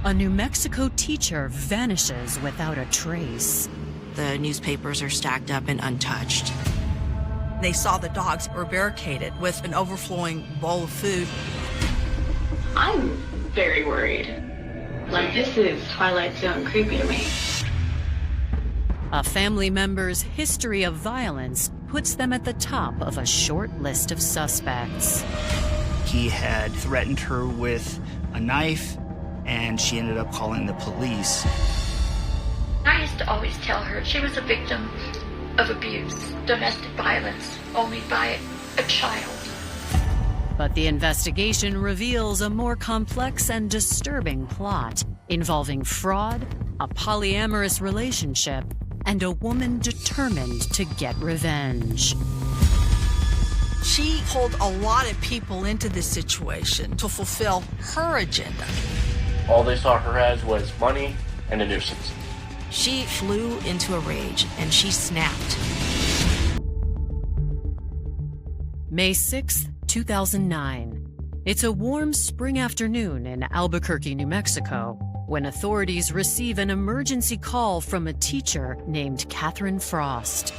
a New Mexico teacher vanishes without a trace. The newspapers are stacked up and untouched. They saw the dogs were barricaded with an overflowing bowl of food. I'm very worried. Like, this is Twilight Zone creepy to me. A family member's history of violence puts them at the top of a short list of suspects. He had threatened her with a knife, and she ended up calling the police. I used to always tell her she was a victim of abuse, domestic violence, only by a child. But the investigation reveals a more complex and disturbing plot involving fraud, a polyamorous relationship, and a woman determined to get revenge. She pulled a lot of people into this situation to fulfill her agenda. All they saw her as was money and a nuisance. She flew into a rage and she snapped. May 6th, 2009. It's a warm spring afternoon in Albuquerque, New Mexico, when authorities receive an emergency call from a teacher named Catherine Frost.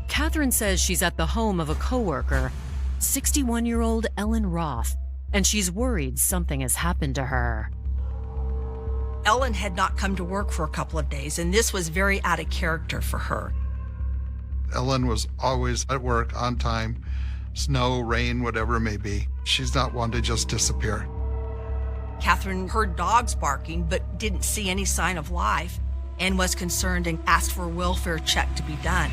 Catherine says she's at the home of a coworker, 61-year-old Ellen Roth, and she's worried something has happened to her. Ellen had not come to work for a couple of days, and this was very out of character for her. Ellen was always at work on time, snow, rain, whatever it may be. She's not one to just disappear. Catherine heard dogs barking but didn't see any sign of life and was concerned and asked for a welfare check to be done.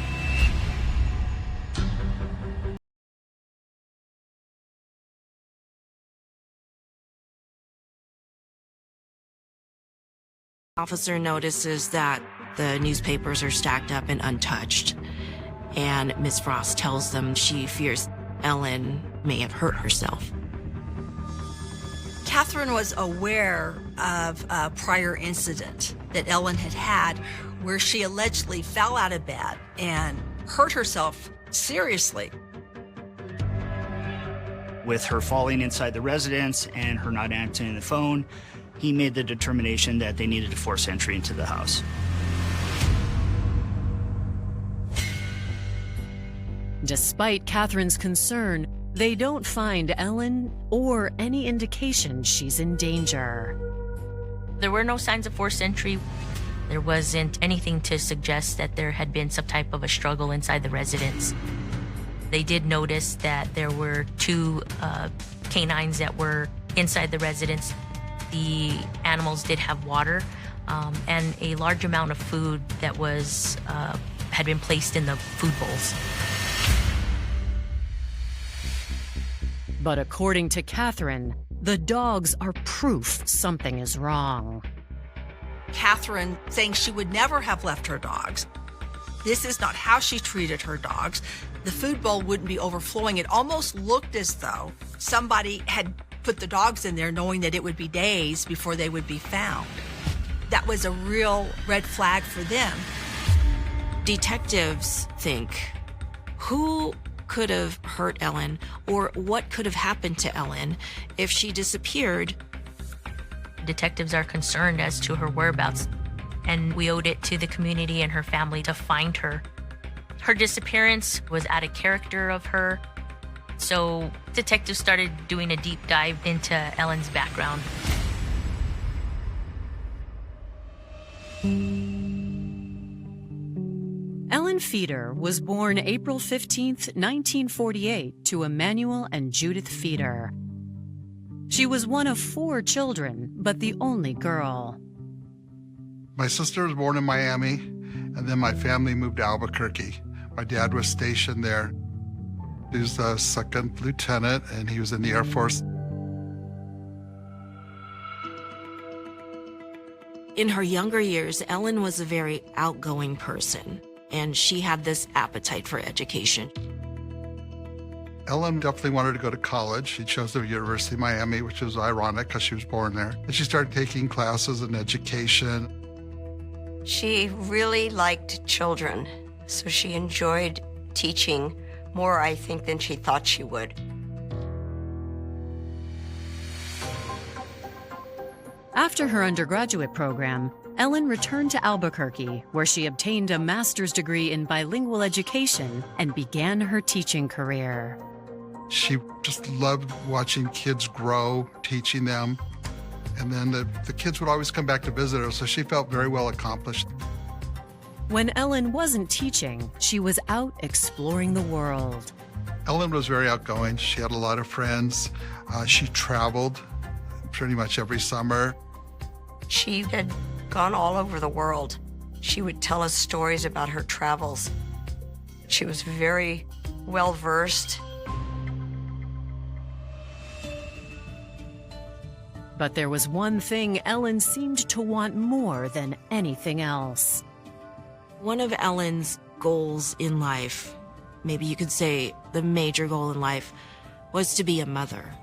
Officer notices that the newspapers are stacked up and untouched, and Miss Frost tells them she fears Ellen may have hurt herself. Catherine was aware of a prior incident that Ellen had had where she allegedly fell out of bed and hurt herself seriously. With her falling inside the residence and her not answering the phone, he made the determination that they needed to force entry into the house. Despite Catherine's concern, they don't find Ellen or any indication she's in danger. There were no signs of forced entry. There wasn't anything to suggest that there had been some type of a struggle inside the residence. They did notice that there were two canines that were inside the residence. The animals did have water and a large amount of food that was had been placed in the food bowls. But according to Catherine, the dogs are proof something is wrong. Catherine saying she would never have left her dogs. This is not how she treated her dogs. The food bowl wouldn't be overflowing. It almost looked as though somebody had put the dogs in there knowing that it would be days before they would be found. That was a real red flag for them. Detectives think, who could have hurt Ellen, or what could have happened to Ellen if she disappeared? Detectives are concerned as to her whereabouts, and we owed it to the community and her family to find her. Her disappearance was out of character of her, so detectives started doing a deep dive into Ellen's background. Ellen Feeder was born April 15th, 1948, to Emmanuel and Judith Feeder. She was one of 4 children, but the only girl. My sister was born in Miami, and then my family moved to Albuquerque. My dad was stationed there. He was a second lieutenant, and he was in the Air Force. In her younger years, Ellen was a very outgoing person, and she had this appetite for education. Ellen definitely wanted to go to college. She chose the University of Miami, which was ironic because she was born there. And she started taking classes in education. She really liked children, so she enjoyed teaching more, I think, than she thought she would. After her undergraduate program, Ellen returned to Albuquerque, where she obtained a master's degree in bilingual education and began her teaching career. She just loved watching kids grow, teaching them. And then the kids would always come back to visit her, so she felt very well accomplished. When Ellen wasn't teaching, she was out exploring the world. Ellen was very outgoing. She had a lot of friends. She traveled pretty much every summer. She had gone all over the world. She would tell us stories about her travels. She was very well-versed. But there was one thing Ellen seemed to want more than anything else. One of Ellen's goals in life, maybe you could say the major goal in life, was to be a mother.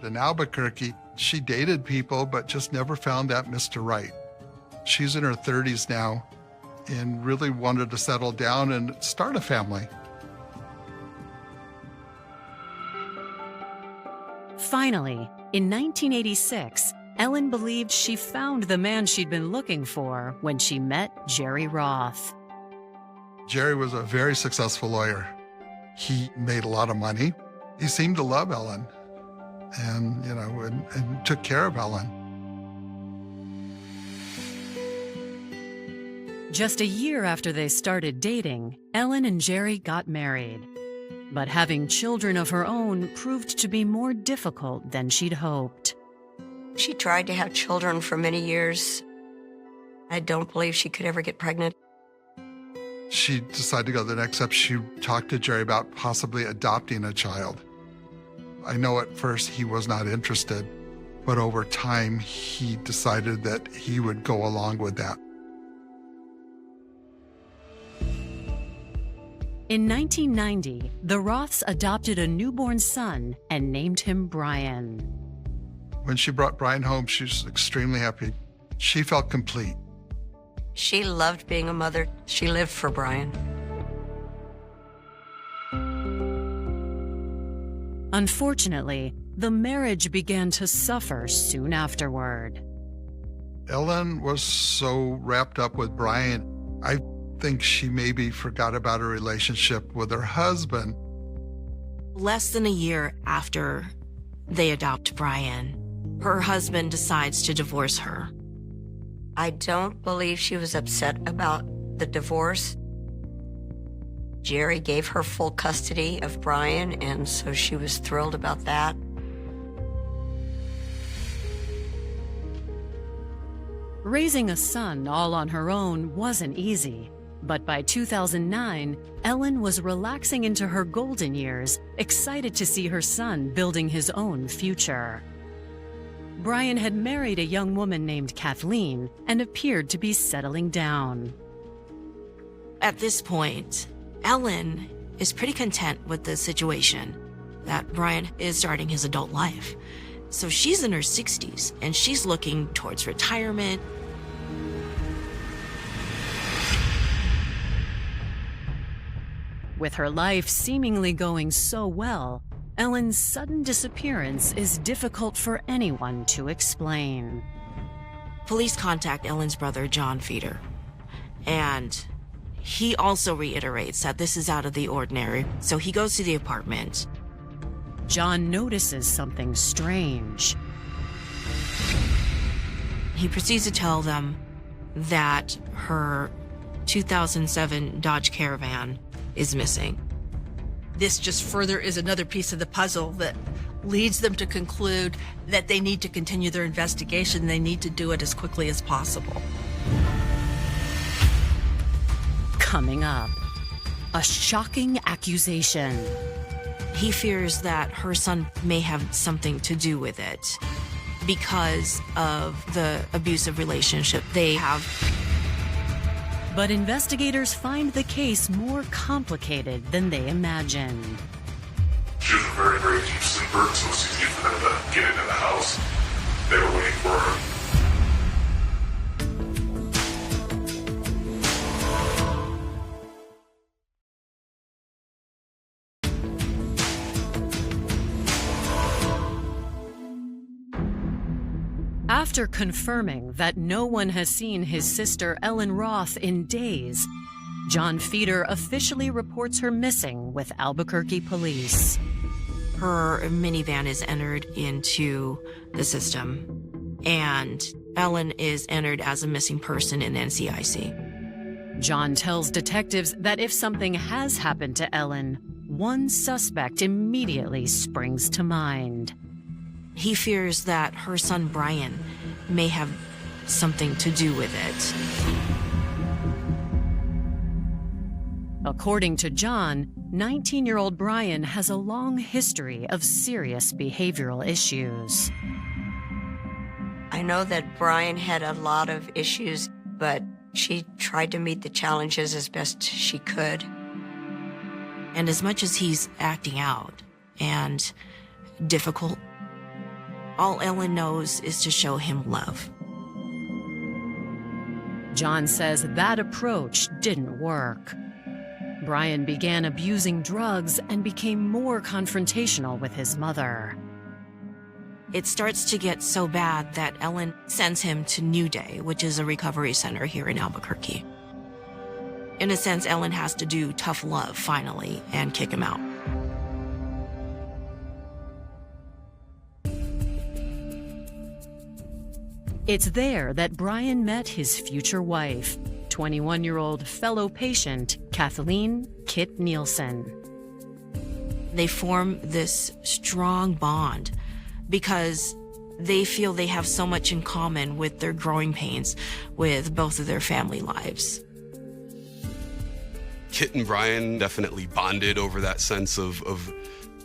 In Albuquerque, she dated people, but just never found that Mr. Right. She's in her 30s now and really wanted to settle down and start a family. Finally, in 1986, Ellen believed she found the man she'd been looking for when she met Jerry Roth. Jerry was a very successful lawyer. He made a lot of money. He seemed to love Ellen and took care of Ellen. Just a year after they started dating, Ellen and Jerry got married. But having children of her own proved to be more difficult than she'd hoped. She tried to have children for many years. I don't believe she could ever get pregnant. She decided to go the next step. She talked to Jerry about possibly adopting a child. I know at first he was not interested, but over time he decided that he would go along with that. In 1990, the Roths adopted a newborn son and named him Brian. When she brought Brian home, she was extremely happy. She felt complete. She loved being a mother. She lived for Brian. Unfortunately, the marriage began to suffer soon afterward. Ellen was so wrapped up with Brian, I think she maybe forgot about her relationship with her husband. Less than a year after they adopt Brian, her husband decides to divorce her. I don't believe she was upset about the divorce. Jerry gave her full custody of Brian, and so she was thrilled about that. Raising a son all on her own wasn't easy, but by 2009, Ellen was relaxing into her golden years, excited to see her son building his own future. Brian had married a young woman named Cathleen and appeared to be settling down. At this point, Ellen is pretty content with the situation that Brian is starting his adult life. So she's in her 60s and she's looking towards retirement. With her life seemingly going so well, Ellen's sudden disappearance is difficult for anyone to explain. Police contact Ellen's brother, John Feeder, and he also reiterates that this is out of the ordinary, so he goes to the apartment. John notices something strange. He proceeds to tell them that her 2007 Dodge Caravan is missing. This just further is another piece of the puzzle that leads them to conclude that they need to continue their investigation. They need to do it as quickly as possible. Coming up, a shocking accusation. He fears that her son may have something to do with it because of the abusive relationship they have. But investigators find the case more complicated than they imagined. She was a very, very deep sleeper, so it's easy for them to get into the house. They were waiting for her. After confirming that no one has seen his sister Ellen Roth in days, John Feeder officially reports her missing with Albuquerque police. Her minivan is entered into the system, and Ellen is entered as a missing person in NCIC. John tells detectives that if something has happened to Ellen, one suspect immediately springs to mind. He fears that her son Brian may have something to do with it. According to John, 19-year-old Brian has a long history of serious behavioral issues. I know that Brian had a lot of issues, but she tried to meet the challenges as best she could. And as much as he's acting out and difficult, all Ellen knows is to show him love. John says that approach didn't work. Brian began abusing drugs and became more confrontational with his mother. It starts to get so bad that Ellen sends him to New Day, which is a recovery center here in Albuquerque. In a sense, Ellen has to do tough love finally and kick him out. It's there that Brian met his future wife, 21-year-old fellow patient Cathleen Kit Nielsen. They form this strong bond because they feel they have so much in common with their growing pains with both of their family lives. Kit and Brian definitely bonded over that sense of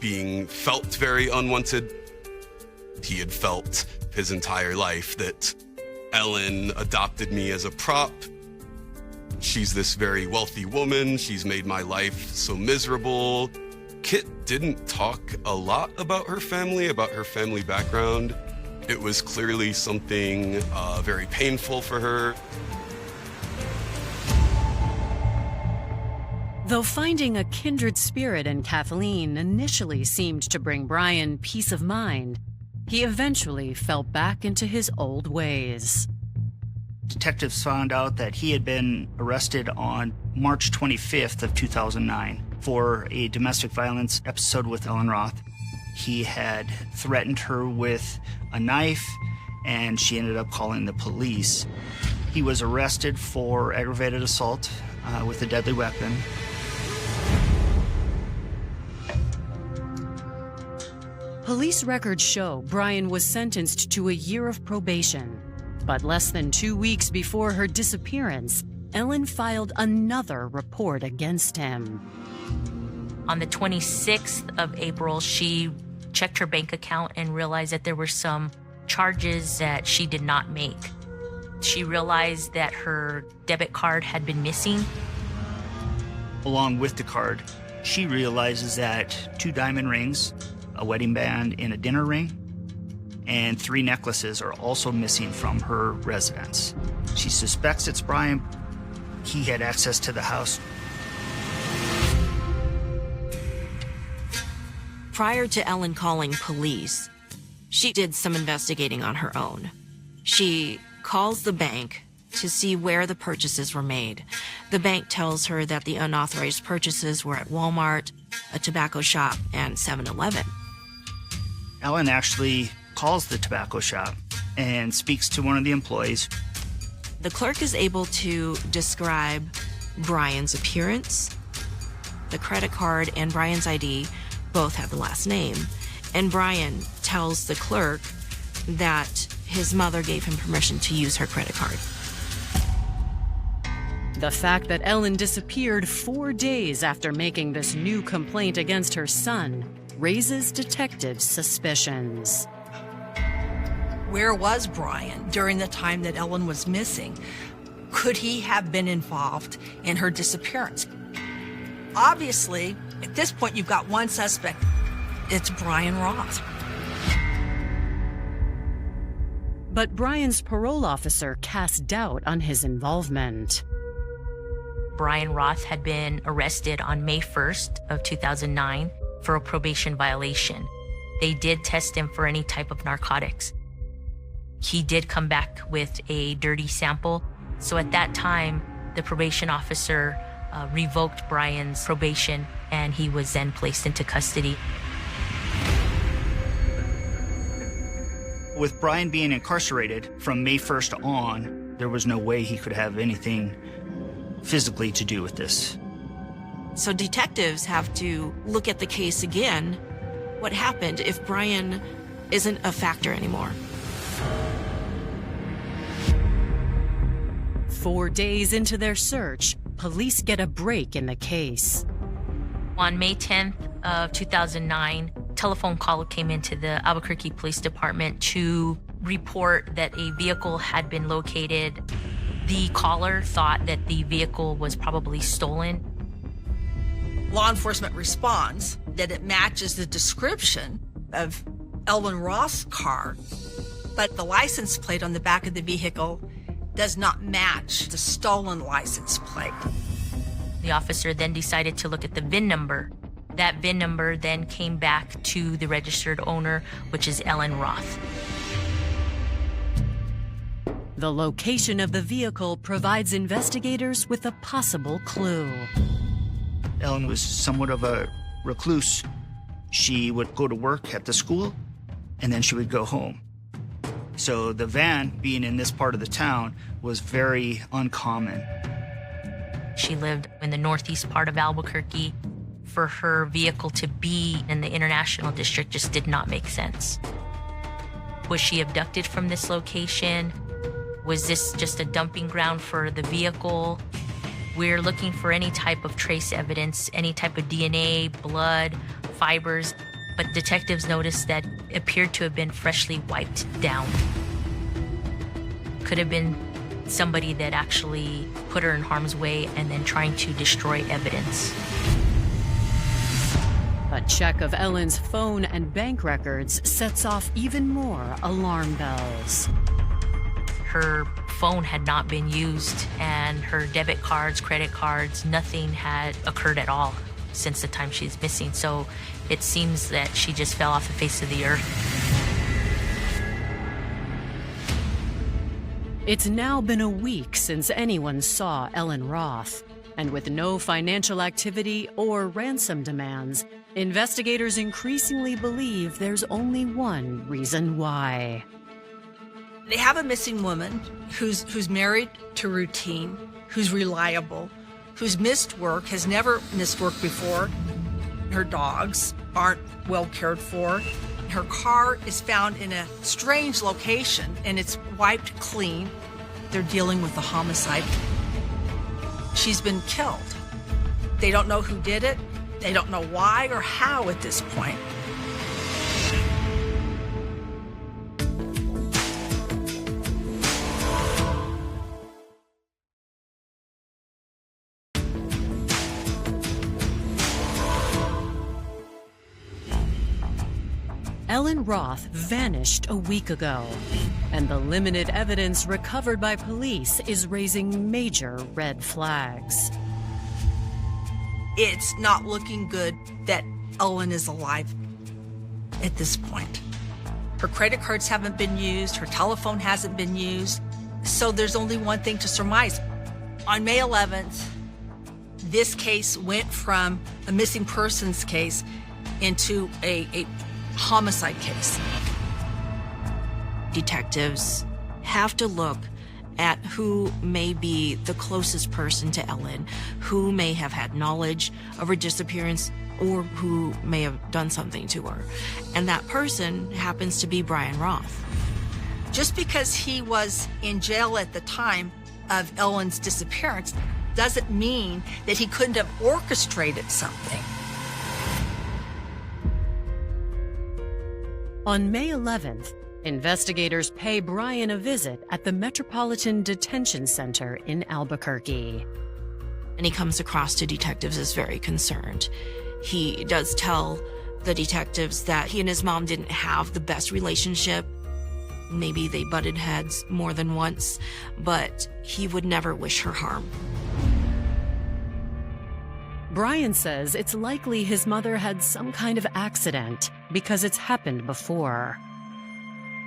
being felt very unwanted. He had felt his entire life that Ellen adopted me as a prop. She's this very wealthy woman. She's made my life so miserable. Kit didn't talk a lot about her family background. It was clearly something very painful for her. Though finding a kindred spirit in Cathleen initially seemed to bring Brian peace of mind, he eventually fell back into his old ways. Detectives found out that he had been arrested on March 25th of 2009 for a domestic violence episode with Ellen Roth. He had threatened her with a knife, and she ended up calling the police. He was arrested for aggravated assault with a deadly weapon. Police records show Brian was sentenced to a year of probation. But less than 2 weeks before her disappearance, Ellen filed another report against him. On the 26th of April, she checked her bank account and realized that there were some charges that she did not make. She realized that her debit card had been missing. Along with the card, she realizes that 2 diamond rings, a wedding band, and a dinner ring, and 3 necklaces are also missing from her residence. She suspects it's Brian. He had access to the house. Prior to Ellen calling police, she did some investigating on her own. She calls the bank to see where the purchases were made. The bank tells her that the unauthorized purchases were at Walmart, a tobacco shop, and 7-Eleven. Ellen actually calls the tobacco shop and speaks to one of the employees. The clerk is able to describe Brian's appearance. The credit card and Brian's ID both have the last name. And Brian tells the clerk that his mother gave him permission to use her credit card. The fact that Ellen disappeared 4 days after making this new complaint against her son raises detectives' suspicions. Where was Brian during the time that Ellen was missing? Could he have been involved in her disappearance? Obviously, at this point, you've got one suspect. It's Brian Roth. But Brian's parole officer cast doubt on his involvement. Brian Roth had been arrested on May 1st of 2009 for a probation violation. They did test him for any type of narcotics. He did come back with a dirty sample. So at that time, the probation officer revoked Brian's probation, and he was then placed into custody. With Brian being incarcerated from May 1st on, there was no way he could have anything physically to do with this. So detectives have to look at the case again. What happened if Brian isn't a factor anymore? 4 days into their search, police get a break in the case. On May 10th of 2009, a telephone call came into the Albuquerque Police Department to report that a vehicle had been located. The caller thought that the vehicle was probably stolen. Law enforcement responds that it matches the description of Elwyn Roth's car, but the license plate on the back of the vehicle does not match the stolen license plate. The officer then decided to look at the VIN number. That VIN number then came back to the registered owner, which is Ellen Roth. The location of the vehicle provides investigators with a possible clue. Ellen was somewhat of a recluse. She would go to work at the school, and then she would go home. So the van being in this part of the town was very uncommon. She lived in the northeast part of Albuquerque. For her vehicle to be in the International District just did not make sense. Was she abducted from this location? Was this just a dumping ground for the vehicle? We're looking for any type of trace evidence, any type of DNA, blood, fibers, but detectives noticed that it appeared to have been freshly wiped down. Could have been somebody that actually put her in harm's way and then trying to destroy evidence. A check of Ellen's phone and bank records sets off even more alarm bells. Her phone had not been used, and her debit cards, credit cards, nothing had occurred at all since the time she's missing. So it seems that she just fell off the face of the earth. It's now been a week since anyone saw Ellen Roth, and with no financial activity or ransom demands, investigators increasingly believe there's only one reason why. They have a missing woman who's married to routine, who's reliable, who's missed work, has never missed work before. Her dogs aren't well cared for. Her car is found in a strange location and it's wiped clean. They're dealing with a homicide. She's been killed. They don't know who did it. They don't know why or how at this point. Ellen Roth vanished a week ago, and the limited evidence recovered by police is raising major red flags. It's not looking good that Ellen is alive at this point. Her credit cards haven't been used, her telephone hasn't been used, so there's only one thing to surmise. On May 11th, this case went from a missing persons case into a homicide case. Detectives have to look at who may be the closest person to Ellen, who may have had knowledge of her disappearance, or who may have done something to her. And that person happens to be Brian Roth. Just because he was in jail at the time of Ellen's disappearance doesn't mean that he couldn't have orchestrated something. On May 11th, investigators pay Brian a visit at the Metropolitan Detention Center in Albuquerque. And he comes across to detectives as very concerned. He does tell the detectives that he and his mom didn't have the best relationship. Maybe they butted heads more than once, but he would never wish her harm. Brian says it's likely his mother had some kind of accident because it's happened before.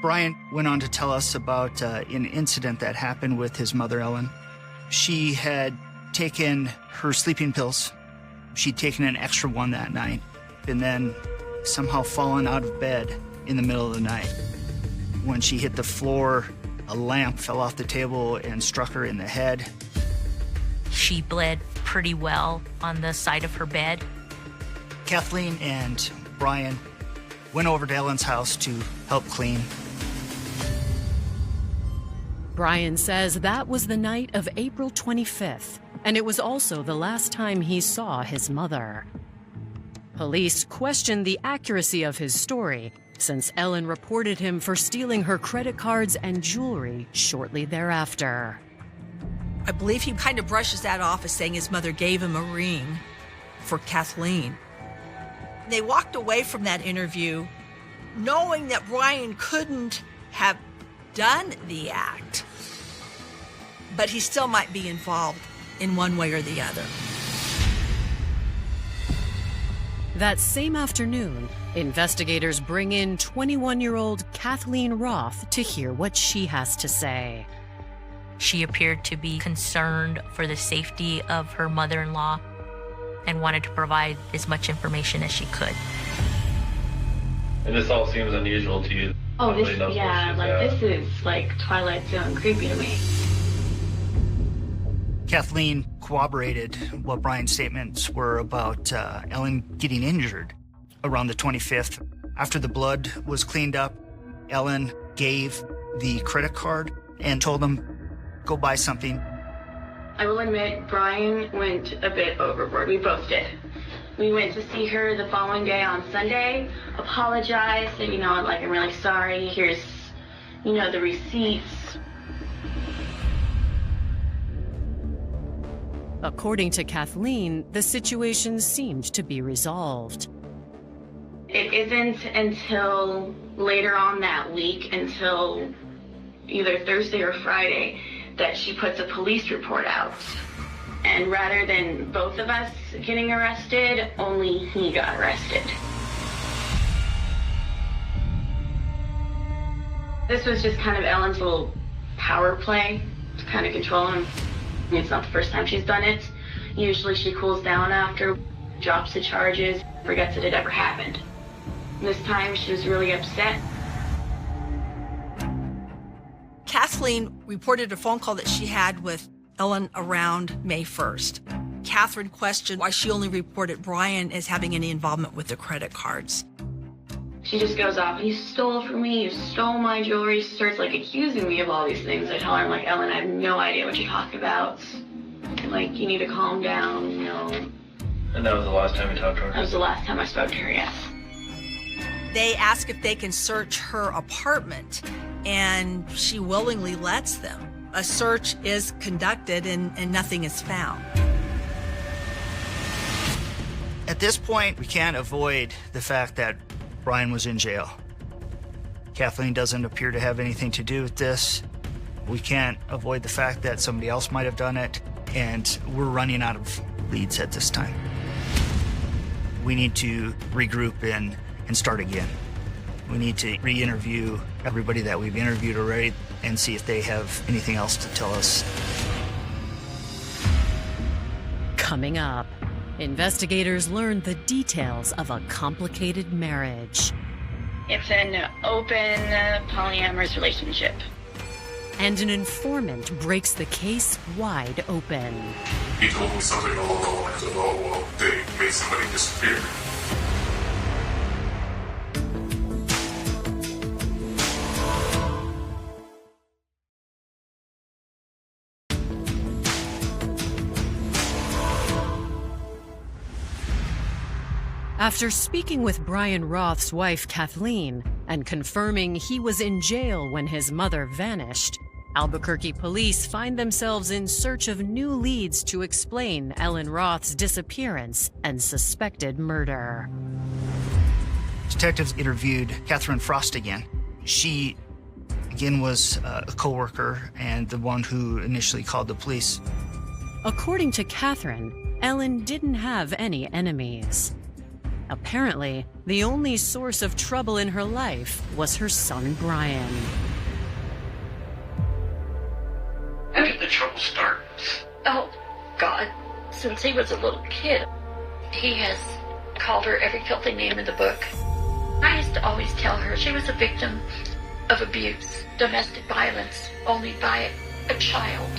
Brian went on to tell us about an incident that happened with his mother, Ellen. She had taken her sleeping pills. She'd taken an extra one that night and then somehow fallen out of bed in the middle of the night. When she hit the floor, a lamp fell off the table and struck her in the head. She bled pretty well on the side of her bed. Kathleen and Brian went over to Ellen's house to help clean. Brian says that was the night of April 25th, and it was also the last time he saw his mother. Police questioned the accuracy of his story, since Ellen reported him for stealing her credit cards and jewelry shortly thereafter. I believe he kind of brushes that off as saying his mother gave him a ring for Kathleen. They walked away from that interview knowing that Brian couldn't have done the act, but he still might be involved in one way or the other. That same afternoon, investigators bring in 21-year-old Cathleen Roth to hear what she has to say. She appeared to be concerned for the safety of her mother-in-law and wanted to provide as much information as she could. And this all seems unusual to you. Oh, this is like Twilight Zone creepy to me. Kathleen corroborated what Brian's statements were about Ellen getting injured around the 25th. After the blood was cleaned up, Ellen gave the credit card and told him, go buy something. I will admit, Brian went a bit overboard. We both did. We went to see her the following day on Sunday, apologized, said, I'm really sorry. Here's, the receipts. According to Kathleen, the situation seemed to be resolved. It isn't until later on that week, until either Thursday or Friday, that she puts a police report out. And rather than both of us getting arrested, only he got arrested. This was just kind of Ellen's little power play to kind of control him. It's not the first time she's done it. Usually she cools down after, drops the charges, forgets that it ever happened. This time she was really upset. Kathleen reported a phone call that she had with Ellen around May 1st. Catherine questioned why she only reported Brian as having any involvement with the credit cards. She just goes off, you stole from me, you stole my jewelry. She starts accusing me of all these things. I tell her, Ellen, I have no idea what you're talking about. You need to calm down, And that was the last time you talked to her? That was the last time I spoke to her, yes. They ask if they can search her apartment, and she willingly lets them. A search is conducted and nothing is found. At this point, we can't avoid the fact that Brian was in jail. Kathleen doesn't appear to have anything to do with this. We can't avoid the fact that somebody else might have done it, and we're running out of leads at this time. We need to regroup and start again. We need to re-interview everybody that we've interviewed already and see if they have anything else to tell us. Coming up, investigators learn the details of a complicated marriage. It's an open polyamorous relationship. And an informant breaks the case wide open. He told me something along the lines of, they made somebody disappear. After speaking with Brian Roth's wife, Kathleen, and confirming he was in jail when his mother vanished, Albuquerque police find themselves in search of new leads to explain Ellen Roth's disappearance and suspected murder. Detectives interviewed Catherine Frost again. She, again, was a co-worker and the one who initially called the police. According to Catherine, Ellen didn't have any enemies. Apparently, the only source of trouble in her life was her son Brian. How did the trouble start? Oh, God. Since he was a little kid, he has called her every filthy name in the book. I used to always tell her she was a victim of abuse, domestic violence, only by a child.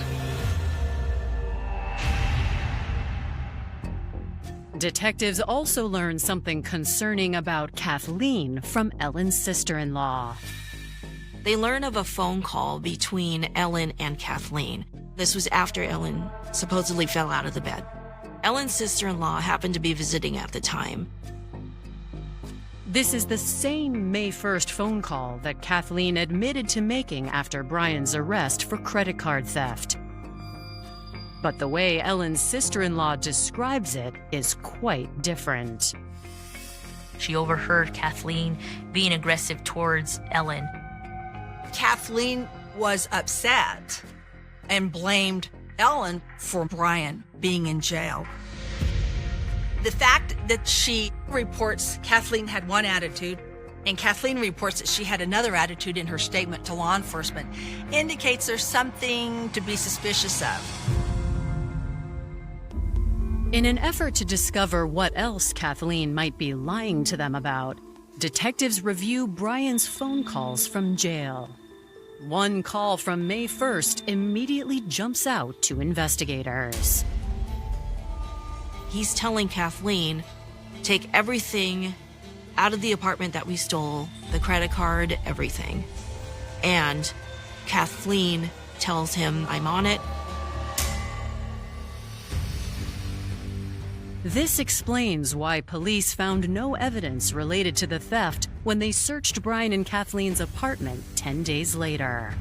Detectives also learned something concerning about Cathleen from Ellen's sister-in-law. They learn of a phone call between Ellen and Kathleen. This was after Ellen supposedly fell out of the bed. Ellen's sister-in-law happened to be visiting at the time. This is the same May 1st phone call that Cathleen admitted to making after Brian's arrest for credit card theft. But the way Ellen's sister-in-law describes it is quite different. She overheard Kathleen being aggressive towards Ellen. Kathleen was upset and blamed Ellen for Brian being in jail. The fact that she reports Kathleen had one attitude and Kathleen reports that she had another attitude in her statement to law enforcement indicates there's something to be suspicious of. In an effort to discover what else Kathleen might be lying to them about, detectives review Brian's phone calls from jail. One call from May 1st immediately jumps out to investigators. He's telling Kathleen, take everything out of the apartment that we stole, the credit card, everything. And Kathleen tells him, I'm on it. This explains why police found no evidence related to the theft when they searched Brian and Kathleen's apartment 10 days later.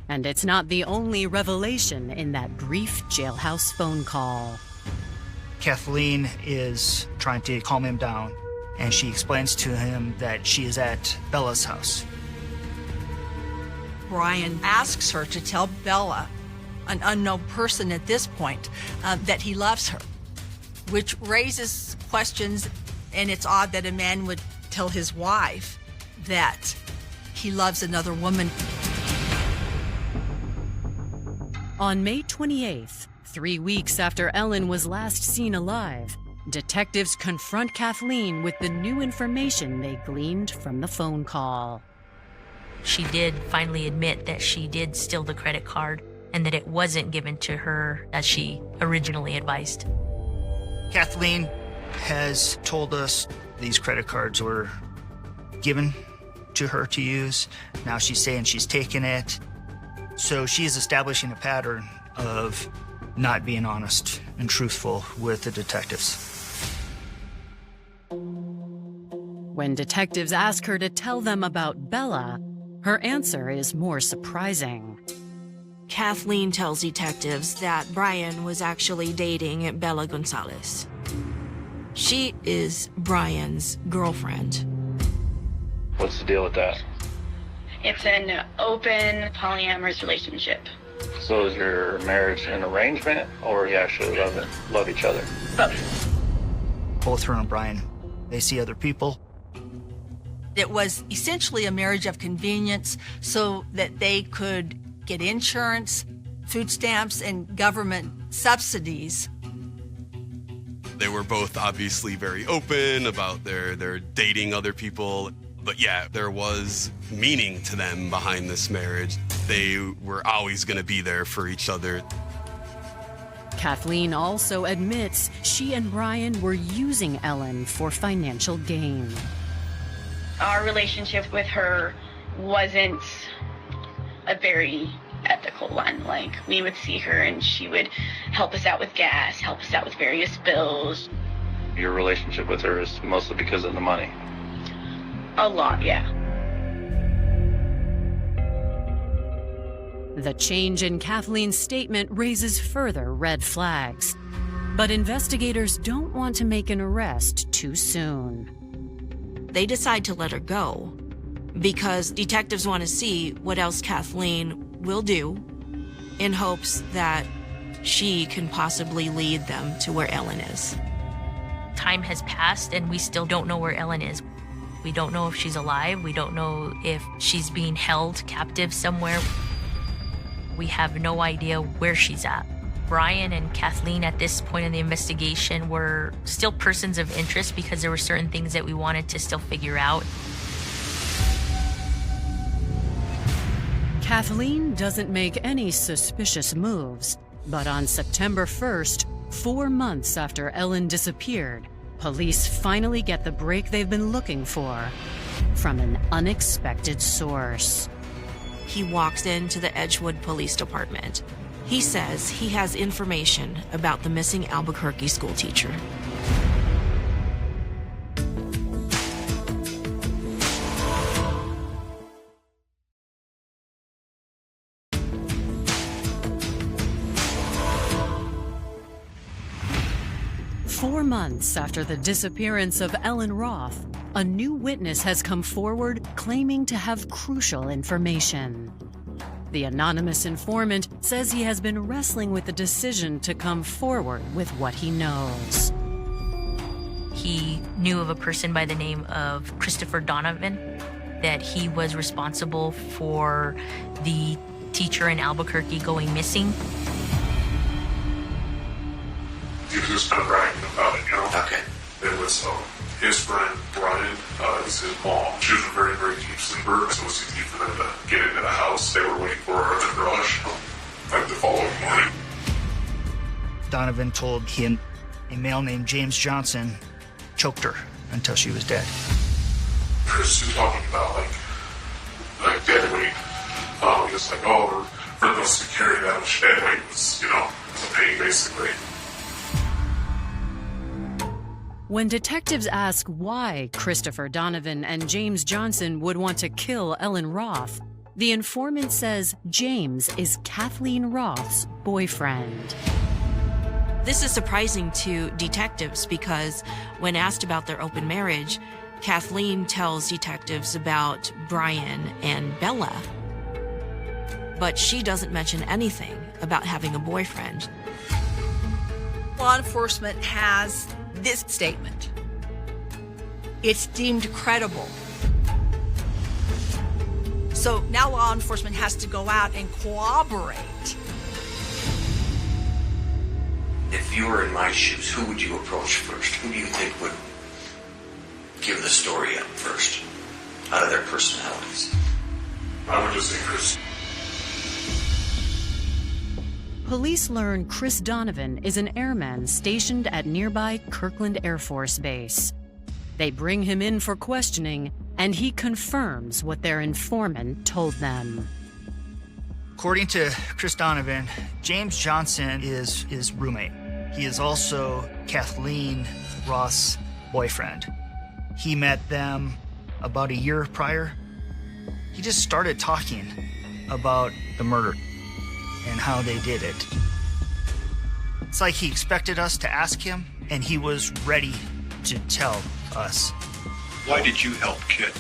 And it's not the only revelation in that brief jailhouse phone call. Kathleen is trying to calm him down, and she explains to him that she is at Bella's house. Brian asks her to tell Bella, an unknown person at this point, that he loves her, which raises questions, and it's odd that a man would tell his wife that he loves another woman. On May 28th, 3 weeks after Ellen was last seen alive, detectives confront Kathleen with the new information they gleaned from the phone call. She did finally admit that she did steal the credit card and that it wasn't given to her as she originally advised. Kathleen has told us these credit cards were given to her to use. Now she's saying she's taken it. So she is establishing a pattern of not being honest and truthful with the detectives. When detectives ask her to tell them about Bella, her answer is more surprising. Kathleen tells detectives that Brian was actually dating Bella Gonzalez. She is Brian's girlfriend. What's the deal with that? It's an open polyamorous relationship. So is your marriage an arrangement, or you actually love each other? Both. Both her and Brian, they see other people. It was essentially a marriage of convenience so that they could get insurance, food stamps, and government subsidies. They were both obviously very open about their dating other people. But yeah, there was meaning to them behind this marriage. They were always going to be there for each other. Kathleen also admits she and Brian were using Ellen for financial gain. Our relationship with her wasn't a very ethical one. Like, we would see her and she would help us out with gas, help us out with various bills. Your relationship with her is mostly because of the money. A lot, yeah. The change in Kathleen's statement raises further red flags. But investigators don't want to make an arrest too soon. They decide to let her go because detectives want to see what else Kathleen will do in hopes that she can possibly lead them to where Ellen is. Time has passed and we still don't know where Ellen is. We don't know if she's alive. We don't know if she's being held captive somewhere. We have no idea where she's at. Brian and Cathleen at this point in the investigation were still persons of interest because there were certain things that we wanted to still figure out. Cathleen doesn't make any suspicious moves, but on September 1st, 4 months after Ellen disappeared, police finally get the break they've been looking for from an unexpected source. He walks into the Edgewood Police Department. He says he has information about the missing Albuquerque schoolteacher. Four months after the disappearance of Ellen Roth, a new witness has come forward claiming to have crucial information. The anonymous informant says he has been wrestling with the decision to come forward with what he knows. He knew of a person by the name of Christopher Donovan, that he was responsible for the teacher in Albuquerque going missing. He was just kind of bragging about it, you know? Okay. It was his friend, Brian, is his mom. She was a very, very deep sleeper, so it was easy for them to get into the house. They were waiting for her in the garage, like the following morning. Donovan told him a male named James Johnson choked her until she was dead. Chris was talking about, like dead weight. He was like, oh, for us to carry that much dead weight was, it's a pain, basically. When detectives ask why Christopher Donovan and James Johnson would want to kill Ellen Roth, the informant says James is Cathleen Roth's boyfriend. This is surprising to detectives because when asked about their open marriage, Cathleen tells detectives about Brian and Bella, but she doesn't mention anything about having a boyfriend. Law enforcement has this statement. It's deemed credible. So now law enforcement has to go out and corroborate. If you were in my shoes, who would you approach first? Who do you think would give the story up first, out of their personalities? I would just say Chris. Police learn Chris Donovan is an airman stationed at nearby Kirkland Air Force Base. They bring him in for questioning, and he confirms what their informant told them. According to Chris Donovan, James Johnson is his roommate. He is also Cathleen Roth's boyfriend. He met them about a year prior. He just started talking about the murder and how they did it. It's like he expected us to ask him, and he was ready to tell us. Why did you help Kit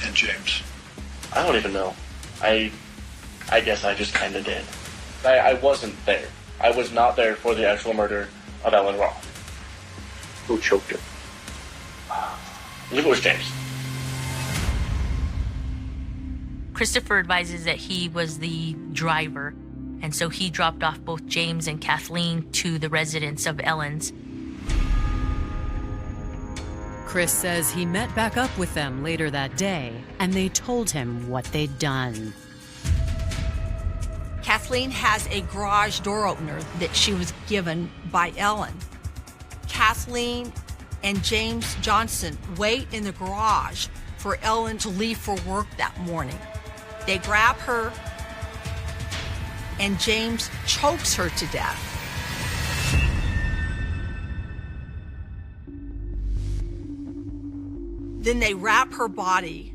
and James? I don't even know. I guess I just kind of did. I wasn't there. I was not there for the actual murder of Ellen Roth. Who choked her? I believe it was James. Christopher advises that he was the driver, and so he dropped off both James and Kathleen to the residence of Ellen's. Chris says he met back up with them later that day, and they told him what they'd done. Kathleen has a garage door opener that she was given by Ellen. Kathleen and James Johnson wait in the garage for Ellen to leave for work that morning. They grab her, and James chokes her to death. Then they wrap her body,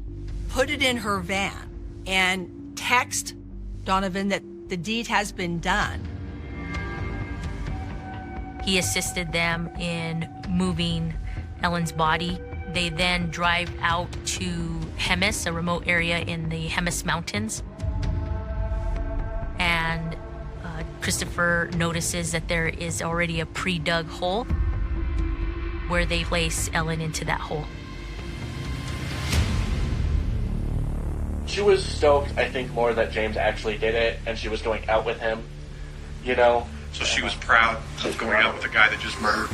put it in her van, and text Donovan that the deed has been done. He assisted them in moving Ellen's body. They then drive out to Jemez, a remote area in the Jemez Mountains. And Christopher notices that there is already a pre-dug hole. where they place Ellen into that hole. She was stoked, I think, more that James actually did it, and she was going out with him, you know? So she was proud of going out with a guy that just murdered.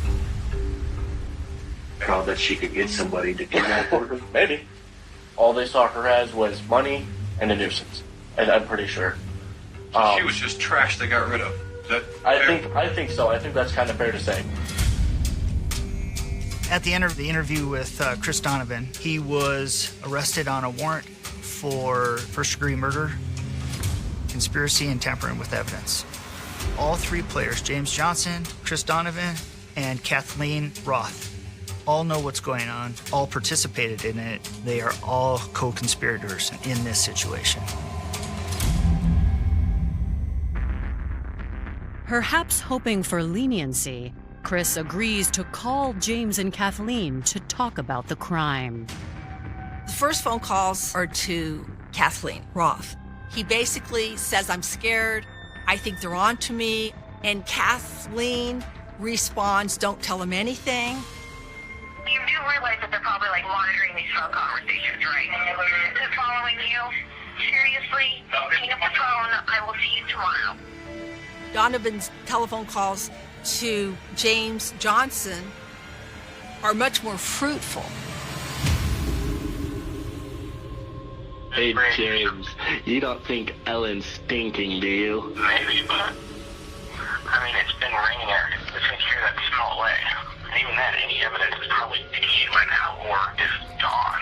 Proud that she could get somebody to kidnap her? Maybe. All they saw her as was money and a nuisance, and I'm pretty sure. So she was just trash they got rid of. I think so. I think that's kind of fair to say. At the end of the interview with Chris Donovan, he was arrested on a warrant for first-degree murder, conspiracy, and tampering with evidence. All three players, James Johnson, Chris Donovan, and Cathleen Roth, all know what's going on, all participated in it. They are all co-conspirators in this situation. Perhaps hoping for leniency, Chris agrees to call James and Kathleen to talk about the crime. The first phone calls are to Kathleen Roth. He basically says, I'm scared. I think they're on to me. And Kathleen responds, don't tell him anything. You do realize that they're probably monitoring these phone conversations, right? They're following you. Seriously, hang up the phone. I will see you tomorrow. Donovan's telephone calls to James Johnson are much more fruitful. Hey, James, you don't think Ellen's stinking, do you? Maybe, but it's been raining ever since you that smell away. And even then, any evidence is probably decayed by now or is gone.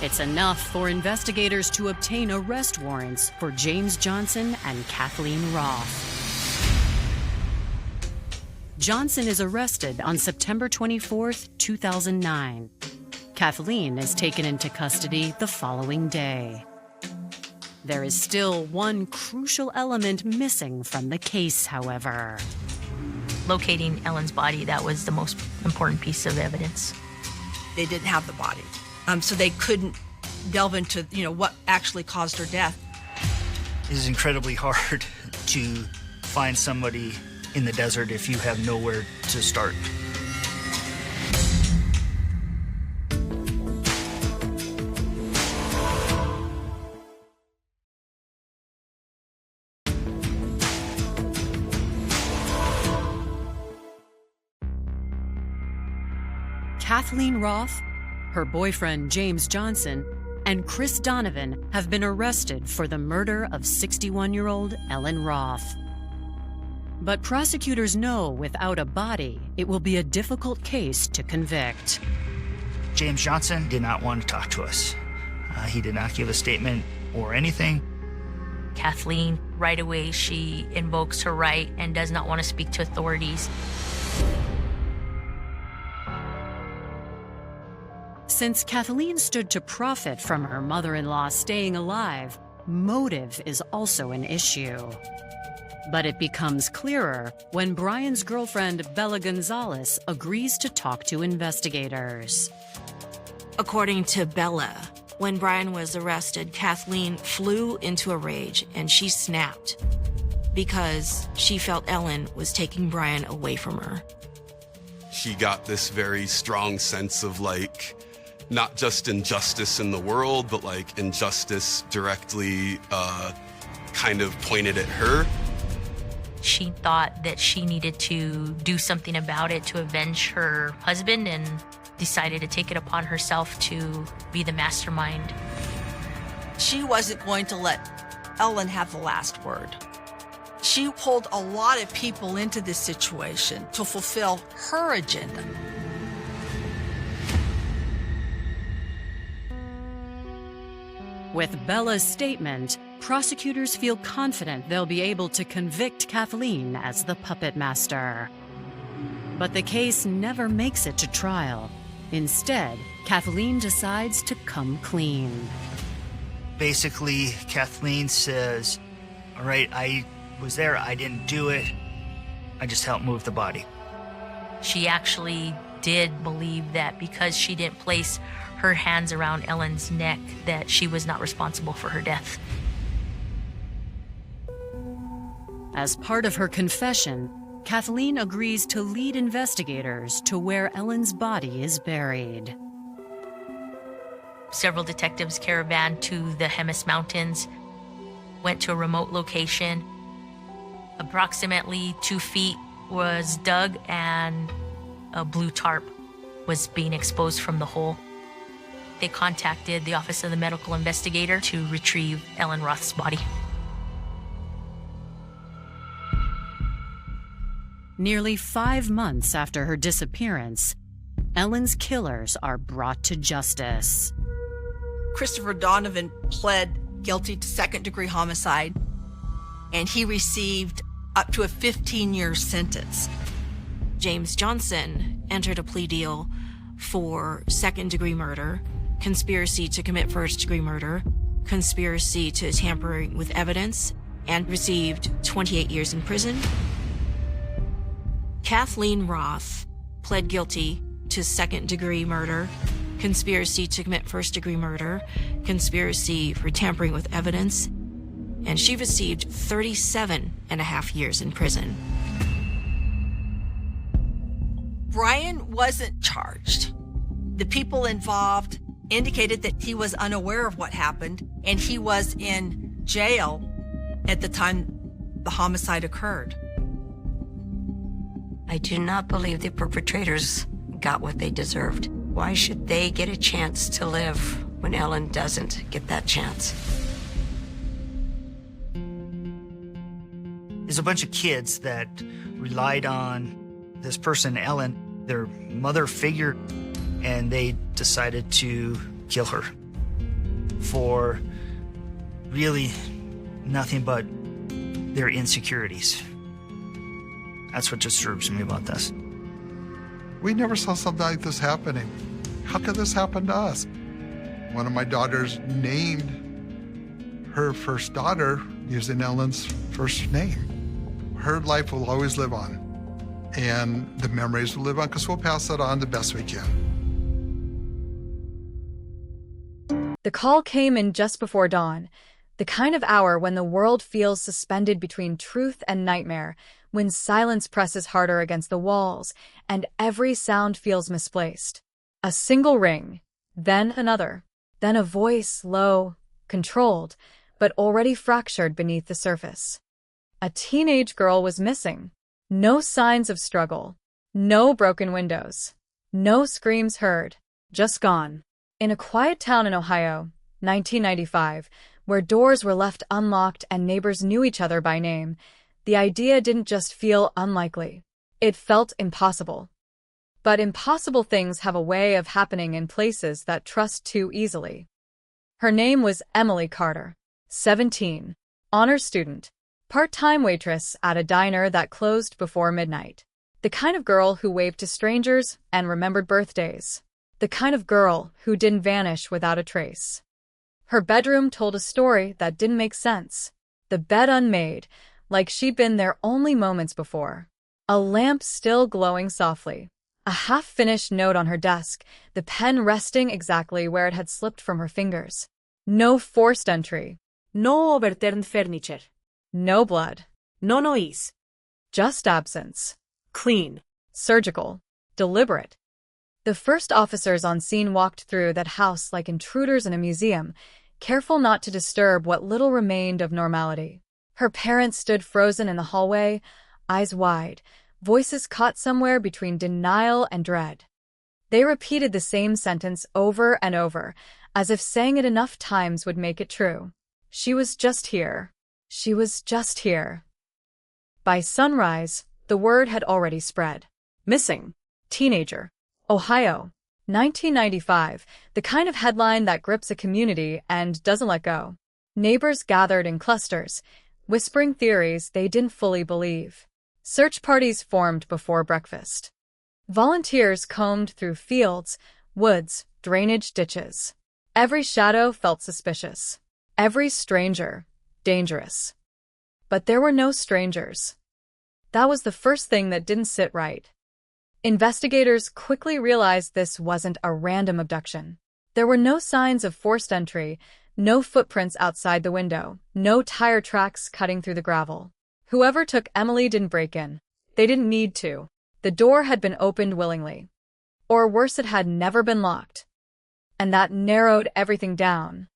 It's enough for investigators to obtain arrest warrants for James Johnson and Kathleen Roth. Johnson is arrested on September 24th, 2009. Kathleen is taken into custody the following day. There is still one crucial element missing from the case, however. Locating Ellen's body, that was the most important piece of evidence. They didn't have the body, so they couldn't delve into, what actually caused her death. It is incredibly hard to find somebody in the desert if you have nowhere to start. Kathleen Roth, her boyfriend James Johnson, and Chris Donovan have been arrested for the murder of 61-year-old Ellen Roth. But prosecutors know without a body, it will be a difficult case to convict. James Johnson did not want to talk to us. He did not give a statement or anything. Kathleen, right away, she invokes her right and does not want to speak to authorities. Since Kathleen stood to profit from her mother-in-law staying alive, motive is also an issue. But it becomes clearer when Brian's girlfriend, Bella Gonzalez, agrees to talk to investigators. According to Bella, when Brian was arrested, Kathleen flew into a rage and she snapped because she felt Ellen was taking Brian away from her. He got this very strong sense of not just injustice in the world, but injustice directly kind of pointed at her. She thought that she needed to do something about it to avenge her husband and decided to take it upon herself to be the mastermind. She wasn't going to let Ellen have the last word. She pulled a lot of people into this situation to fulfill her agenda. With Bella's statement, prosecutors feel confident they'll be able to convict Kathleen as the puppet master. But the case never makes it to trial. Instead, Kathleen decides to come clean. Basically, Kathleen says, all right, I was there, I didn't do it, I just helped move the body. She actually did believe that because she didn't place her hands around Ellen's neck, that she was not responsible for her death. As part of her confession, Cathleen agrees to lead investigators to where Ellen's body is buried. Several detectives caravanned to the Jemez Mountains, went to a remote location. Approximately 2 feet was dug and a blue tarp was being exposed from the hole. They contacted the Office of the Medical Investigator to retrieve Ellen Roth's body. Nearly 5 months after her disappearance, Ellen's killers are brought to justice. Christopher Donovan pled guilty to second-degree homicide, and he received up to a 15-year sentence. James Johnson entered a plea deal for second-degree murder, conspiracy to commit first-degree murder, conspiracy to tampering with evidence, and received 28 years in prison. Cathleen Roth pled guilty to second-degree murder, conspiracy to commit first-degree murder, conspiracy for tampering with evidence, and she received 37 and a half years in prison. Brian wasn't charged. The people involved indicated that he was unaware of what happened, and he was in jail at the time the homicide occurred. I do not believe the perpetrators got what they deserved. Why should they get a chance to live when Ellen doesn't get that chance? There's a bunch of kids that relied on this person, Ellen, their mother figure, and they decided to kill her for really nothing but their insecurities. That's what disturbs me about this. We never saw something like this happening. How could this happen to us? One of my daughters named her first daughter using Ellen's first name. Her life will always live on, and the memories will live on because we'll pass it on the best we can. The call came in just before dawn, the kind of hour when the world feels suspended between truth and nightmare, when silence presses harder against the walls and every sound feels misplaced. A single ring, then another, then a voice low, controlled, but already fractured beneath the surface. A teenage girl was missing. No signs of struggle, no broken windows, no screams heard, just gone. In a quiet town in Ohio, 1995, where doors were left unlocked and neighbors knew each other by name, the idea didn't just feel unlikely. It felt impossible. But impossible things have a way of happening in places that trust too easily. Her name was Emily Carter, 17, honor student, part-time waitress at a diner that closed before midnight. The kind of girl who waved to strangers and remembered birthdays. The kind of girl who didn't vanish without a trace. Her bedroom told a story that didn't make sense. The bed unmade, like she'd been there only moments before. A lamp still glowing softly. A half-finished note on her desk, the pen resting exactly where it had slipped from her fingers. No forced entry. No overturned furniture. No blood. No noise. Just absence. Clean. Surgical. Deliberate. The first officers on scene walked through that house like intruders in a museum, careful not to disturb what little remained of normality. Her parents stood frozen in the hallway, eyes wide, voices caught somewhere between denial and dread. They repeated the same sentence over and over, as if saying it enough times would make it true. She was just here. She was just here. By sunrise, the word had already spread. Missing. Teenager. Ohio. 1995, the kind of headline that grips a community and doesn't let go. Neighbors gathered in clusters, whispering theories they didn't fully believe. Search parties formed before breakfast. Volunteers combed through fields, woods, drainage ditches. Every shadow felt suspicious. Every stranger, dangerous. But there were no strangers. That was the first thing that didn't sit right. Investigators quickly realized this wasn't a random abduction. There were no signs of forced entry, no footprints outside the window, no tire tracks cutting through the gravel. Whoever took Emily didn't break in. They didn't need to. The door had been opened willingly. Or worse, it had never been locked. And that narrowed everything down.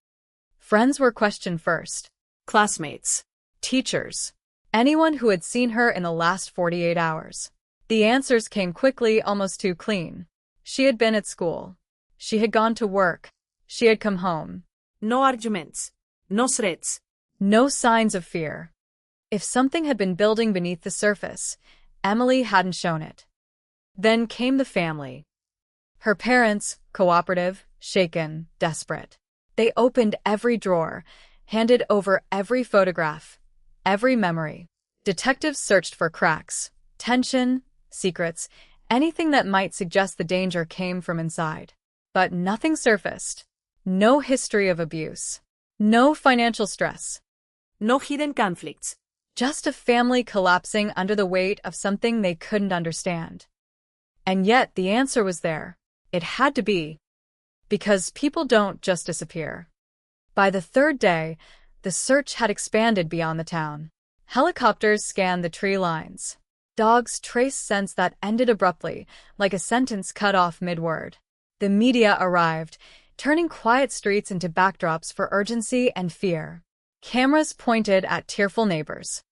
Friends were questioned first. Classmates. Teachers. Anyone who had seen her in the last 48 hours. The answers came quickly, almost too clean. She had been at school. She had gone to work. She had come home. No arguments. No threats. No signs of fear. If something had been building beneath the surface, Emily hadn't shown it. Then came the family. Her parents, cooperative, shaken, desperate. They opened every drawer, handed over every photograph, every memory. Detectives searched for cracks, tension, secrets, anything that might suggest the danger came from inside. But nothing surfaced. No history of abuse. No financial stress. No hidden conflicts. Just a family collapsing under the weight of something they couldn't understand. And yet the answer was there. It had to be. Because people don't just disappear. By the third day, the search had expanded beyond the town. Helicopters scanned the tree lines. Dogs traced scents that ended abruptly, like a sentence cut off mid-word. The media arrived, turning quiet streets into backdrops for urgency and fear. Cameras pointed at tearful neighbors.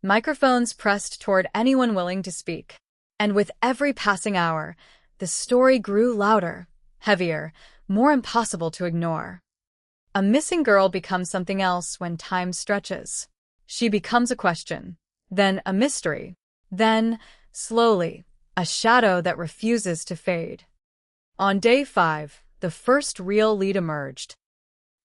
Microphones pressed toward anyone willing to speak. And with every passing hour, the story grew louder, heavier, more impossible to ignore. A missing girl becomes something else when time stretches. She becomes a question, then a mystery, then, slowly, a shadow that refuses to fade. On day 5, the first real lead emerged.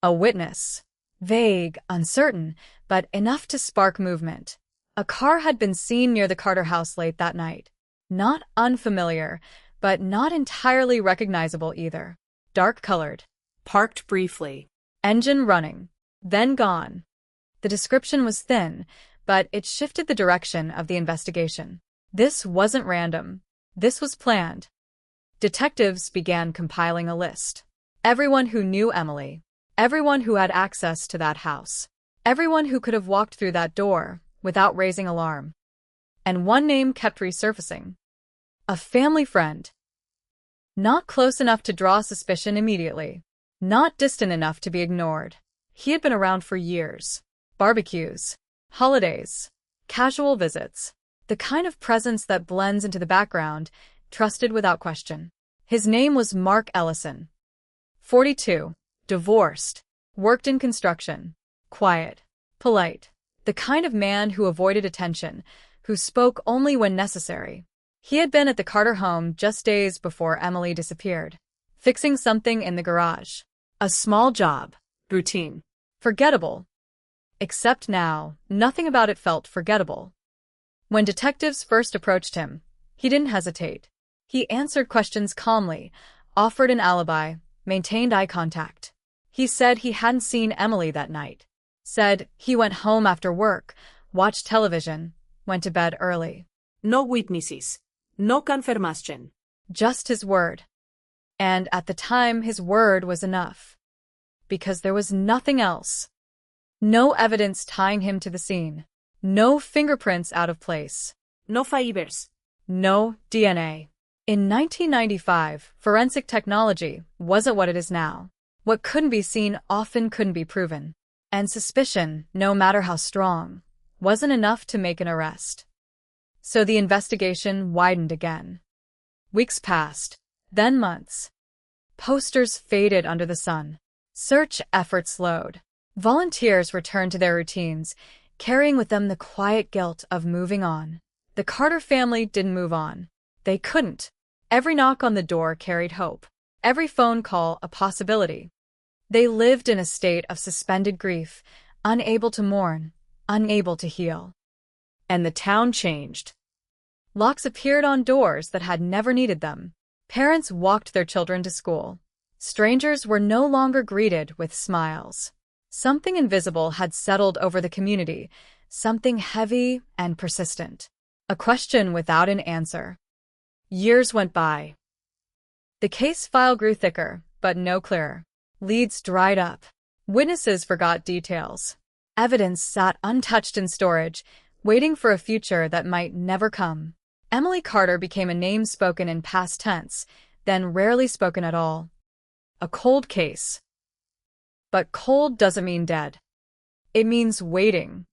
A witness. Vague, uncertain, but enough to spark movement. A car had been seen near the Carter house late that night. Not unfamiliar, but not entirely recognizable either. Dark-colored. Parked briefly. Engine running. Then gone. The description was thin, but it shifted the direction of the investigation. This wasn't random. This was planned. Detectives began compiling a list. Everyone who knew Emily. Everyone who had access to that house. Everyone who could have walked through that door without raising alarm. And one name kept resurfacing. A family friend. Not close enough to draw suspicion immediately. Not distant enough to be ignored. He had been around for years. Barbecues. Holidays. Casual visits. The kind of presence that blends into the background, trusted without question. His name was Mark Ellison. 42. Divorced. Worked in construction. Quiet. Polite. The kind of man who avoided attention, who spoke only when necessary. He had been at the Carter home just days before Emily disappeared. Fixing something in the garage. A small job. Routine. Forgettable. Except now, nothing about it felt forgettable. When detectives first approached him, he didn't hesitate. He answered questions calmly, offered an alibi, maintained eye contact. He said he hadn't seen Emily that night. Said he went home after work, watched television, went to bed early. No witnesses. No confirmation. Just his word. And at the time, his word was enough. Because there was nothing else. No evidence tying him to the scene. No fingerprints out of place. No fibers. No DNA. In 1995, forensic technology wasn't what it is now. What couldn't be seen often couldn't be proven. And suspicion, no matter how strong, wasn't enough to make an arrest. So the investigation widened again. Weeks passed, then months. Posters faded under the sun. Search efforts slowed. Volunteers returned to their routines, carrying with them the quiet guilt of moving on. The Carter family didn't move on. They couldn't. Every knock on the door carried hope. Every phone call a possibility. They lived in a state of suspended grief, unable to mourn, unable to heal. And the town changed. Locks appeared on doors that had never needed them. Parents walked their children to school. Strangers were no longer greeted with smiles. Something invisible had settled over the community, something heavy and persistent. A question without an answer. Years went by. The case file grew thicker, but no clearer. Leads dried up. Witnesses forgot details. Evidence sat untouched in storage, waiting for a future that might never come. Emily Carter became a name spoken in past tense, then rarely spoken at all. A cold case. But cold doesn't mean dead. It means waiting.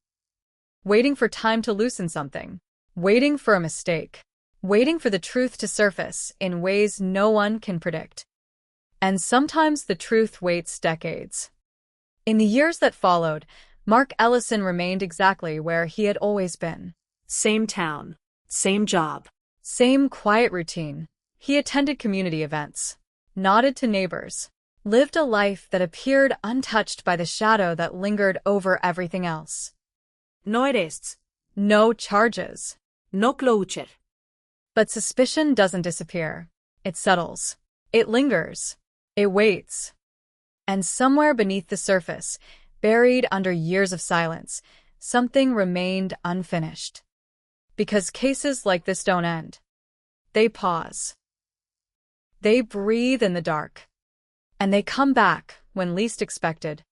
Waiting for time to loosen something. Waiting for a mistake. Waiting for the truth to surface in ways no one can predict. And sometimes the truth waits decades. In the years that followed, Mark Ellison remained exactly where he had always been. Same town. Same job. Same quiet routine. He attended community events, nodded to neighbors, lived a life that appeared untouched by the shadow that lingered over everything else. No arrests. No charges. No closure. But suspicion doesn't disappear. It settles. It lingers. It waits. And somewhere beneath the surface, buried under years of silence, something remained unfinished. Because cases like this don't end. They pause. They breathe in the dark. And they come back when least expected.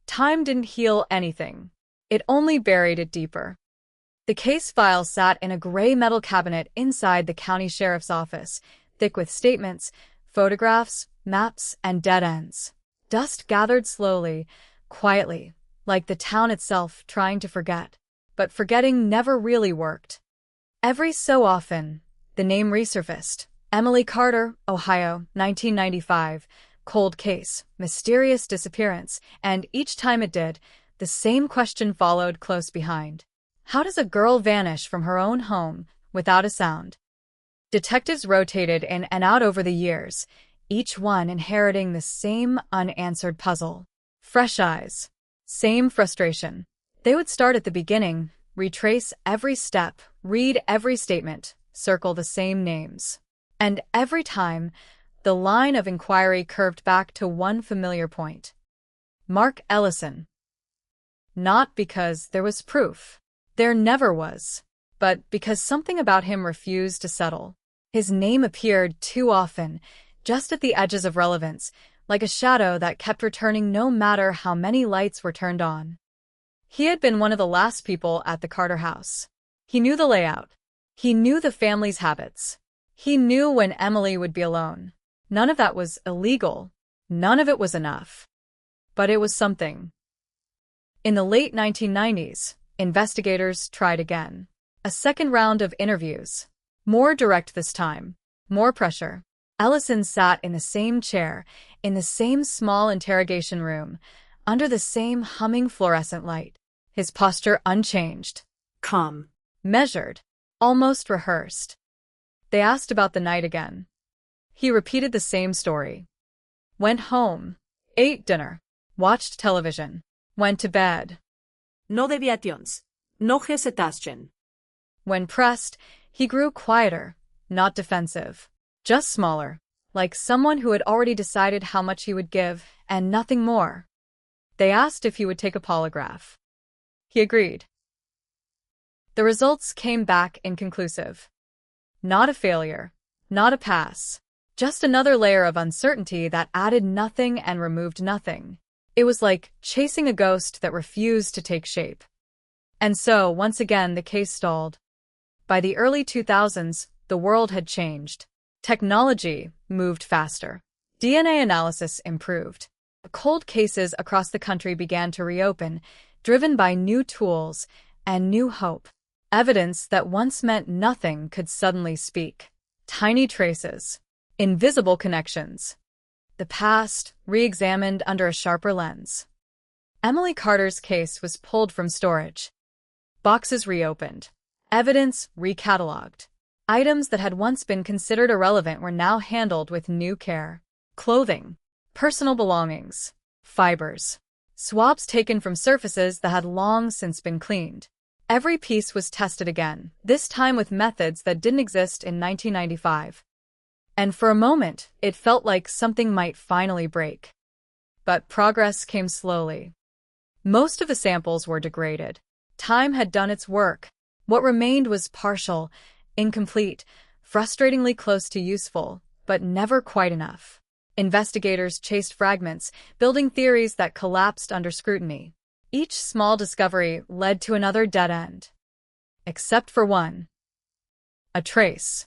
Time didn't heal anything. It only buried it deeper. The case file sat in a gray metal cabinet inside the county sheriff's office, thick with statements, photographs, maps, and dead ends. Dust gathered slowly, quietly, like the town itself trying to forget. But forgetting never really worked. Every so often, the name resurfaced. Emily Carter, Ohio, 1995. Cold case, mysterious disappearance, and each time it did, the same question followed close behind. How does a girl vanish from her own home without a sound? Detectives rotated in and out over the years, each one inheriting the same unanswered puzzle. Fresh eyes. Same frustration. They would start at the beginning, retrace every step, read every statement, circle the same names. And every time, the line of inquiry curved back to one familiar point. Mark Ellison. Not because there was proof. There never was. But because something about him refused to settle. His name appeared too often, just at the edges of relevance, like a shadow that kept returning no matter how many lights were turned on. He had been one of the last people at the Carter house. He knew the layout. He knew the family's habits. He knew when Emily would be alone. None of that was illegal. None of it was enough. But it was something. In the late 1990s, investigators tried again. A second round of interviews. More direct this time. More pressure. Ellison sat in the same chair, in the same small interrogation room, under the same humming fluorescent light. His posture unchanged. Calm. Measured. Almost rehearsed. They asked about the night again. He repeated the same story. Went home. Ate dinner. Watched television. Went to bed. No deviations. No hesitation. When pressed, he grew quieter, not defensive. Just smaller, like someone who had already decided how much he would give, and nothing more. They asked if he would take a polygraph. He agreed. The results came back inconclusive. Not a failure, not a pass. Just another layer of uncertainty that added nothing and removed nothing. It was like chasing a ghost that refused to take shape. And so, once again, the case stalled. By the early 2000s, the world had changed. Technology moved faster. DNA analysis improved. Cold cases across the country began to reopen, driven by new tools and new hope. Evidence that once meant nothing could suddenly speak. Tiny traces. Invisible connections. The past, re-examined under a sharper lens. Emily Carter's case was pulled from storage. Boxes reopened. Evidence recatalogued. Items that had once been considered irrelevant were now handled with new care. Clothing. Personal belongings. Fibers. Swabs taken from surfaces that had long since been cleaned. Every piece was tested again, this time with methods that didn't exist in 1995. And for a moment, it felt like something might finally break. But progress came slowly. Most of the samples were degraded. Time had done its work. What remained was partial, incomplete, frustratingly close to useful, but never quite enough. Investigators chased fragments, building theories that collapsed under scrutiny. Each small discovery led to another dead end. Except for one. A trace.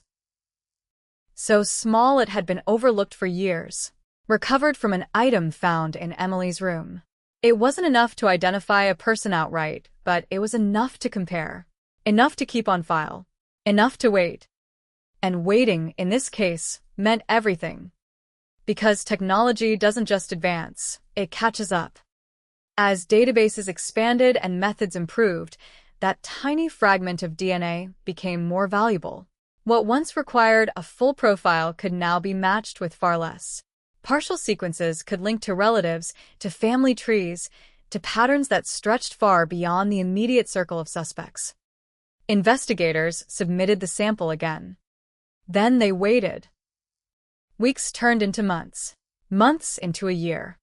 So small it had been overlooked for years, recovered from an item found in Emily's room. It wasn't enough to identify a person outright, but it was enough to compare. Enough to keep on file. Enough to wait. And waiting, in this case, meant everything. Because technology doesn't just advance, it catches up. As databases expanded and methods improved, that tiny fragment of DNA became more valuable. What once required a full profile could now be matched with far less. Partial sequences could link to relatives, to family trees, to patterns that stretched far beyond the immediate circle of suspects. Investigators submitted the sample again. Then they waited. Weeks turned into months, months into a year.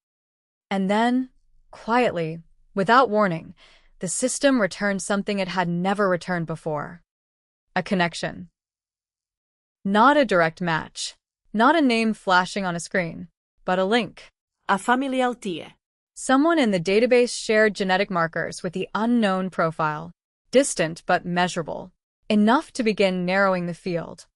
And then, quietly, without warning, the system returned something it had never returned before. A connection. Not a direct match. Not a name flashing on a screen, but a link. A familial tie. Someone in the database shared genetic markers with the unknown profile. Distant but measurable. Enough to begin narrowing the field.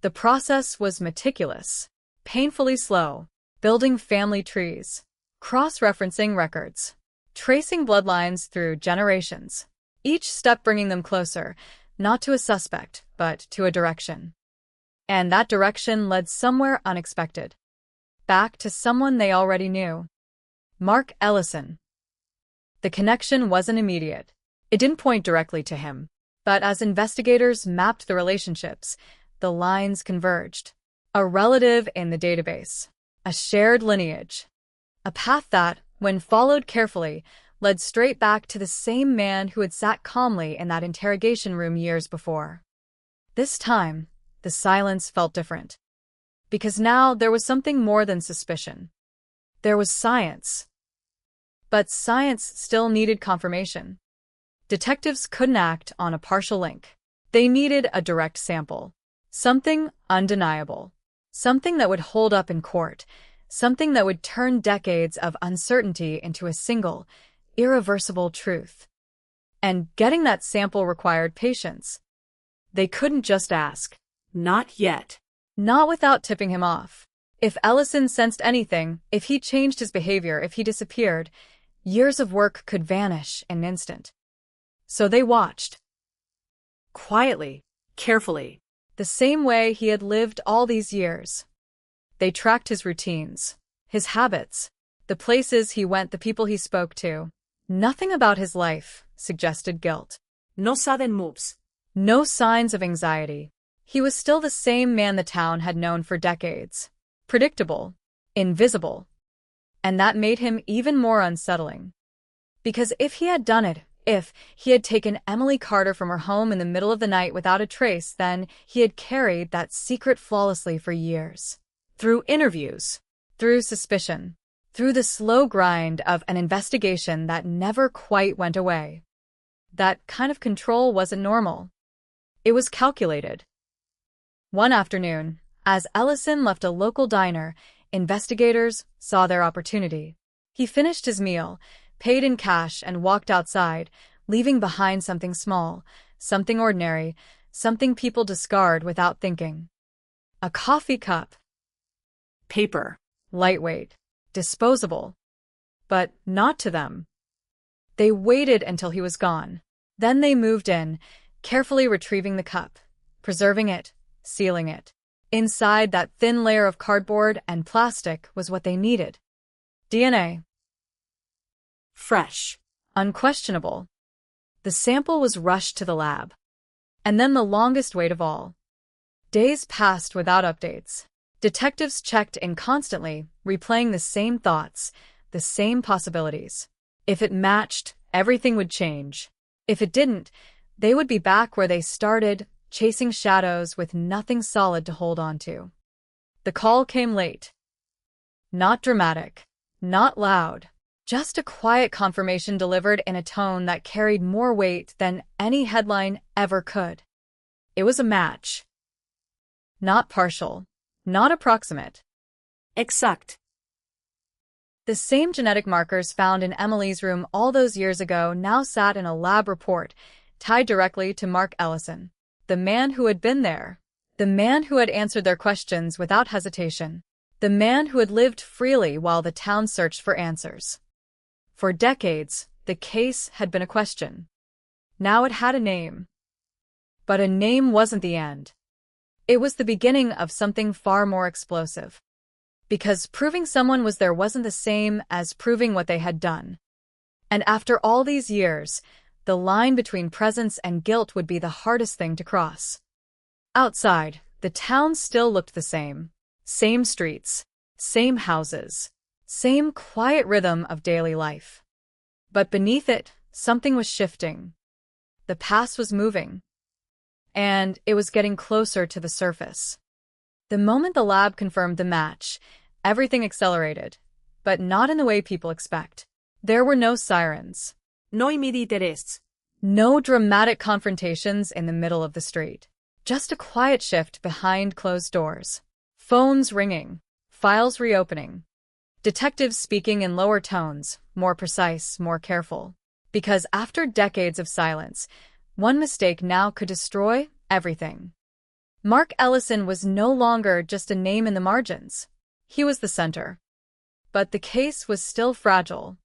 The process was meticulous, painfully slow, building family trees, cross-referencing records, tracing bloodlines through generations, each step bringing them closer, not to a suspect, but to a direction. And that direction led somewhere unexpected. Back to someone they already knew. Mark Ellison. The connection wasn't immediate. It didn't point directly to him. But as investigators mapped the relationships, the lines converged. A relative in the database. A shared lineage. A path that, when followed carefully, led straight back to the same man who had sat calmly in that interrogation room years before. This time, the silence felt different. Because now there was something more than suspicion. There was science. But science still needed confirmation. Detectives couldn't act on a partial link. They needed a direct sample. Something undeniable. Something that would hold up in court. Something that would turn decades of uncertainty into a single, irreversible truth. And getting that sample required patience. They couldn't just ask. Not yet. Not without tipping him off. If Ellison sensed anything, if he changed his behavior, if he disappeared, years of work could vanish in an instant. So they watched. Quietly, carefully. The same way he had lived all these years. They tracked his routines, his habits, the places he went, the people he spoke to. Nothing about his life suggested guilt. No sudden moves. No signs of anxiety. He was still the same man the town had known for decades. Predictable. Invisible. And that made him even more unsettling. Because if he had done it, if he had taken Emily Carter from her home in the middle of the night without a trace, then he had carried that secret flawlessly for years. Through interviews, through suspicion, through the slow grind of an investigation that never quite went away. That kind of control wasn't normal. It was calculated. One afternoon, as Ellison left a local diner, investigators saw their opportunity. He finished his meal, paid in cash, and walked outside, leaving behind something small, something ordinary, something people discard without thinking. A coffee cup. Paper. Lightweight. Disposable. But not to them. They waited until he was gone. Then they moved in, carefully retrieving the cup, preserving it, sealing it. Inside that thin layer of cardboard and plastic was what they needed. DNA. Fresh. Unquestionable. The sample was rushed to the lab. And then the longest wait of all. Days passed without updates. Detectives checked in constantly, replaying the same thoughts, the same possibilities. If it matched, everything would change. If it didn't, they would be back where they started, chasing shadows with nothing solid to hold on to. The call came late. Not dramatic. Not loud. Just a quiet confirmation delivered in a tone that carried more weight than any headline ever could. It was a match. Not partial. Not approximate. Exact. The same genetic markers found in Emily's room all those years ago now sat in a lab report, tied directly to Mark Ellison. the man who had been there, the man who had answered their questions without hesitation, the man who had lived freely while the town searched for answers. For decades, the case had been a question. Now it had a name. But a name wasn't the end. It was the beginning of something far more explosive. Because proving someone was there wasn't the same as proving what they had done. And after all these years, the line between presence and guilt would be the hardest thing to cross. Outside, the town still looked the same. Same streets, same houses, same quiet rhythm of daily life. But beneath it, something was shifting. The past was moving. And it was getting closer to the surface. The moment the lab confirmed the match, everything accelerated, but not in the way people expect. There were no sirens. No immediate arrests. No dramatic confrontations in the middle of the street. Just a quiet shift behind closed doors. Phones ringing. Files reopening. Detectives speaking in lower tones, more precise, more careful. Because after decades of silence, one mistake now could destroy everything. Mark Ellison was no longer just a name in the margins. He was the center. But the case was still fragile.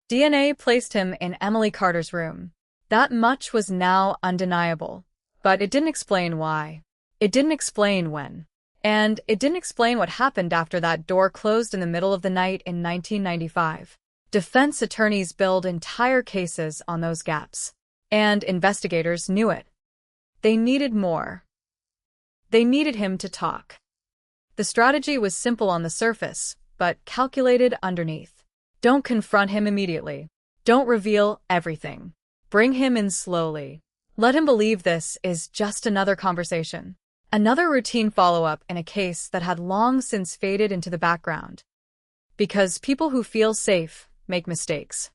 DNA placed him in Emily Carter's room. That much was now undeniable. But it didn't explain why. It didn't explain when. And it didn't explain what happened after that door closed in the middle of the night in 1995. Defense attorneys build entire cases on those gaps. And investigators knew it. They needed more. They needed him to talk. The strategy was simple on the surface, but calculated underneath. Don't confront him immediately. Don't reveal everything. Bring him in slowly. Let him believe this is just another conversation. Another routine follow-up in a case that had long since faded into the background. Because people who feel safe make mistakes.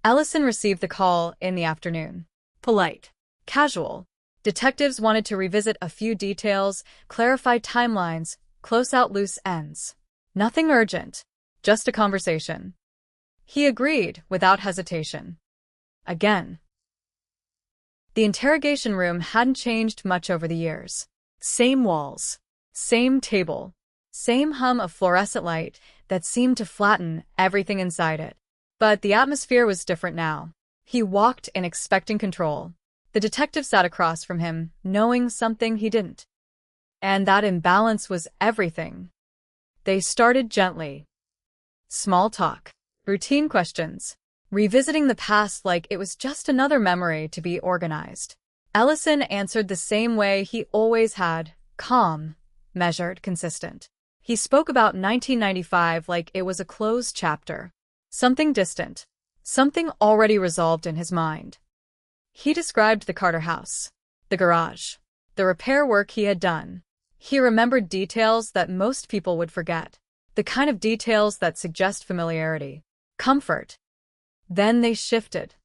Ellison received the call in the afternoon. Polite. Casual. Detectives wanted to revisit a few details, clarify timelines, close out loose ends. Nothing urgent. Just a conversation. He agreed without hesitation. Again. The interrogation room hadn't changed much over the years. Same walls, same table, same hum of fluorescent light that seemed to flatten everything inside it. But the atmosphere was different now. He walked in expecting control. The detective sat across from him, knowing something he didn't. And that imbalance was everything. They started gently. Small talk, routine questions, revisiting the past like it was just another memory to be organized. Ellison answered the same way he always had, calm, measured, consistent. He spoke about 1995 like it was a closed chapter. Something distant. Something already resolved in his mind. He described the Carter house, the garage, the repair work he had done. He remembered details that most people would forget. The kind of details that suggest familiarity, comfort. Then they shifted.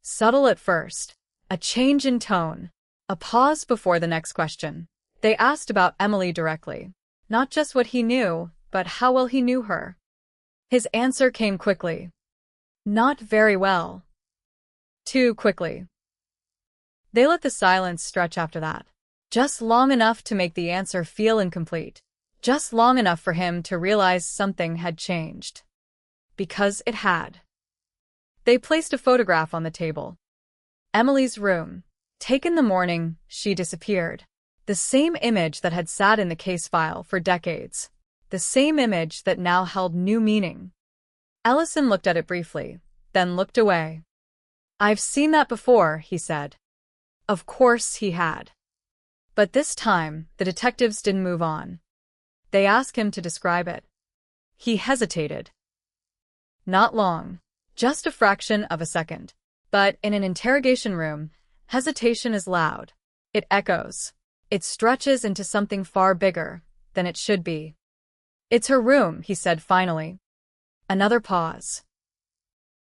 Subtle at first. A change in tone. A pause before the next question. They asked about Emily directly. Not just what he knew, but how well he knew her. His answer came quickly. Not very well. Too quickly. They let the silence stretch after that. Just long enough to make the answer feel incomplete. Just long enough for him to realize something had changed. Because it had. They placed a photograph on the table. Emily's room. Taken the morning she disappeared. The same image that had sat in the case file for decades. The same image that now held new meaning. Ellison looked at it briefly, then looked away. I've seen that before, he said. Of course he had. But this time, the detectives didn't move on. They asked him to describe it. He hesitated. Not long. Just a fraction of a second. But in an interrogation room, hesitation is loud. It echoes. It stretches into something far bigger than it should be. It's her room, he said finally. Another pause.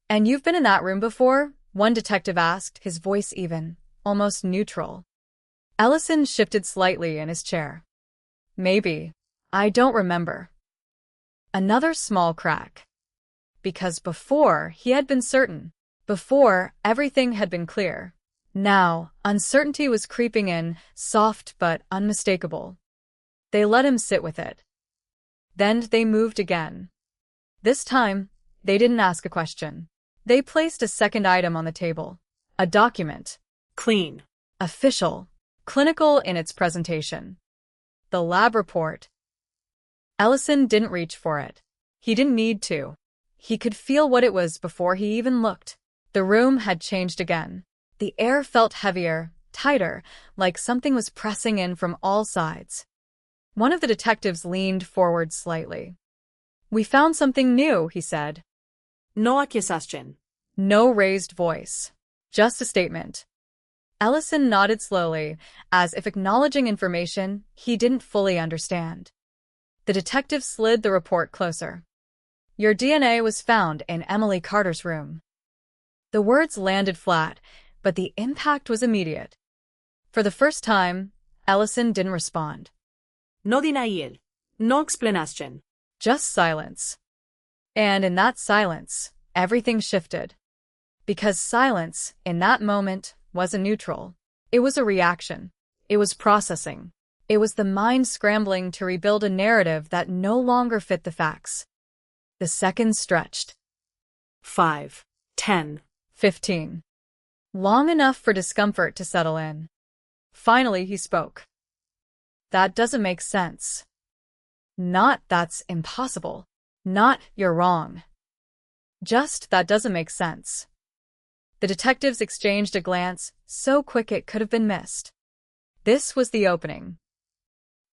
And you've been in that room before? One detective asked, his voice even, almost neutral. Ellison shifted slightly in his chair. Maybe. I don't remember. Another small crack. Because before, he had been certain. Before, everything had been clear. Now, uncertainty was creeping in, soft but unmistakable. They let him sit with it. Then they moved again. This time, they didn't ask a question. They placed a second item on the table. A document. Clean. Official. Clinical in its presentation. The lab report. Ellison didn't reach for it. He didn't need to. He could feel what it was before he even looked. The room had changed again. The air felt heavier, tighter, like something was pressing in from all sides. One of the detectives leaned forward slightly. "We found something new," he said. No accusation. No raised voice. Just a statement. Ellison nodded slowly, as if acknowledging information he didn't fully understand. The detective slid the report closer. "Your DNA was found in Emily Carter's room." The words landed flat, but the impact was immediate. For the first time, Ellison didn't respond. No denial. No explanation. Just silence. And in that silence, everything shifted. Because silence, in that moment, wasn't neutral. It was a reaction. It was processing. It was the mind scrambling to rebuild a narrative that no longer fit the facts. The seconds stretched. 5, 10, 15. Long enough for discomfort to settle in. Finally, he spoke. "That doesn't make sense." Not "that's impossible." Not "you're wrong." Just "that doesn't make sense." The detectives exchanged a glance, so quick it could have been missed. This was the opening.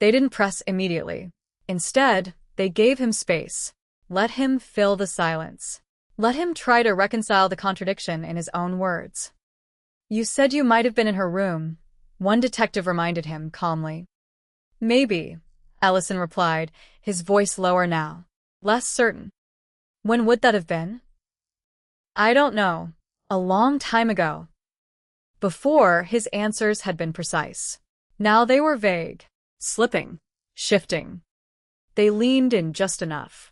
They didn't press immediately. Instead, they gave him space. Let him fill the silence. Let him try to reconcile the contradiction in his own words. "You said you might have been in her room," one detective reminded him calmly. "Maybe," Ellison replied, his voice lower now, less certain. "When would that have been?" "I don't know. A long time ago." Before, his answers had been precise. Now they were vague, slipping, shifting. They leaned in just enough.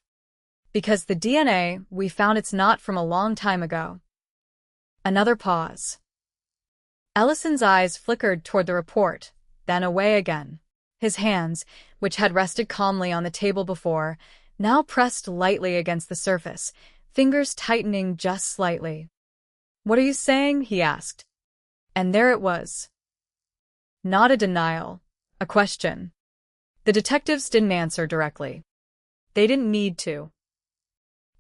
"Because the DNA, we found it's not from a long time ago." Another pause. Ellison's eyes flickered toward the report, then away again. His hands, which had rested calmly on the table before, now pressed lightly against the surface, fingers tightening just slightly. "What are you saying?" he asked. And there it was. Not a denial, a question. The detectives didn't answer directly. They didn't need to.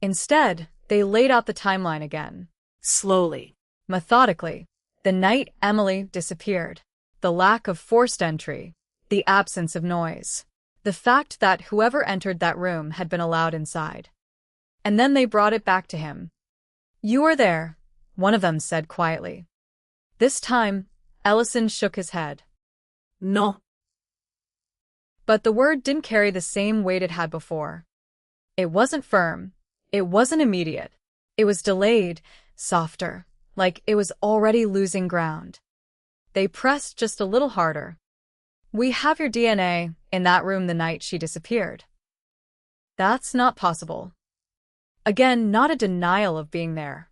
Instead, they laid out the timeline again. Slowly. Methodically. The night Emily disappeared. The lack of forced entry. The absence of noise. The fact that whoever entered that room had been allowed inside. And then they brought it back to him. "You were there," one of them said quietly. This time, Ellison shook his head. No. But the word didn't carry the same weight it had before. It wasn't firm. It wasn't immediate. It was delayed, softer, like it was already losing ground. They pressed just a little harder. "We have your DNA in that room the night she disappeared." "That's not possible." Again, not a denial of being there.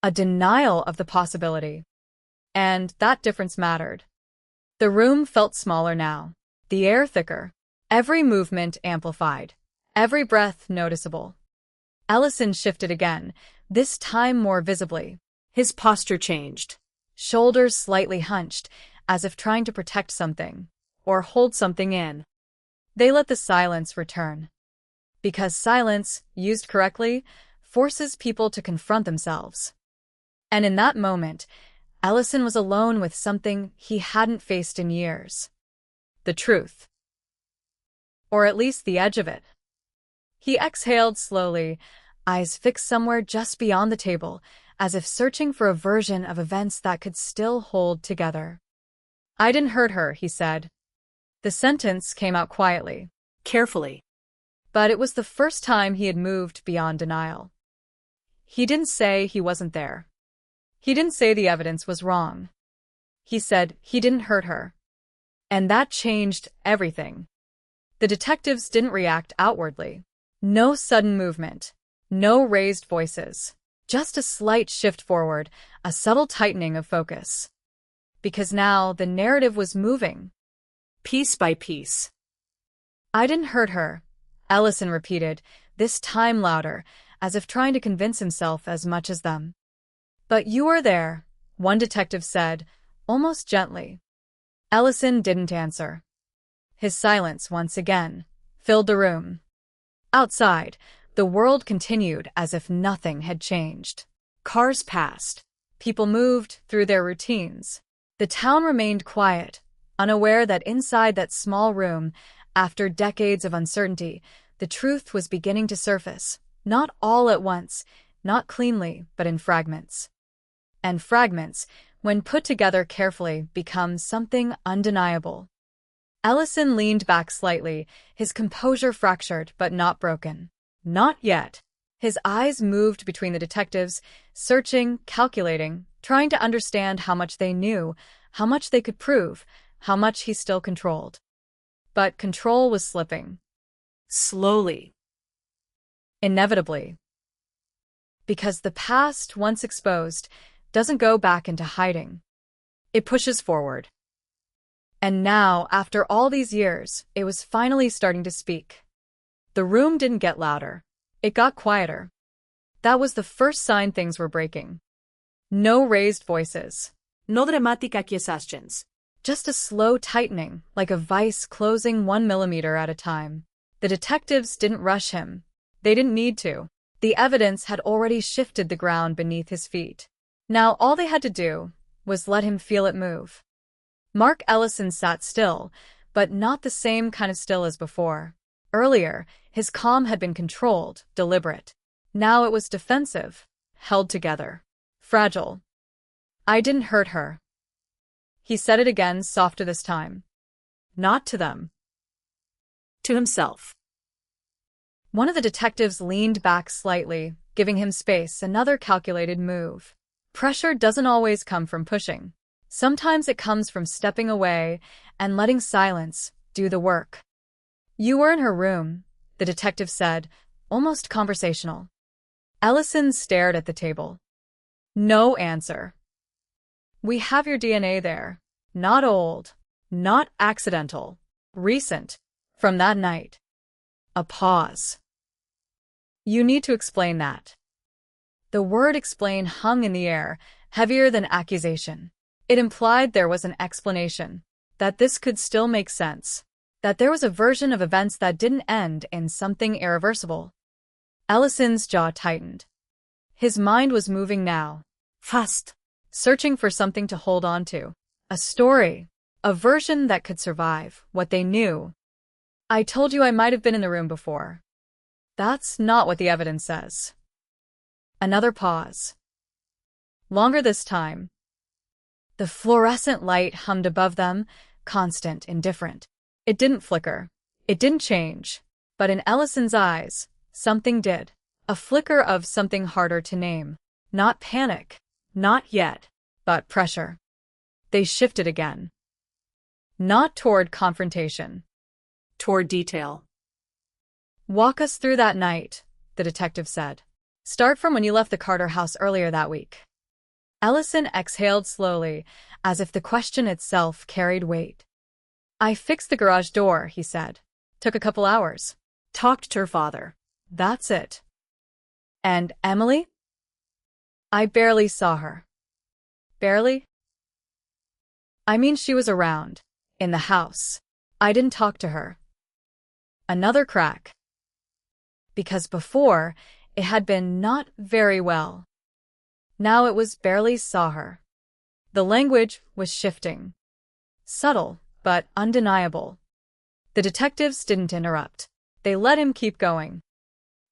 A denial of the possibility. And that difference mattered. The room felt smaller now. The air thicker. Every movement amplified. Every breath noticeable. Ellison shifted again, this time more visibly. His posture changed. Shoulders slightly hunched, as if trying to protect something, or hold something in. They let the silence return. Because silence, used correctly, forces people to confront themselves. And in that moment, Ellison was alone with something he hadn't faced in years. The truth. Or at least the edge of it. He exhaled slowly, eyes fixed somewhere just beyond the table, as if searching for a version of events that could still hold together. "I didn't hurt her," he said. The sentence came out quietly. Carefully. But it was the first time he had moved beyond denial. He didn't say he wasn't there. He didn't say the evidence was wrong. He said he didn't hurt her. And that changed everything. The detectives didn't react outwardly. No sudden movement. No raised voices. Just a slight shift forward, a subtle tightening of focus. because now the narrative was moving. Piece by piece. I didn't hurt her, Ellison repeated, this time louder, as if trying to convince himself as much as them. But you were there, one detective said, almost gently. Ellison didn't answer. His silence once again filled the room. Outside, the world continued as if nothing had changed. Cars passed. People moved through their routines. The town remained quiet, unaware that inside that small room, after decades of uncertainty, the truth was beginning to surface. Not all at once, not cleanly, but in fragments. And fragments, when put together carefully, become something undeniable. Ellison leaned back slightly, his composure fractured but not broken. Not yet. His eyes moved between the detectives, searching, calculating, trying to understand how much they knew, how much they could prove, how much he still controlled. But control was slipping. Slowly. Inevitably. Because the past, once exposed, doesn't go back into hiding. It pushes forward. And now, after all these years, it was finally starting to speak. The room didn't get louder. It got quieter. That was the first sign things were breaking. No raised voices. No dramática acquiescence. Just a slow tightening, like a vice closing 1 millimeter at a time. The detectives didn't rush him. They didn't need to. The evidence had already shifted the ground beneath his feet. Now all they had to do was let him feel it move. Mark Ellison sat still, but not the same kind of still as before. Earlier, his calm had been controlled, deliberate. Now it was defensive, held together, fragile. I didn't hurt her. He said it again, softer this time. Not to them. To himself. One of the detectives leaned back slightly, giving him space, another calculated move. Pressure doesn't always come from pushing. Sometimes it comes from stepping away and letting silence do the work. You were in her room, the detective said, almost conversational. Ellison stared at the table. No answer. We have your DNA there. Not old, not accidental, recent, from that night. A pause. You need to explain that. The word explain hung in the air, heavier than accusation. It implied there was an explanation, that this could still make sense, that there was a version of events that didn't end in something irreversible. Ellison's jaw tightened. His mind was moving now, fast, searching for something to hold on to. A story, a version that could survive what they knew. I told you I might have been in the room before. That's not what the evidence says. Another pause. Longer this time. The fluorescent light hummed above them, constant, indifferent. It didn't flicker. It didn't change. But in Ellison's eyes, something did. A flicker of something harder to name. Not panic. Not yet. But pressure. They shifted again. Not toward confrontation. Toward detail. Walk us through that night, the detective said. Start from when you left the Carter house earlier that week. Ellison exhaled slowly, as if the question itself carried weight. I fixed the garage door, he said. Took a couple hours. Talked to her father. That's it. And Emily? I barely saw her. Barely? I mean, she was around. In the house. I didn't talk to her. Another crack. Because before, it had been not very well. Now it was barely saw her. The language was shifting. Subtle, but undeniable. The detectives didn't interrupt. They let him keep going.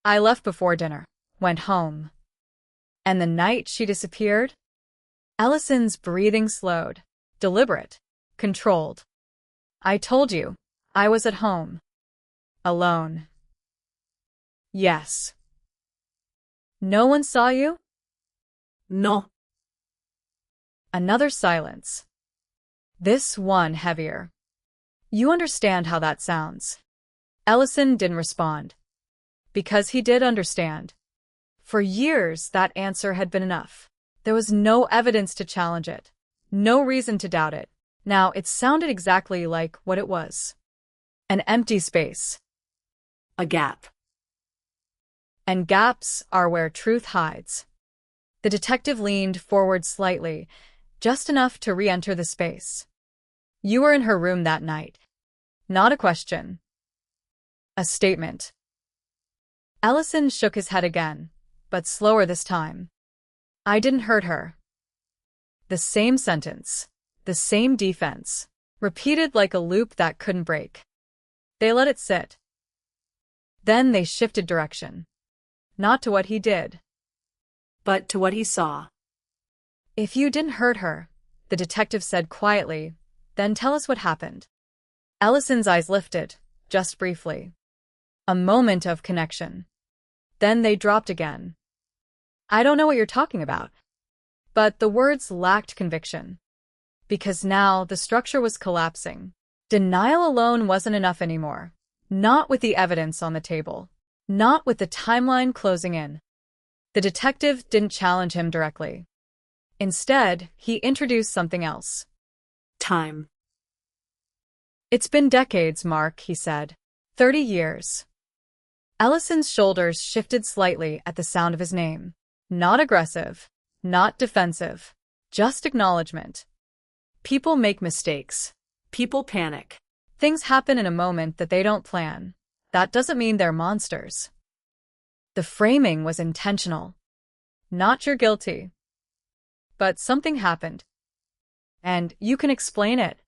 I left before dinner. Went home. And the night she disappeared? Ellison's breathing slowed. Deliberate. Controlled. I told you. I was at home. Alone. Yes. No one saw you? No. Another silence. This one heavier. You understand how that sounds. Ellison didn't respond. Because he did understand. For years, that answer had been enough. There was no evidence to challenge it. No reason to doubt it. Now, it sounded exactly like what it was. An empty space. A gap. And gaps are where truth hides. The detective leaned forward slightly, just enough to re-enter the space. You were in her room that night. Not a question. A statement. Ellison shook his head again, but slower this time. I didn't hurt her. The same sentence, the same defense, repeated like a loop that couldn't break. They let it sit. Then they shifted direction. Not to what he did, but to what he saw. If you didn't hurt her, the detective said quietly, then tell us what happened. Ellison's eyes lifted, just briefly. A moment of connection. Then they dropped again. I don't know what you're talking about. But the words lacked conviction. Because now the structure was collapsing. Denial alone wasn't enough anymore. Not with the evidence on the table. Not with the timeline closing in. The detective didn't challenge him directly. Instead, he introduced something else. Time. It's been decades, Mark, he said. 30 years. Ellison's shoulders shifted slightly at the sound of his name. Not aggressive. Not defensive. Just acknowledgement. People make mistakes. People panic. Things happen in a moment that they don't plan. That doesn't mean they're monsters. The framing was intentional. Not you're guilty. But something happened. And you can explain it.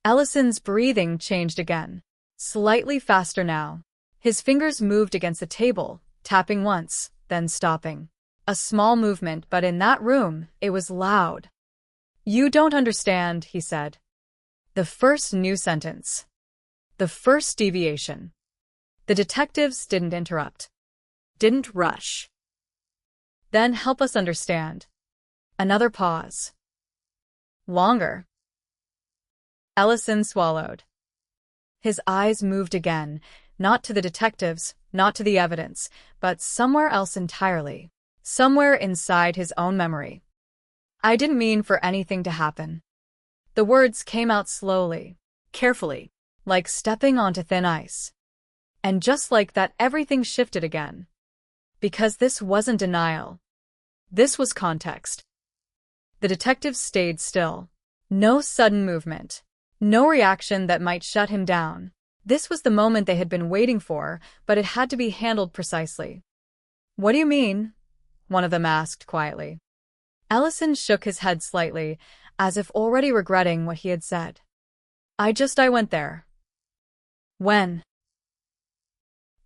Ellison's breathing changed again. Slightly faster now. His fingers moved against the table, tapping once, then stopping. A small movement, but in that room, it was loud. You don't understand, he said. The first new sentence. The first deviation. The detectives didn't interrupt. Didn't rush. Then help us understand. Another pause. Longer. Ellison swallowed. His eyes moved again, not to the detectives, not to the evidence, but somewhere else entirely. Somewhere inside his own memory. I didn't mean for anything to happen. The words came out slowly, carefully, like stepping onto thin ice. And just like that, everything shifted again. Because this wasn't denial. This was context. The detective stayed still. No sudden movement. No reaction that might shut him down. This was the moment they had been waiting for, but it had to be handled precisely. What do you mean? One of them asked quietly. Ellison shook his head slightly, as if already regretting what he had said. I went there. When?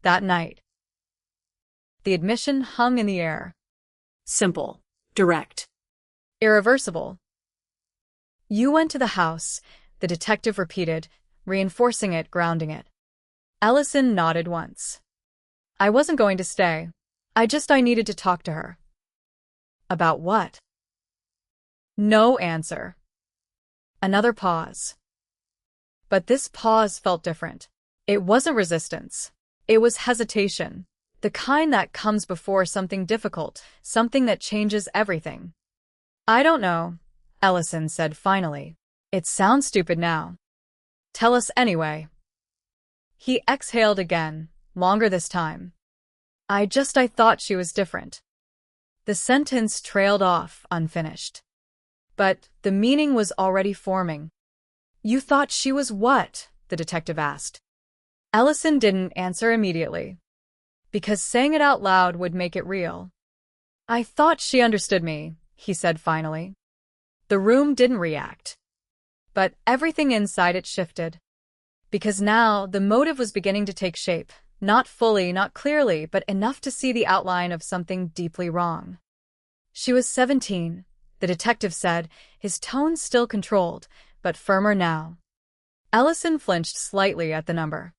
That night. The admission hung in the air. Simple. Direct. Irreversible. You went to the house, the detective repeated, reinforcing it, grounding it. Ellison nodded once. I wasn't going to stay. I needed to talk to her. About what? No answer. Another pause. But this pause felt different. It wasn't resistance. It was hesitation. The kind that comes before something difficult, something that changes everything. I don't know, Ellison said finally. It sounds stupid now. Tell us anyway. He exhaled again, longer this time. I thought she was different. The sentence trailed off, unfinished. But the meaning was already forming. You thought she was what? The detective asked. Ellison didn't answer immediately. Because saying it out loud would make it real. I thought she understood me, he said finally. The room didn't react. But everything inside it shifted. Because now the motive was beginning to take shape. Not fully, not clearly, but enough to see the outline of something deeply wrong. She was 17, the detective said, his tone still controlled, but firmer now. Ellison flinched slightly at the number.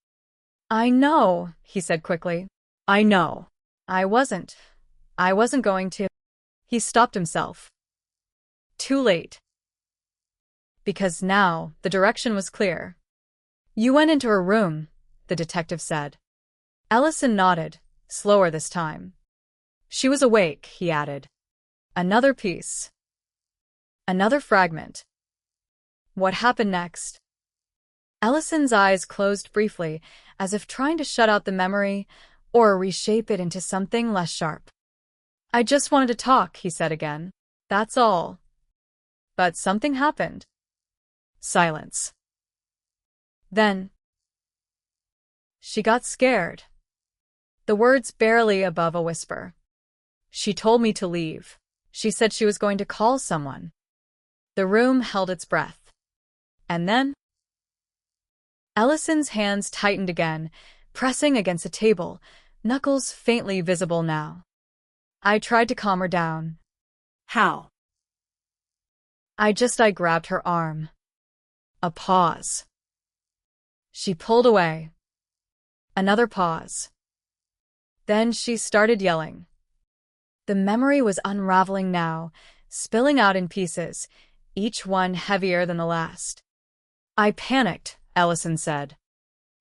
I know, he said quickly. I know. I wasn't going to. He stopped himself. Too late. Because now the direction was clear. You went into her room, the detective said. Ellison nodded, slower this time. She was awake, he added. Another piece. Another fragment. What happened next? Ellison's eyes closed briefly, as if trying to shut out the memory or reshape it into something less sharp. I just wanted to talk, he said again. That's all. But something happened. Silence. Then she got scared. The words barely above a whisper. She told me to leave. She said she was going to call someone. The room held its breath. And then Ellison's hands tightened again, pressing against the table, knuckles faintly visible now. I tried to calm her down. How? I grabbed her arm. A pause. She pulled away. Another pause. Then she started yelling. The memory was unraveling now, spilling out in pieces, each one heavier than the last. I panicked, Ellison said.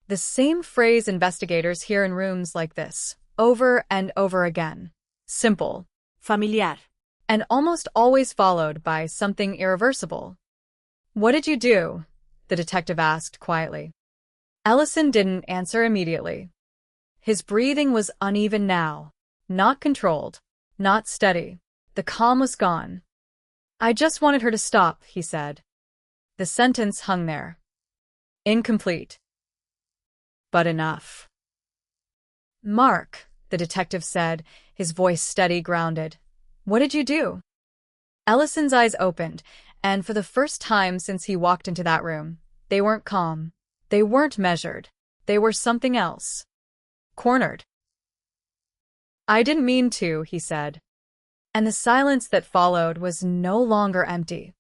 The same phrase investigators hear in rooms like this, over and over again. Simple. Familiar. And almost always followed by something irreversible. What did you do? The detective asked quietly. Ellison didn't answer immediately. His breathing was uneven now, not controlled, not steady. The calm was gone. I just wanted her to stop, he said. The sentence hung there. Incomplete. But enough. Mark, the detective said, his voice steady, grounded. What did you do? Ellison's eyes opened, and for the first time since he walked into that room, they weren't calm. They weren't measured. They were something else. Cornered. I didn't mean to, he said. And the silence that followed was no longer empty.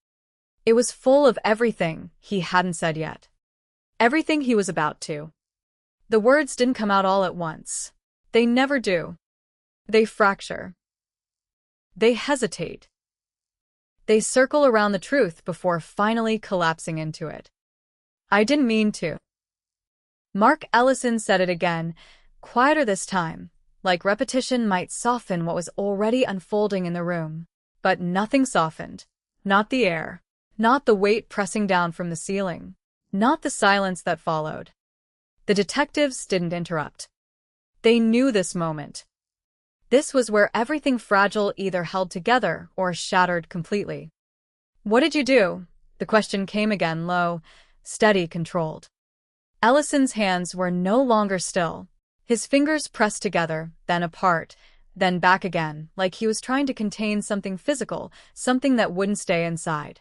It was full of everything he hadn't said yet. Everything he was about to. The words didn't come out all at once. They never do. They fracture. They hesitate. They circle around the truth before finally collapsing into it. I didn't mean to. Mark Ellison said it again, quieter this time, like repetition might soften what was already unfolding in the room. But nothing softened. Not the air. Not the weight pressing down from the ceiling. Not the silence that followed. The detectives didn't interrupt. They knew this moment. This was where everything fragile either held together or shattered completely. What did you do? The question came again, low, steady, controlled. Ellison's hands were no longer still. His fingers pressed together, then apart, then back again, like he was trying to contain something physical, something that wouldn't stay inside.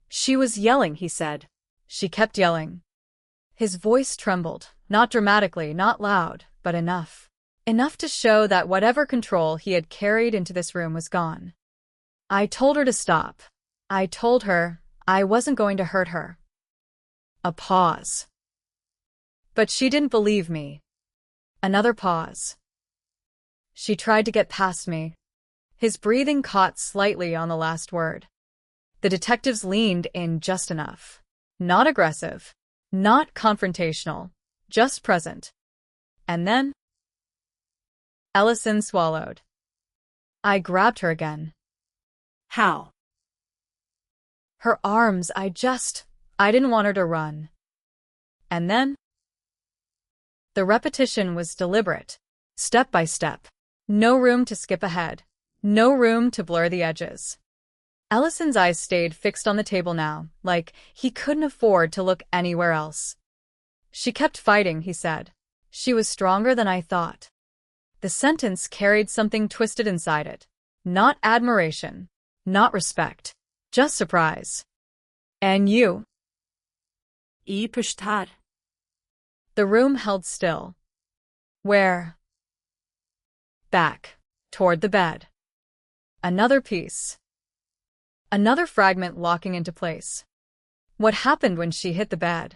She was yelling, he said. She kept yelling. His voice trembled, not dramatically, not loud, but enough. Enough to show that whatever control he had carried into this room was gone. I told her to stop. I told her I wasn't going to hurt her. A pause. But she didn't believe me. Another pause. She tried to get past me. His breathing caught slightly on the last word. The detectives leaned in just enough. Not aggressive. Not confrontational. Just present. And then Ellison swallowed. I grabbed her again. How? Her arms, I didn't want her to run. And then the repetition was deliberate, step by step. No room to skip ahead. No room to blur the edges. Ellison's eyes stayed fixed on the table now, like he couldn't afford to look anywhere else. She kept fighting, he said. She was stronger than I thought. The sentence carried something twisted inside it. Not admiration. Not respect. Just surprise. And you? I pushed hard. The room held still. Where? Back. Toward the bed. Another piece. Another fragment locking into place. What happened when she hit the bed?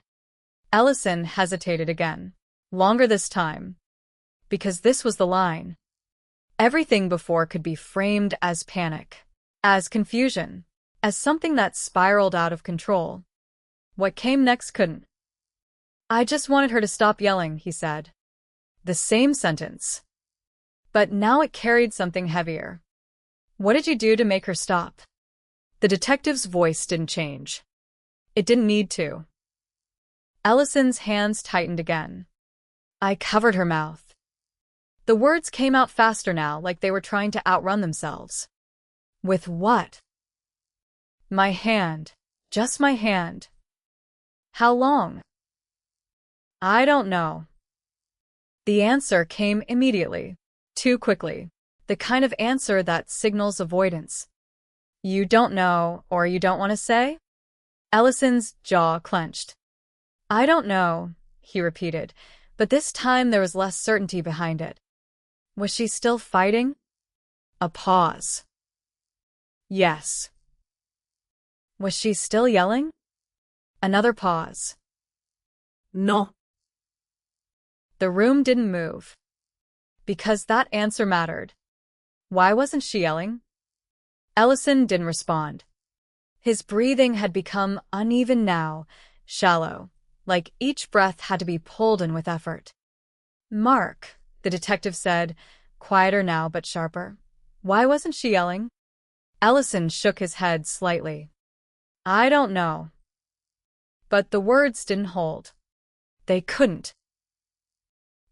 Ellison hesitated again. Longer this time. Because this was the line. Everything before could be framed as panic, as confusion, as something that spiraled out of control. What came next couldn't. I just wanted her to stop yelling, he said. The same sentence. But now it carried something heavier. What did you do to make her stop? The detective's voice didn't change. It didn't need to. Ellison's hands tightened again. I covered her mouth. The words came out faster now, like they were trying to outrun themselves. With what? My hand. Just my hand. How long? I don't know. The answer came immediately. Too quickly. The kind of answer that signals avoidance. You don't know, or you don't want to say? Ellison's jaw clenched. I don't know, he repeated, but this time there was less certainty behind it. Was she still fighting? A pause. Yes. Was she still yelling? Another pause. No. The room didn't move. Because that answer mattered. Why wasn't she yelling? Ellison didn't respond. His breathing had become uneven now, shallow, like each breath had to be pulled in with effort. Mark, the detective said, quieter now but sharper. Why wasn't she yelling? Ellison shook his head slightly. I don't know. But the words didn't hold. They couldn't.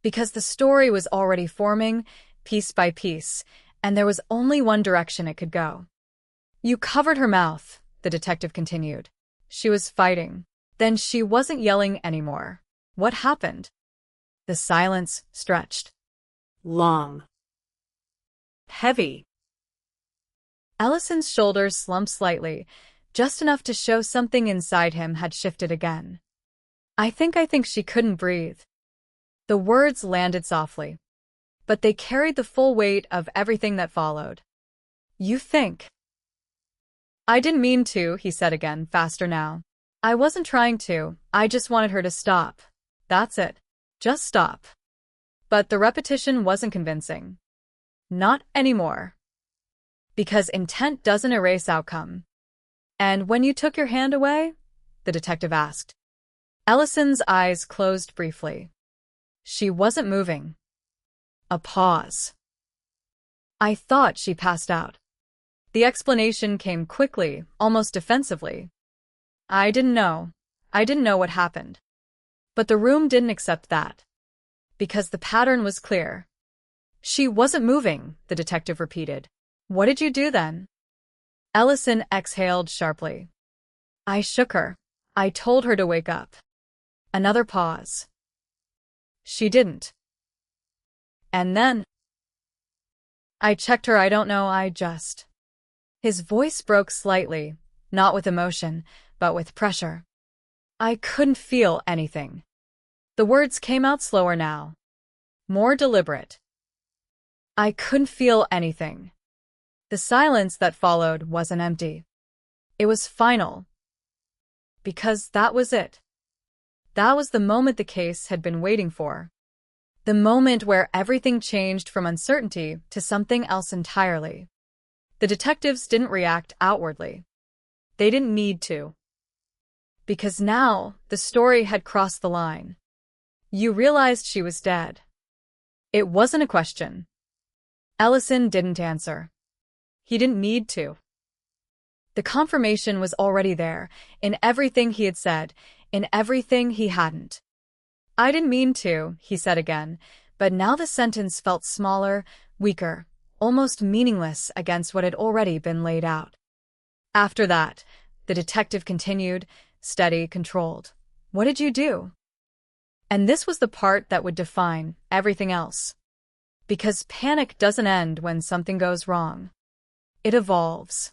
Because the story was already forming, piece by piece, and there was only one direction it could go. You covered her mouth, the detective continued. She was fighting. Then she wasn't yelling anymore. What happened? The silence stretched. Long. Heavy. Ellison's shoulders slumped slightly, just enough to show something inside him had shifted again. I think she couldn't breathe. The words landed softly, but they carried the full weight of everything that followed. You think? I didn't mean to, he said again, faster now. I wasn't trying to, I just wanted her to stop. That's it. Just stop. But the repetition wasn't convincing. Not anymore. Because intent doesn't erase outcome. And when you took your hand away? The detective asked. Ellison's eyes closed briefly. She wasn't moving. A pause. I thought she passed out. The explanation came quickly, almost defensively. I didn't know. I didn't know what happened. But the room didn't accept that. Because the pattern was clear. She wasn't moving, the detective repeated. What did you do then? Ellison exhaled sharply. I shook her. I told her to wake up. Another pause. She didn't. And then I checked her. I don't know, I just. His voice broke slightly, not with emotion, but with pressure. I couldn't feel anything. The words came out slower now. More deliberate. I couldn't feel anything. The silence that followed wasn't empty. It was final. Because that was it. That was the moment the case had been waiting for. The moment where everything changed from uncertainty to something else entirely. The detectives didn't react outwardly. They didn't need to. Because now, the story had crossed the line. You realized she was dead. It wasn't a question. Ellison didn't answer. He didn't need to. The confirmation was already there, in everything he had said, in everything he hadn't. I didn't mean to, he said again, but now the sentence felt smaller, weaker, almost meaningless against what had already been laid out. After that, the detective continued, steady, controlled. What did you do? And this was the part that would define everything else. Because panic doesn't end when something goes wrong. It evolves.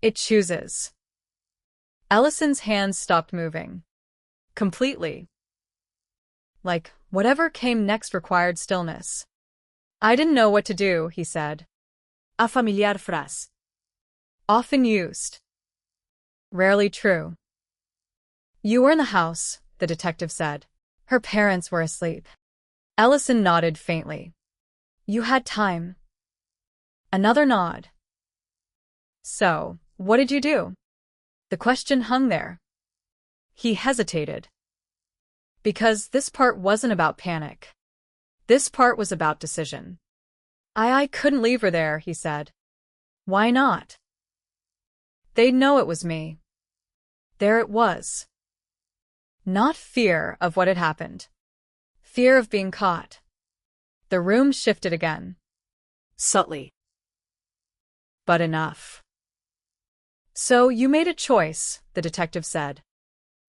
It chooses. Ellison's hands stopped moving. Completely. Like, whatever came next required stillness. I didn't know what to do, he said. A familiar frase. Often used. Rarely true. You were in the house, the detective said. Her parents were asleep. Ellison nodded faintly. You had time. Another nod. So, what did you do? The question hung there. He hesitated. Because this part wasn't about panic. This part was about decision. I couldn't leave her there, he said. Why not? They'd know it was me. There it was. Not fear of what had happened. Fear of being caught. The room shifted again. Subtly. But enough. So you made a choice, the detective said.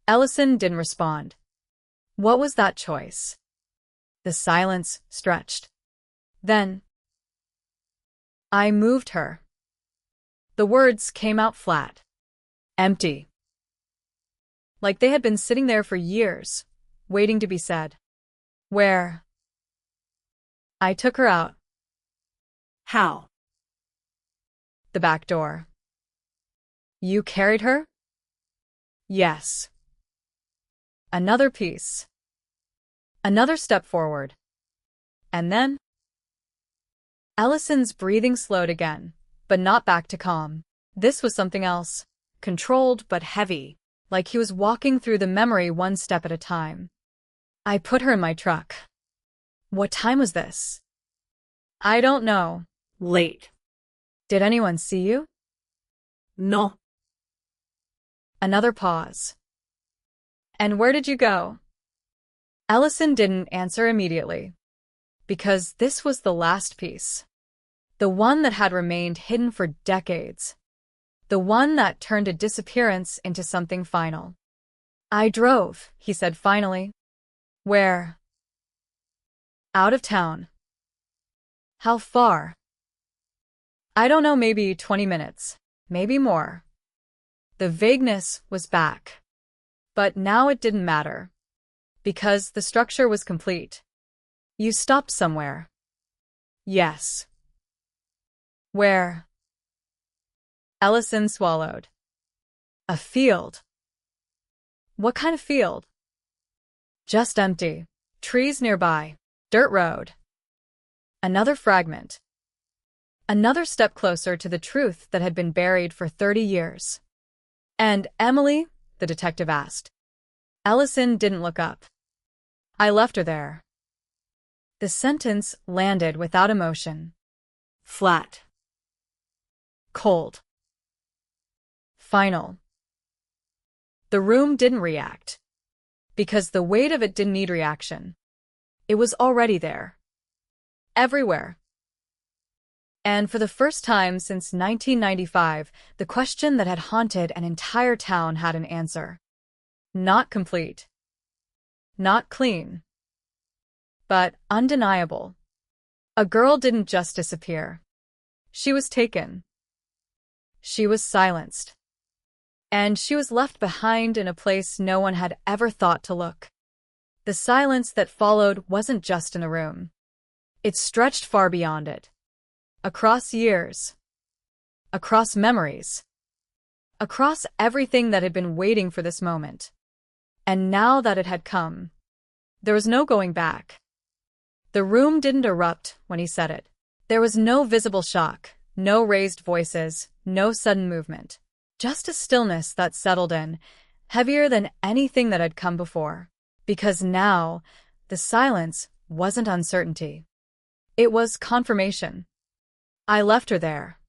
Ellison didn't respond. What was that choice? The silence stretched. Then, I moved her. The words came out flat. Empty. Like they had been sitting there for years, waiting to be said. Where? I took her out. How? The back door. You carried her? Yes. Another piece. Another step forward. And then? Ellison's breathing slowed again, but not back to calm. This was something else. Controlled but heavy, like he was walking through the memory one step at a time. I put her in my truck. What time was this? I don't know. Late. Did anyone see you? No. Another pause. And where did you go? Ellison didn't answer immediately. Because this was the last piece. The one that had remained hidden for decades. The one that turned a disappearance into something final. I drove, he said finally. Where? Out of town. How far? I don't know, maybe 20 minutes. Maybe more. The vagueness was back. But now it didn't matter. Because the structure was complete. You stopped somewhere. Yes. Where? Ellison swallowed. A field. What kind of field? Just empty. Trees nearby. Dirt road. Another fragment. Another step closer to the truth that had been buried for 30 years. And Emily? The detective asked. Ellison didn't look up. I left her there. The sentence landed without emotion. Flat. Cold. Final. The room didn't react. Because the weight of it didn't need reaction. It was already there. Everywhere. And for the first time since 1995, the question that had haunted an entire town had an answer. Not complete. Not clean. But undeniable. A girl didn't just disappear. She was taken. She was silenced. And she was left behind in a place no one had ever thought to look. The silence that followed wasn't just in the room. It stretched far beyond it. Across years. Across memories. Across everything that had been waiting for this moment. And now that it had come, there was no going back. The room didn't erupt when he said it. There was no visible shock, no raised voices, no sudden movement. Just a stillness that settled in, heavier than anything that had come before. Because now, the silence wasn't uncertainty. It was confirmation. I left her there.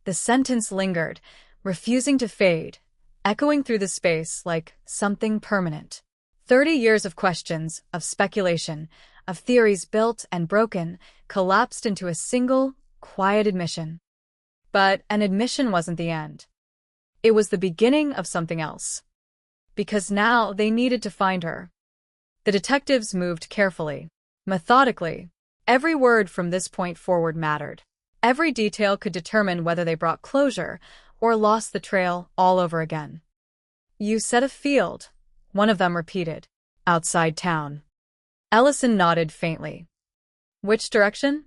The sentence lingered, refusing to fade, echoing through the space like something permanent. 30 years of questions, of speculation, of theories built and broken, collapsed into a single, quiet admission. But an admission wasn't the end. It was the beginning of something else. Because now they needed to find her. The detectives moved carefully, methodically. Every word from this point forward mattered. Every detail could determine whether they brought closure or lost the trail all over again. You said a field, one of them repeated. Outside town. Ellison nodded faintly. Which direction?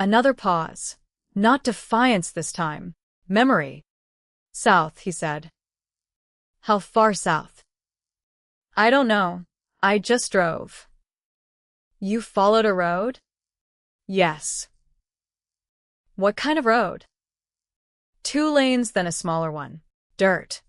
Another pause. Not defiance this time. Memory. South, he said. How far south? I don't know. I just drove. You followed a road? Yes. What kind of road? 2 lanes, then a smaller one. Dirt.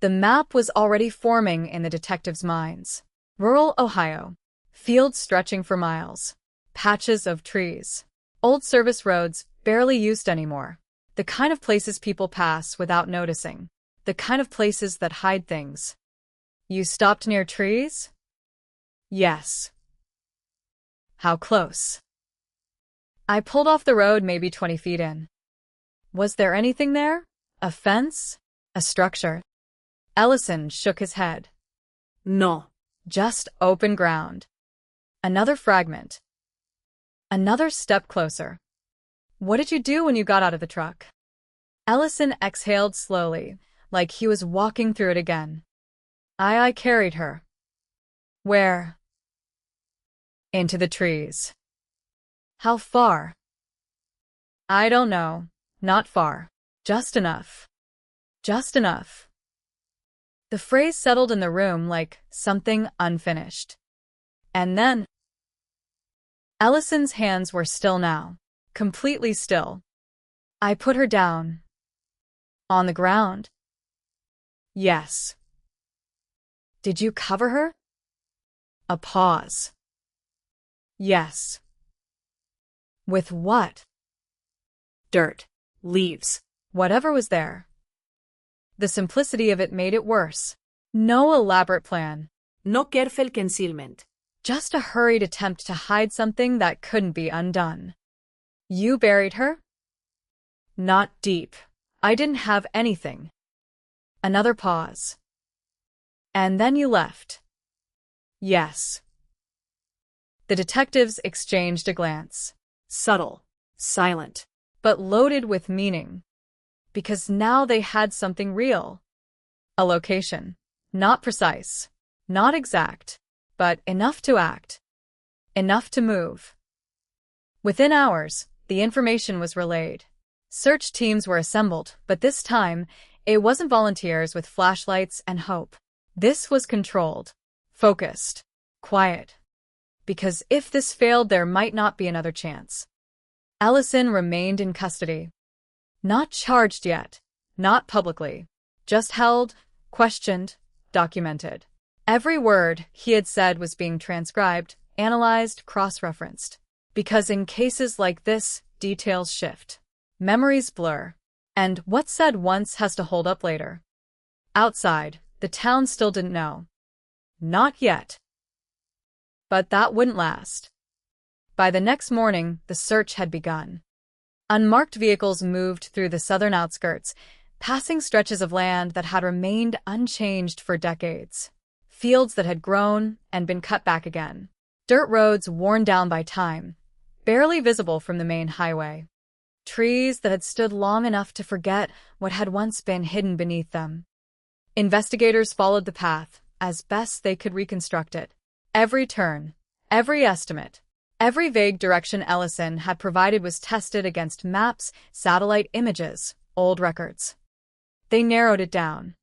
The map was already forming in the detectives' minds. Rural Ohio. Fields stretching for miles. Patches of trees. Old service roads, barely used anymore. The kind of places people pass without noticing. The kind of places that hide things. You stopped near trees? Yes. How close? I pulled off the road maybe 20 feet in. Was there anything there? A fence? A structure? Ellison shook his head. No. Just open ground. Another fragment. Another step closer. What did you do when you got out of the truck? Ellison exhaled slowly, like he was walking through it again. I carried her. Where? Into the trees. How far? I don't know. Not far. Just enough. Just enough. The phrase settled in the room like something unfinished. And then, Ellison's hands were still now, completely still. I put her down. On the ground? Yes. Did you cover her? A pause. Yes. With what? Dirt. Leaves. Whatever was there. The simplicity of it made it worse. No elaborate plan. No careful concealment. Just a hurried attempt to hide something that couldn't be undone. You buried her? Not deep. I didn't have anything. Another pause. And then you left. Yes. The detectives exchanged a glance. Subtle. Silent. But loaded with meaning. Because now they had something real. A location. Not precise. Not exact. But enough to act. Enough to move. Within hours, the information was relayed. Search teams were assembled, but this time, it wasn't volunteers with flashlights and hope. This was controlled, focused, quiet. Because if this failed, there might not be another chance. Ellison remained in custody. Not charged yet, not publicly. Just held, questioned, documented. Every word he had said was being transcribed, analyzed, cross-referenced. Because in cases like this, details shift. Memories blur. And what's said once has to hold up later. Outside, the town still didn't know. Not yet. But that wouldn't last. By the next morning, the search had begun. Unmarked vehicles moved through the southern outskirts, passing stretches of land that had remained unchanged for decades. Fields that had grown and been cut back again. Dirt roads worn down by time, barely visible from the main highway. Trees that had stood long enough to forget what had once been hidden beneath them. Investigators followed the path as best they could reconstruct it. Every turn, every estimate, every vague direction Ellison had provided was tested against maps, satellite images, old records. They narrowed it down.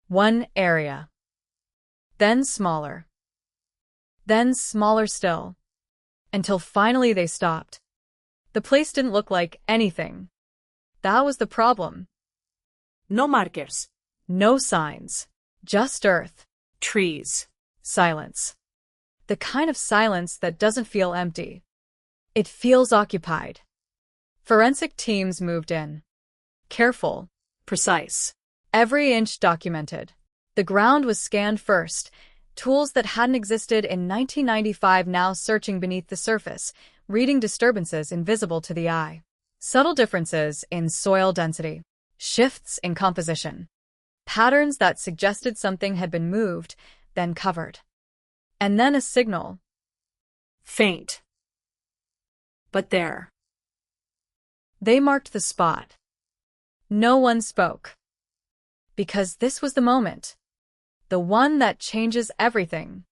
One area. Then smaller. Then smaller still. Until finally they stopped. The place didn't look like anything. That was the problem. No markers. No signs. Just earth. Trees. Silence. The kind of silence that doesn't feel empty. It feels occupied. Forensic teams moved in. Careful. Precise. Every inch documented. The ground was scanned first. Tools that hadn't existed in 1995 now searching beneath the surface, reading disturbances invisible to the eye. Subtle differences in soil density. Shifts in composition. Patterns that suggested something had been moved, then covered. And then a signal. Faint. But there. They marked the spot. No one spoke. Because this was the moment. The one that changes everything.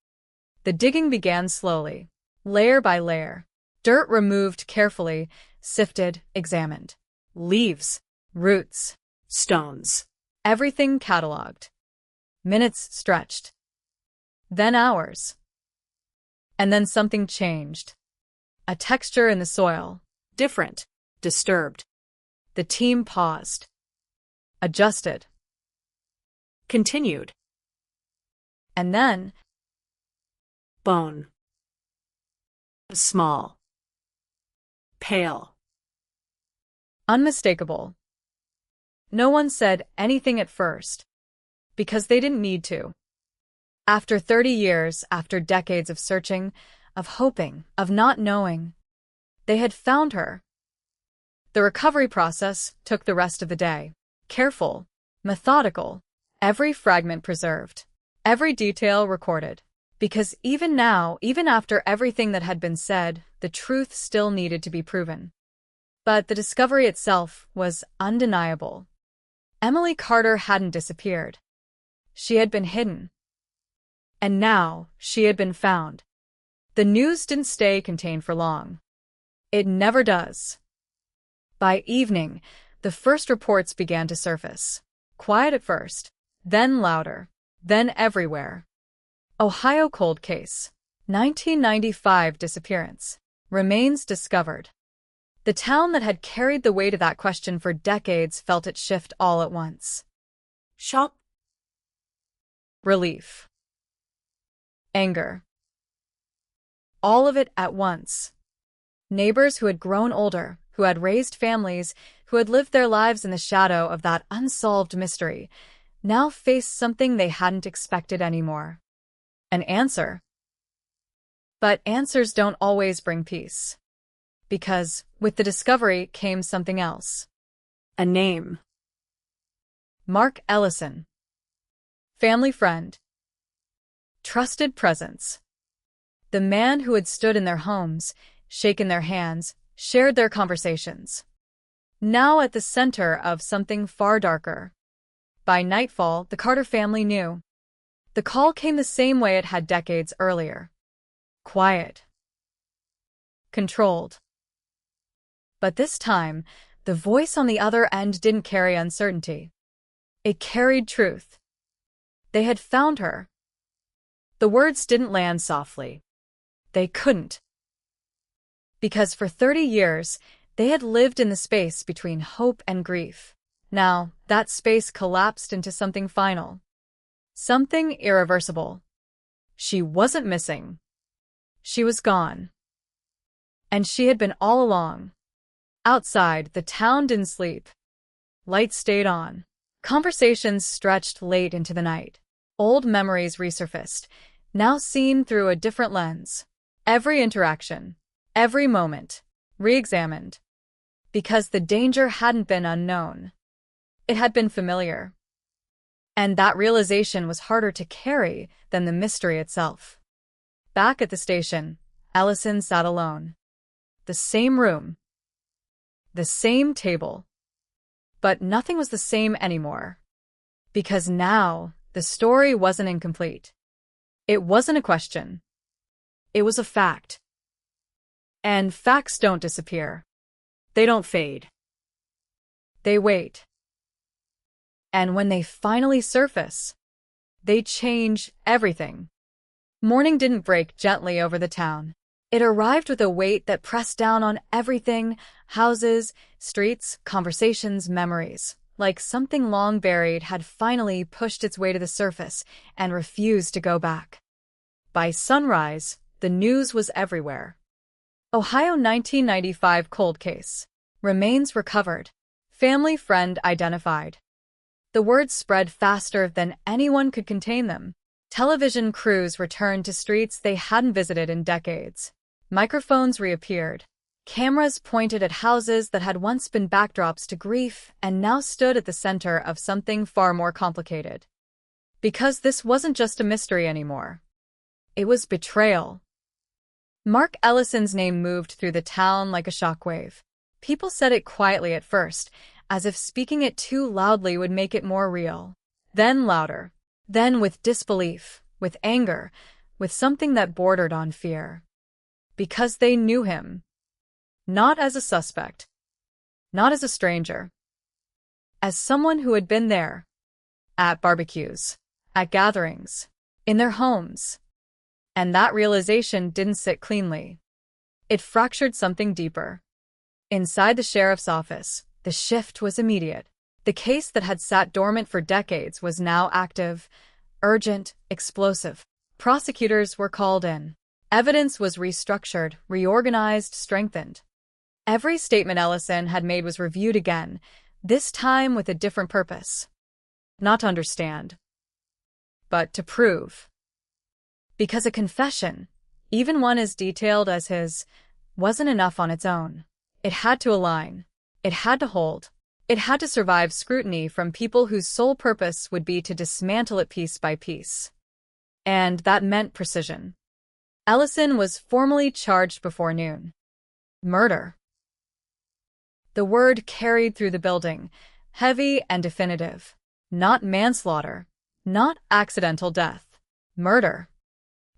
The digging began slowly, layer by layer. Dirt removed carefully, sifted, examined. Leaves, roots, stones. Everything cataloged. Minutes stretched. Then hours. And then something changed. A texture in the soil. Different. Disturbed. The team paused. Adjusted. Continued. And then... bone. Small. Pale. Unmistakable. No one said anything at first, because they didn't need to. After 30 years, after decades of searching, of hoping, of not knowing, they had found her. The recovery process took the rest of the day. Careful, methodical, every fragment preserved, every detail recorded. Because even now, even after everything that had been said, the truth still needed to be proven. But the discovery itself was undeniable. Emily Carter hadn't disappeared. She had been hidden. And now, she had been found. The news didn't stay contained for long. It never does. By evening, the first reports began to surface. Quiet at first, then louder, then everywhere. Ohio cold case. 1995 disappearance. Remains discovered. The town that had carried the weight of that question for decades felt it shift all at once. Shock. Relief. Anger. All of it at once. Neighbors who had grown older, who had raised families, who had lived their lives in the shadow of that unsolved mystery, now faced something they hadn't expected anymore. An answer. But answers don't always bring peace. Because, with the discovery came something else. A name. Mark Ellison. Family friend. Trusted presence. The man who had stood in their homes, shaken their hands, shared their conversations. Now at the center of something far darker. By nightfall, the Carter family knew. The call came the same way it had decades earlier. Quiet. Controlled. But this time, the voice on the other end didn't carry uncertainty. It carried truth. They had found her. The words didn't land softly. They couldn't. Because for 30 years, they had lived in the space between hope and grief. Now, that space collapsed into something final. Something irreversible. She wasn't missing. She was gone. And she had been all along. Outside, the town didn't sleep. Lights stayed on. Conversations stretched late into the night. Old memories resurfaced, now seen through a different lens. Every interaction, every moment, re-examined. Because the danger hadn't been unknown. It had been familiar. And that realization was harder to carry than the mystery itself. Back at the station, Ellison sat alone. The same room. The same table. But nothing was the same anymore. Because now, the story wasn't incomplete. It wasn't a question. It was a fact. And facts don't disappear. They don't fade. They wait. And when they finally surface, they change everything. Morning didn't break gently over the town. It arrived with a weight that pressed down on everything, houses, streets, conversations, memories, like something long buried had finally pushed its way to the surface and refused to go back. By sunrise, the news was everywhere. Ohio 1995 cold case. Remains recovered. Family friend identified. The words spread faster than anyone could contain them. Television crews returned to streets they hadn't visited in decades. Microphones reappeared. Cameras pointed at houses that had once been backdrops to grief and now stood at the center of something far more complicated. Because this wasn't just a mystery anymore. It was betrayal. Mark Ellison's name moved through the town like a shockwave. People said it quietly at first, as if speaking it too loudly would make it more real. Then louder. Then with disbelief, with anger, with something that bordered on fear. Because they knew him. Not as a suspect. Not as a stranger. As someone who had been there. At barbecues. At gatherings. In their homes. And that realization didn't sit cleanly. It fractured something deeper. Inside the sheriff's office, the shift was immediate. The case that had sat dormant for decades was now active, urgent, explosive. Prosecutors were called in. Evidence was restructured, reorganized, strengthened. Every statement Ellison had made was reviewed again, this time with a different purpose. Not to understand, but to prove. Because a confession, even one as detailed as his, wasn't enough on its own. It had to align. It had to hold. It had to survive scrutiny from people whose sole purpose would be to dismantle it piece by piece. And that meant precision. Ellison was formally charged before noon. Murder. The word carried through the building, heavy and definitive. Not manslaughter. Not accidental death. Murder.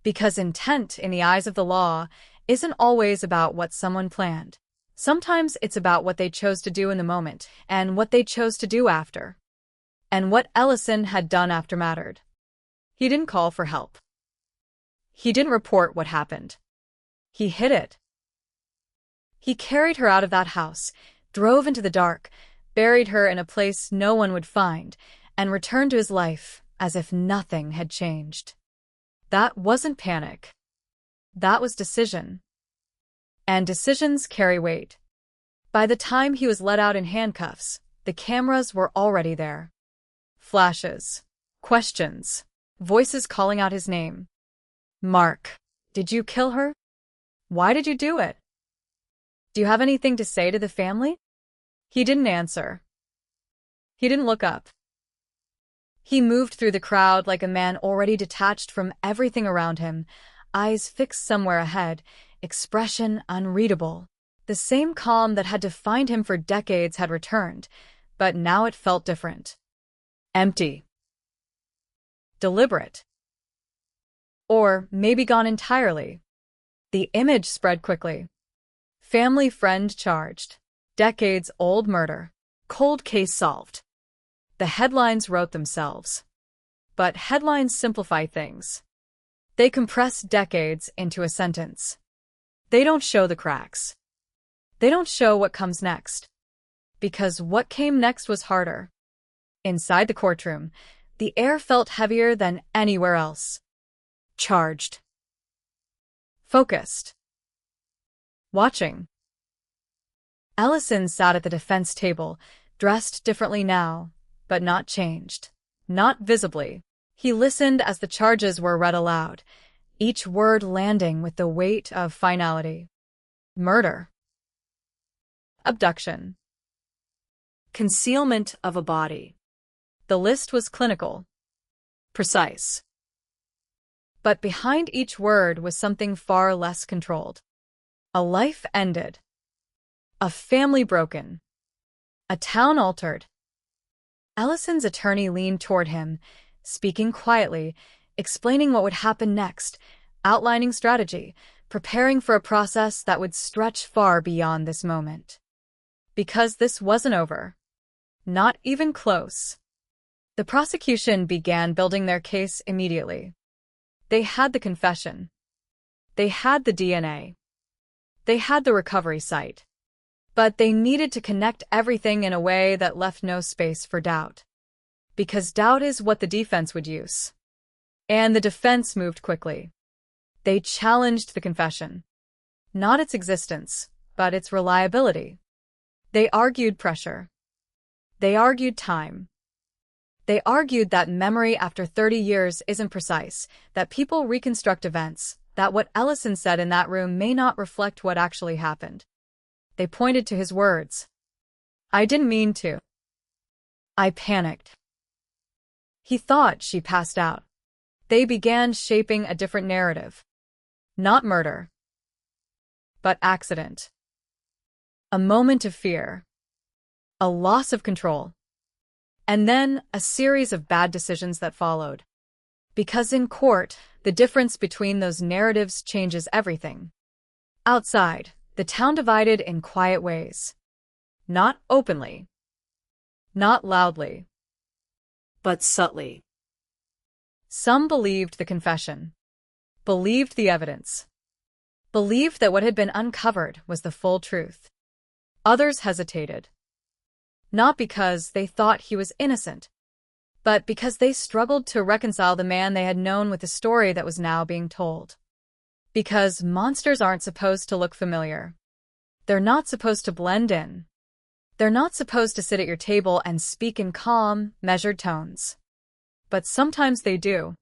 Because intent, in the eyes of the law, isn't always about what someone planned. Sometimes it's about what they chose to do in the moment, and what they chose to do after. And what Ellison had done after mattered. He didn't call for help. He didn't report what happened. He hid it. He carried her out of that house, drove into the dark, buried her in a place no one would find, and returned to his life as if nothing had changed. That wasn't panic. That was decision. And decisions carry weight. By the time he was let out in handcuffs, the cameras were already there. Flashes. Questions. Voices calling out his name. Mark, did you kill her? Why did you do it? Do you have anything to say to the family? He didn't answer. He didn't look up. He moved through the crowd like a man already detached from everything around him, eyes fixed somewhere ahead, expression unreadable. The same calm that had defined him for decades had returned, but now it felt different. Empty. Deliberate. Or maybe gone entirely. The image spread quickly. Family friend charged. Decades-old murder. Cold case solved. The headlines wrote themselves. But headlines simplify things. They compress decades into a sentence. They don't show the cracks. They don't show what comes next. Because what came next was harder. Inside the courtroom, the air felt heavier than anywhere else. Charged. Focused. Watching. Ellison sat at the defense table, dressed differently now, but not changed. Not visibly. He listened as the charges were read aloud, each word landing with the weight of finality. Murder. Abduction. Concealment of a body. The list was clinical. Precise. But behind each word was something far less controlled. A life ended. A family broken. A town altered. Ellison's attorney leaned toward him, speaking quietly, explaining what would happen next, outlining strategy, preparing for a process that would stretch far beyond this moment. Because this wasn't over. Not even close. The prosecution began building their case immediately. They had the confession. They had the DNA. They had the recovery site. But they needed to connect everything in a way that left no space for doubt. Because doubt is what the defense would use. And the defense moved quickly. They challenged the confession. Not its existence, but its reliability. They argued pressure. They argued time. They argued that memory after 30 years isn't precise, that people reconstruct events, that what Ellison said in that room may not reflect what actually happened. They pointed to his words. I didn't mean to. I panicked. He thought she passed out. They began shaping a different narrative. Not murder, but accident. A moment of fear. A loss of control. And then a series of bad decisions that followed. Because in court, the difference between those narratives changes everything. Outside, the town divided in quiet ways. Not openly. Not loudly. But subtly. Some believed the confession. Believed the evidence. Believed that what had been uncovered was the full truth. Others hesitated. Not because they thought he was innocent, but because they struggled to reconcile the man they had known with the story that was now being told. Because monsters aren't supposed to look familiar. They're not supposed to blend in. They're not supposed to sit at your table and speak in calm, measured tones. But sometimes they do.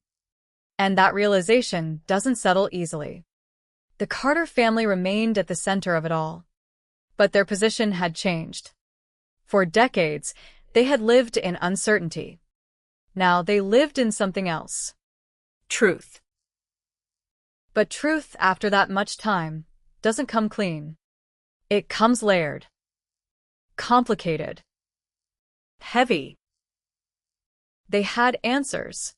And that realization doesn't settle easily. The Carter family remained at the center of it all. But their position had changed. For decades, they had lived in uncertainty. Now they lived in something else. Truth. But truth, after that much time, doesn't come clean. It comes layered. Complicated. Heavy. They had answers.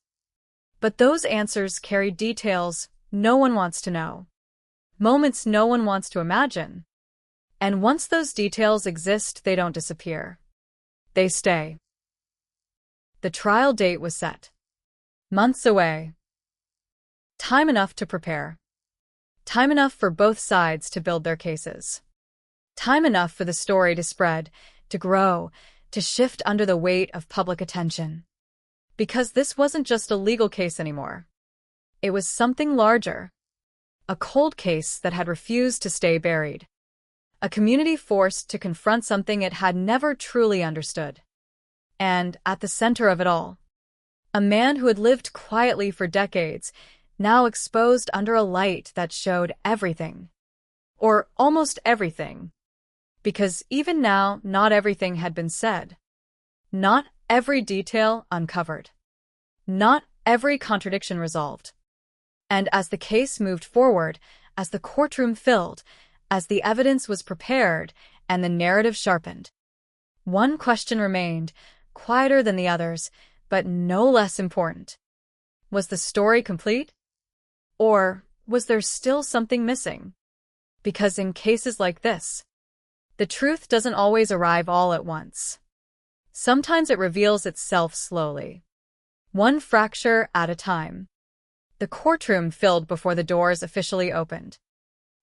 But those answers carried details no one wants to know. Moments no one wants to imagine. And once those details exist, they don't disappear. They stay. The trial date was set. Months away. Time enough to prepare. Time enough for both sides to build their cases. Time enough for the story to spread, to grow, to shift under the weight of public attention. Because this wasn't just a legal case anymore. It was something larger. A cold case that had refused to stay buried. A community forced to confront something it had never truly understood. And, at the center of it all, a man who had lived quietly for decades, now exposed under a light that showed everything. Or almost everything. Because even now, not everything had been said. Not every detail uncovered. Not every contradiction resolved. And as the case moved forward, as the courtroom filled, as the evidence was prepared and the narrative sharpened, one question remained, quieter than the others, but no less important. Was the story complete? Or was there still something missing? Because in cases like this, the truth doesn't always arrive all at once. Sometimes it reveals itself slowly. One fracture at a time. The courtroom filled before the doors officially opened.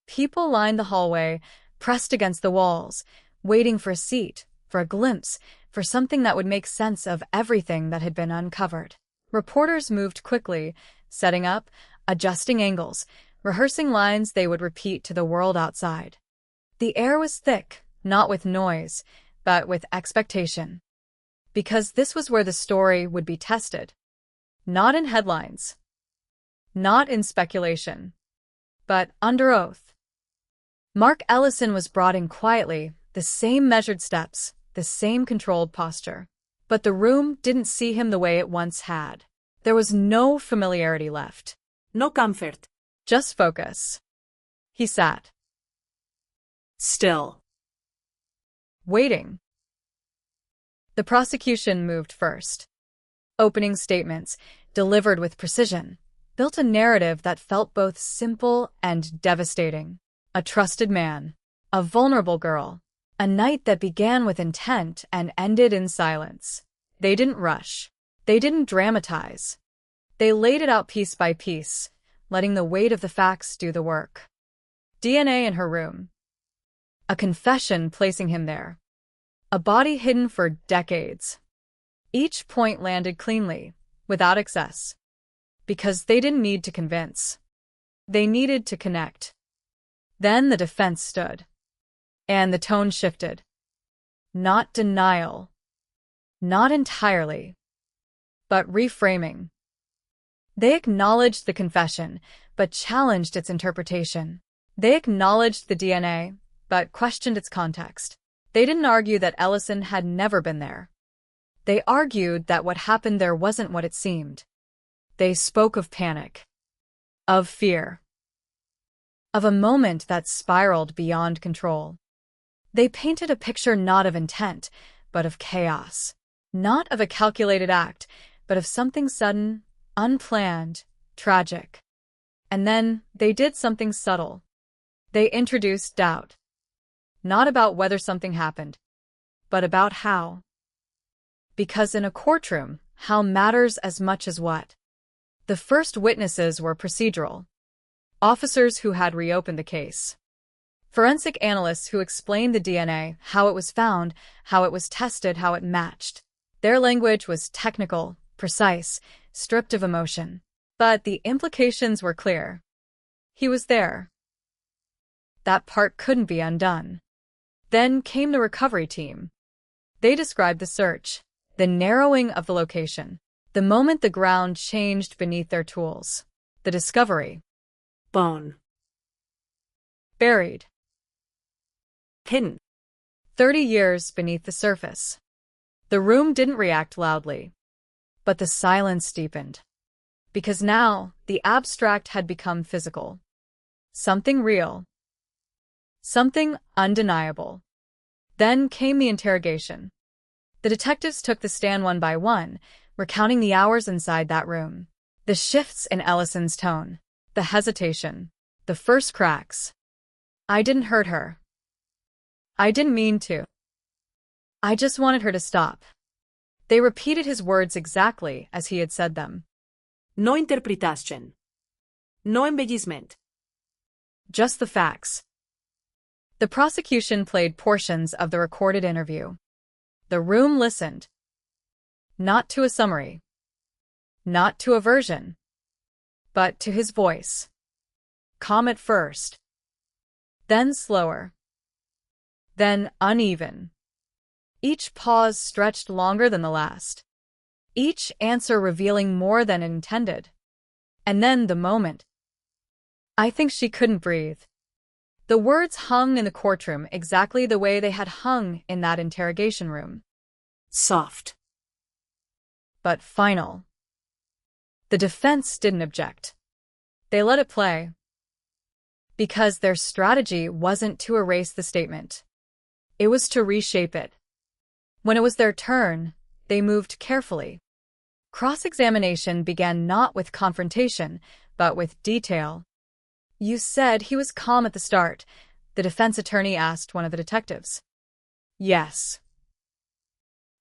People lined the hallway, pressed against the walls, waiting for a seat, for a glimpse, for something that would make sense of everything that had been uncovered. Reporters moved quickly, setting up, adjusting angles, rehearsing lines they would repeat to the world outside. The air was thick, not with noise, but with expectation. Because this was where the story would be tested. Not in headlines. Not in speculation. But under oath. Mark Ellison was brought in quietly, the same measured steps, the same controlled posture. But the room didn't see him the way it once had. There was no familiarity left. No comfort. Just focus. He sat. Still. Waiting. The prosecution moved first. Opening statements, delivered with precision, built a narrative that felt both simple and devastating. A trusted man. A vulnerable girl. A night that began with intent and ended in silence. They didn't rush. They didn't dramatize. They laid it out piece by piece, letting the weight of the facts do the work. DNA in her room. A confession placing him there. A body hidden for decades. Each point landed cleanly, without excess. Because they didn't need to convince. They needed to connect. Then the defense stood. And the tone shifted. Not denial. Not entirely. But reframing. They acknowledged the confession, but challenged its interpretation. They acknowledged the DNA, but questioned its context. They didn't argue that Ellison had never been there. They argued that what happened there wasn't what it seemed. They spoke of panic. Of fear. Of a moment that spiraled beyond control. They painted a picture not of intent, but of chaos. Not of a calculated act, but of something sudden, unplanned, tragic. And then they did something subtle. They introduced doubt. Not about whether something happened, but about how. Because in a courtroom, how matters as much as what. The first witnesses were procedural. Officers who had reopened the case. Forensic analysts who explained the DNA, how it was found, how it was tested, how it matched. Their language was technical, precise, stripped of emotion. But the implications were clear. He was there. That part couldn't be undone. Then came the recovery team. They described the search, the narrowing of the location, the moment the ground changed beneath their tools, the discovery. Bone. Buried. Hidden. 30 years beneath the surface. The room didn't react loudly, but the silence deepened. Because now, the abstract had become physical. Something real. Something undeniable. Then came the interrogation. The detectives took the stand one by one, recounting the hours inside that room. The shifts in Ellison's tone. The hesitation. The first cracks. I didn't hurt her. I didn't mean to. I just wanted her to stop. They repeated his words exactly as he had said them. No interpretación. No embellishment. Just the facts. The prosecution played portions of the recorded interview. The room listened. Not to a summary. Not to a version. But to his voice. Calm at first. Then slower. Then uneven. Each pause stretched longer than the last. Each answer revealing more than intended. And then the moment. I think she couldn't breathe. The words hung in the courtroom exactly the way they had hung in that interrogation room. Soft. But final. The defense didn't object. They let it play. Because their strategy wasn't to erase the statement. It was to reshape it. When it was their turn, they moved carefully. Cross-examination began not with confrontation, but with detail. You said he was calm at the start, the defense attorney asked one of the detectives. Yes.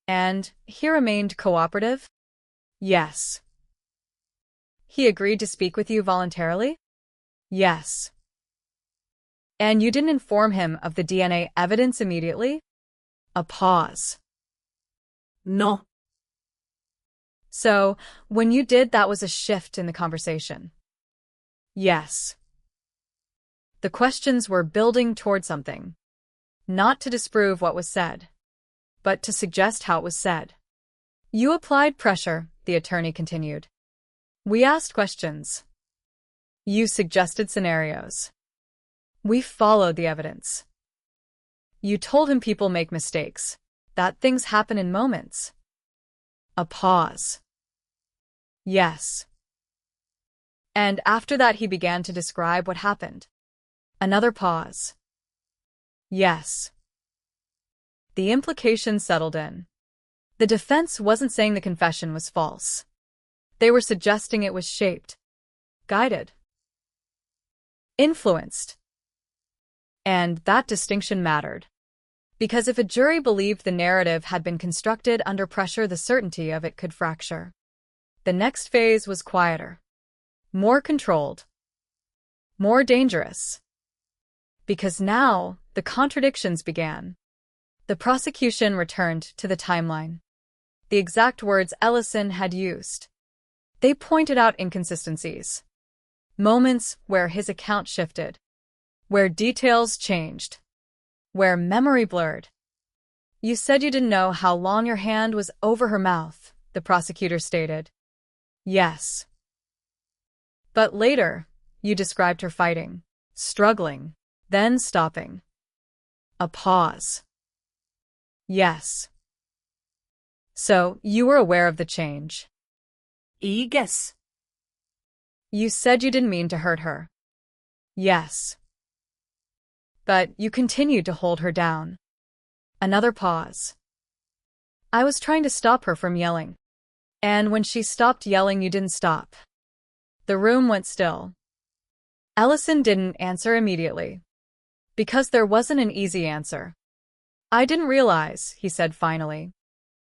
And he remained cooperative? Yes. He agreed to speak with you voluntarily? Yes. And you didn't inform him of the DNA evidence immediately? A pause. No. So, when you did, that was a shift in the conversation. Yes. The questions were building toward something. Not to disprove what was said, but to suggest how it was said. You applied pressure, the attorney continued. We asked questions. You suggested scenarios. We followed the evidence. You told him people make mistakes, that things happen in moments. A pause. Yes. And after that he began to describe what happened. Another pause. Yes. The implication settled in. The defense wasn't saying the confession was false. They were suggesting it was shaped, guided, influenced. And that distinction mattered. Because if a jury believed the narrative had been constructed under pressure, the certainty of it could fracture. The next phase was quieter, more controlled, more dangerous. Because now, the contradictions began. The prosecution returned to the timeline. The exact words Ellison had used. They pointed out inconsistencies. Moments where his account shifted. Where details changed. Where memory blurred. You said you didn't know how long your hand was over her mouth, the prosecutor stated. Yes. But later, you described her fighting, struggling, then stopping. A pause. Yes. So, you were aware of the change. Y guess. You said you didn't mean to hurt her. Yes. But you continued to hold her down. Another pause. I was trying to stop her from yelling. And when she stopped yelling, you didn't stop. The room went still. Ellison didn't answer immediately. Because there wasn't an easy answer. I didn't realize, he said finally.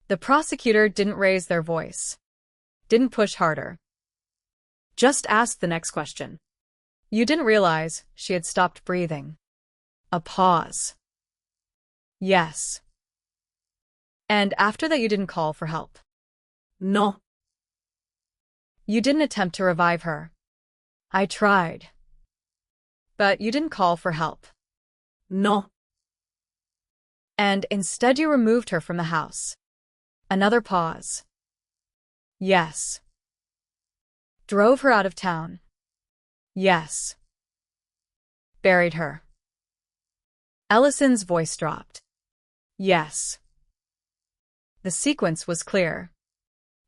The prosecutor didn't raise their voice. Didn't push harder. Just ask the next question. You didn't realize she had stopped breathing. A pause. Yes. And after that you didn't call for help. No. You didn't attempt to revive her. I tried. But you didn't call for help. No. And instead you removed her from the house. Another pause. Yes. Drove her out of town. Yes. Buried her. Ellison's voice dropped. Yes. The sequence was clear.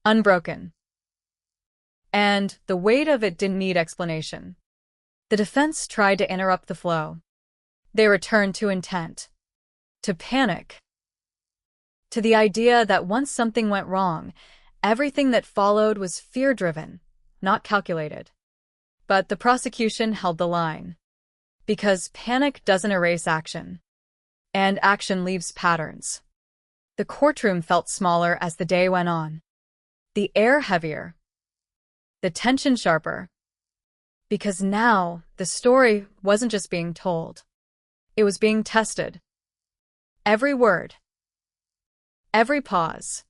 Unbroken. And the weight of it didn't need explanation. The defense tried to interrupt the flow. They returned to intent. To panic. To the idea that once something went wrong, everything that followed was fear-driven, not calculated. But the prosecution held the line. Because panic doesn't erase action. And action leaves patterns. The courtroom felt smaller as the day went on. The air heavier. The tension sharper. Because now, the story wasn't just being told. It was being tested. Every word. Every pause.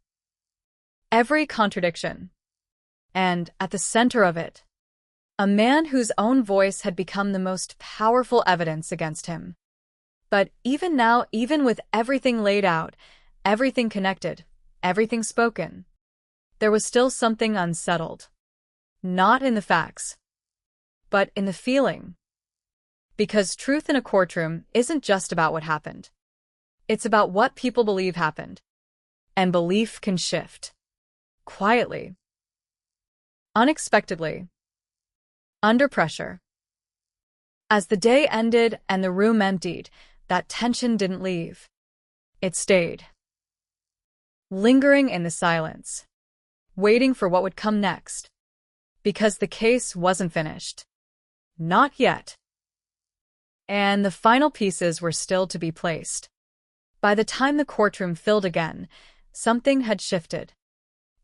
Every contradiction. And at the center of it, a man whose own voice had become the most powerful evidence against him. But even now, even with everything laid out, everything connected, everything spoken, there was still something unsettled. Not in the facts, but in the feeling. Because truth in a courtroom isn't just about what happened. It's about what people believe happened. And belief can shift. Quietly. Unexpectedly. Under pressure. As the day ended and the room emptied, that tension didn't leave. It stayed. Lingering in the silence. Waiting for what would come next. Because the case wasn't finished. Not yet. And the final pieces were still to be placed. By the time the courtroom filled again, something had shifted.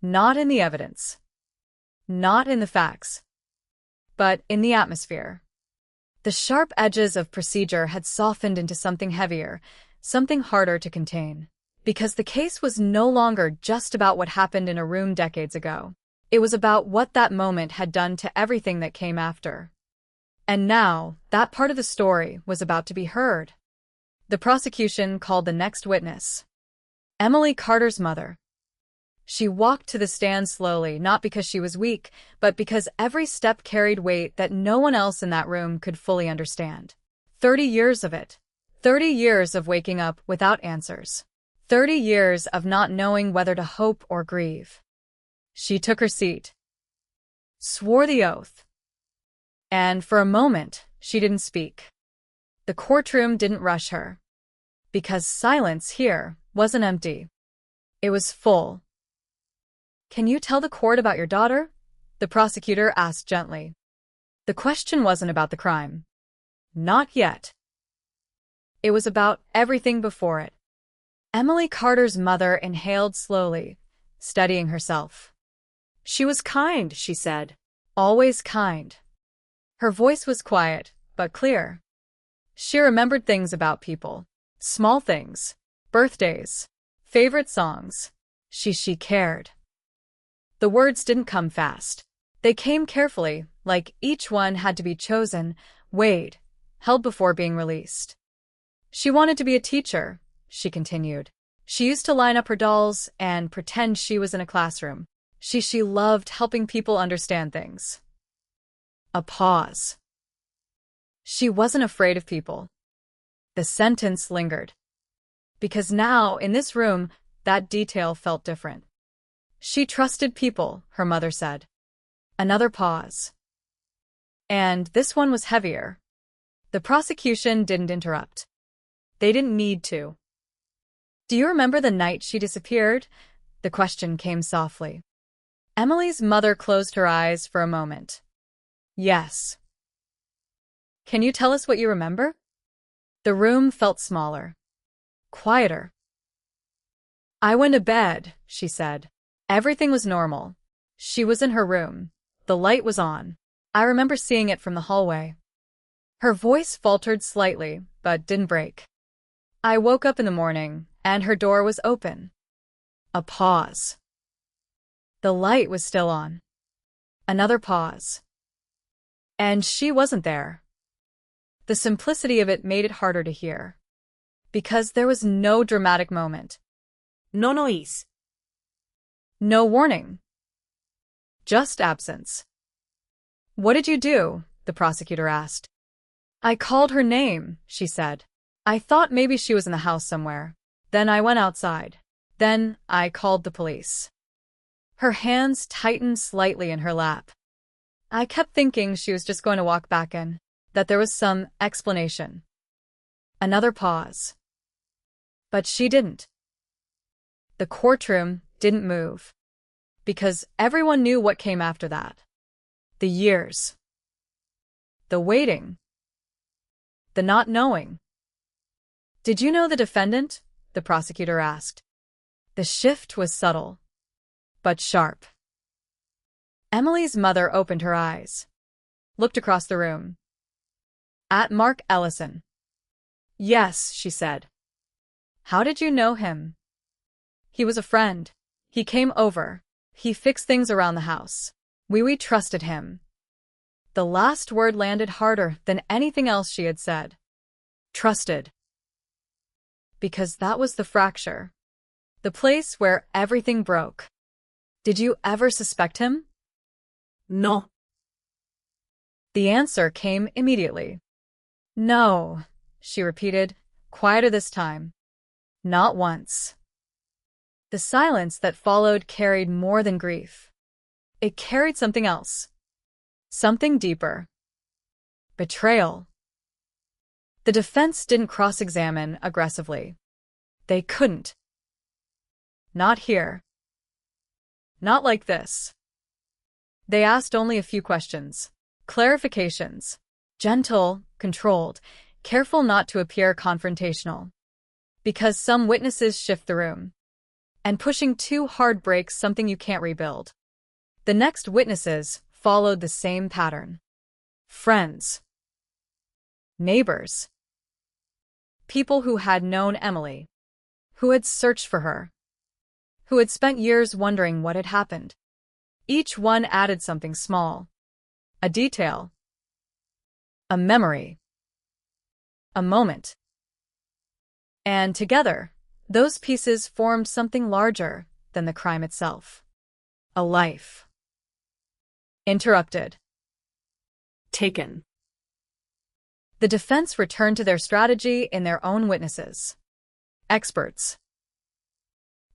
Not in the evidence. Not in the facts. But in the atmosphere. The sharp edges of procedure had softened into something heavier, something harder to contain. Because the case was no longer just about what happened in a room decades ago. It was about what that moment had done to everything that came after. And now, that part of the story was about to be heard. The prosecution called the next witness. Emily Carter's mother. She walked to the stand slowly, not because she was weak, but because every step carried weight that no one else in that room could fully understand. 30 years of it. 30 years of waking up without answers. 30 years of not knowing whether to hope or grieve. She took her seat. Swore the oath. And for a moment, she didn't speak. The courtroom didn't rush her. Because silence here wasn't empty. It was full. Can you tell the court about your daughter? The prosecutor asked gently. The question wasn't about the crime. Not yet. It was about everything before it. Emily Carter's mother inhaled slowly, steadying herself. She was kind, she said. Always kind. Her voice was quiet, but clear. She remembered things about people. Small things. Birthdays. Favorite songs. She cared. The words didn't come fast. They came carefully, like each one had to be chosen, weighed, held before being released. She wanted to be a teacher, she continued. She used to line up her dolls and pretend she was in a classroom. She loved helping people understand things. A pause. She wasn't afraid of people. The sentence lingered. Because now, in this room, that detail felt different. She trusted people, her mother said. Another pause. And this one was heavier. The prosecution didn't interrupt. They didn't need to. Do you remember the night she disappeared? The question came softly. Emily's mother closed her eyes for a moment. Yes. Can you tell us what you remember? The room felt smaller. Quieter. I went to bed, she said. Everything was normal. She was in her room. The light was on. I remember seeing it from the hallway. Her voice faltered slightly, but didn't break. I woke up in the morning, and her door was open. A pause. The light was still on. Another pause. And she wasn't there. The simplicity of it made it harder to hear. Because there was no dramatic moment. Non oís. No warning. Just absence. What did you do? The prosecutor asked. I called her name, she said. I thought maybe she was in the house somewhere. Then I went outside. Then I called the police. Her hands tightened slightly in her lap. I kept thinking she was just going to walk back in, that there was some explanation. Another pause. But she didn't. The courtroom didn't move. Because everyone knew what came after that. The years. The waiting. The not knowing. Did you know the defendant? The prosecutor asked. The shift was subtle, but sharp. Emily's mother opened her eyes, looked across the room. At Mark Ellison. Yes, she said. How did you know him? He was a friend. He came over. He fixed things around the house. We trusted him. The last word landed harder than anything else she had said. Trusted. Because that was the fracture. The place where everything broke. Did you ever suspect him? No. The answer came immediately. No, she repeated, quieter this time. Not once. The silence that followed carried more than grief. It carried something else. Something deeper. Betrayal. The defense didn't cross-examine aggressively. They couldn't. Not here. Not like this. They asked only a few questions. Clarifications. Gentle, controlled, careful not to appear confrontational. Because some witnesses shift the room. And pushing too hard breaks something you can't rebuild. The next witnesses followed the same pattern. Friends. Neighbors. People who had known Emily. Who had searched for her. Who had spent years wondering what had happened. Each one added something small. A detail. A memory. A moment. And together, those pieces formed something larger than the crime itself. A life. Interrupted. Taken. The defense returned to their strategy in their own witnesses. Experts.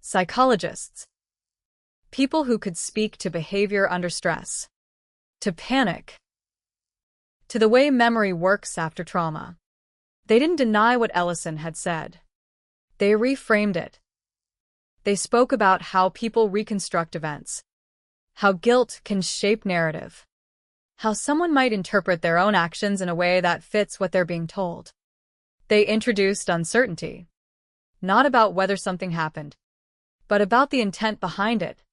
Psychologists. People who could speak to behavior under stress. To panic. To the way memory works after trauma. They didn't deny what Ellison had said. They reframed it. They spoke about how people reconstruct events. How guilt can shape narrative. How someone might interpret their own actions in a way that fits what they're being told. They introduced uncertainty. Not about whether something happened, but about the intent behind it.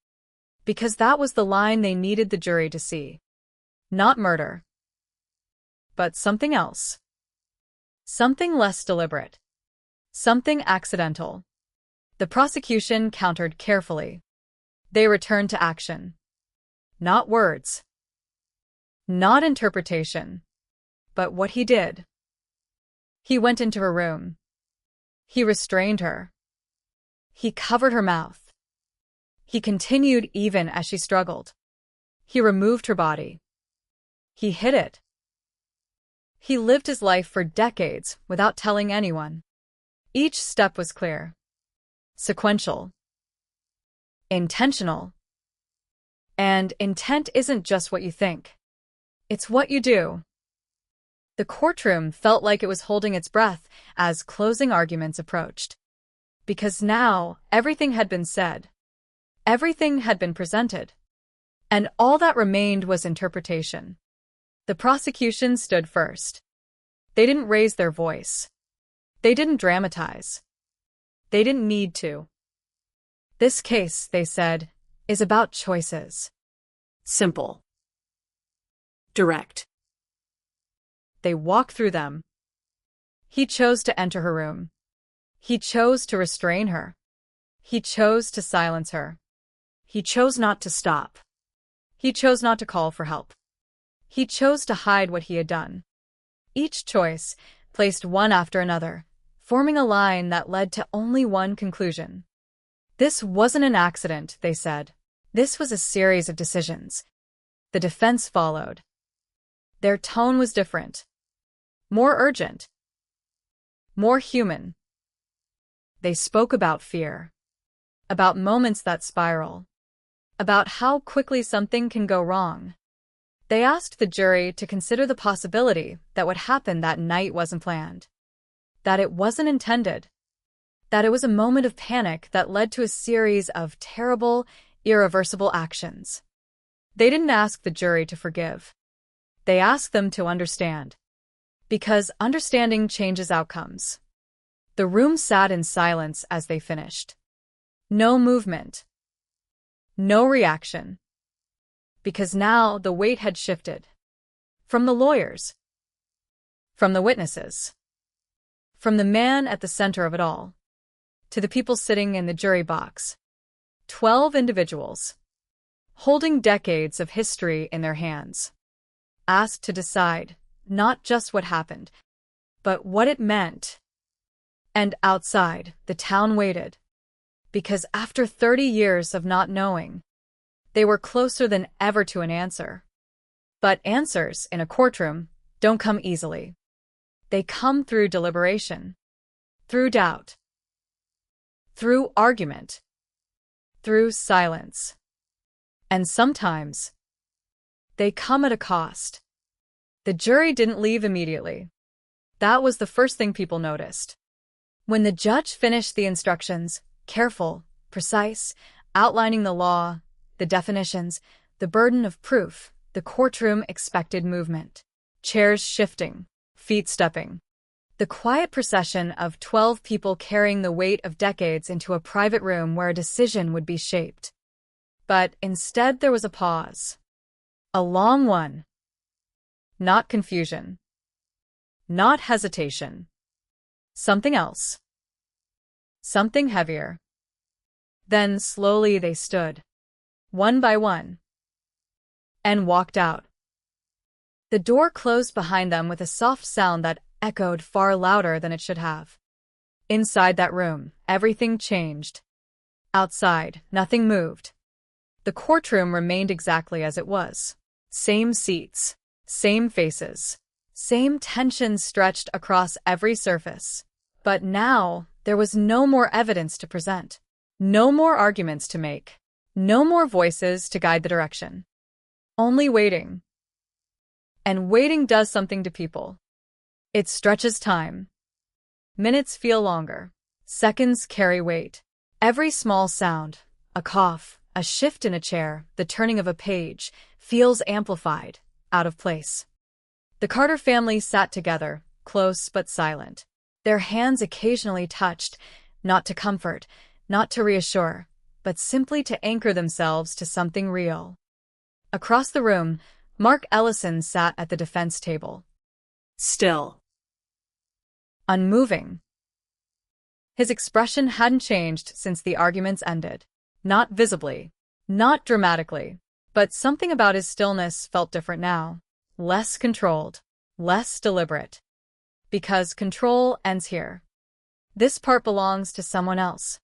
Because that was the line they needed the jury to see. Not murder. But something else. Something less deliberate. Something accidental. The prosecution countered carefully. They returned to action. Not words. Not interpretation. But what he did. He went into her room. He restrained her. He covered her mouth. He continued even as she struggled. He removed her body. He hid it. He lived his life for decades without telling anyone. Each step was clear. Sequential. Intentional. And intent isn't just what you think. It's what you do. The courtroom felt like it was holding its breath as closing arguments approached. Because now everything had been said. Everything had been presented. And all that remained was interpretation. The prosecution stood first. They didn't raise their voice. They didn't dramatize. They didn't need to. This case, they said, is about choices. Simple. Direct. They walked through them. He chose to enter her room. He chose to restrain her. He chose to silence her. He chose not to stop. He chose not to call for help. He chose to hide what he had done. Each choice, placed one after another, forming a line that led to only one conclusion. This wasn't an accident, they said. This was a series of decisions. The defense followed. Their tone was different. More urgent. More human. They spoke about fear. About moments that spiral. About how quickly something can go wrong. They asked the jury to consider the possibility that what happened that night wasn't planned. That it wasn't intended. That it was a moment of panic that led to a series of terrible, irreversible actions. They didn't ask the jury to forgive. They asked them to understand. Because understanding changes outcomes. The room sat in silence as they finished. No movement. No reaction. Because now the weight had shifted. From the lawyers. From the witnesses. From the man at the center of it all. To the people sitting in the jury box. 12 individuals. Holding decades of history in their hands. Asked to decide, not just what happened, but what it meant. And outside, the town waited. Because after 30 years of not knowing, they were closer than ever to an answer. But answers in a courtroom don't come easily. They come through deliberation, through doubt, through argument, through silence. And sometimes, they come at a cost. The jury didn't leave immediately. That was the first thing people noticed. When the judge finished the instructions, careful, precise, outlining the law, the definitions, the burden of proof, the courtroom expected movement. Chairs shifting, feet stepping. The quiet procession of 12 people carrying the weight of decades into a private room where a decision would be shaped. But instead there was a pause. A long one. Not confusion. Not hesitation. Something else. Something heavier. Then slowly they stood, one by one, and walked out. The door closed behind them with a soft sound that echoed far louder than it should have. Inside that room, everything changed. Outside, nothing moved. The courtroom remained exactly as it was. Same seats, same faces, same tension stretched across every surface. But now, there was no more evidence to present. No more arguments to make. No more voices to guide the direction. Only waiting. And waiting does something to people. It stretches time. Minutes feel longer. Seconds carry weight. Every small sound, a cough, a shift in a chair, the turning of a page, feels amplified, out of place. The Carter family sat together, close but silent. Their hands occasionally touched, not to comfort, not to reassure, but simply to anchor themselves to something real. Across the room, Mark Ellison sat at the defense table. Still. Unmoving. His expression hadn't changed since the arguments ended. Not visibly, not dramatically, but something about his stillness felt different now. Less controlled, less deliberate. Because control ends here. This part belongs to someone else.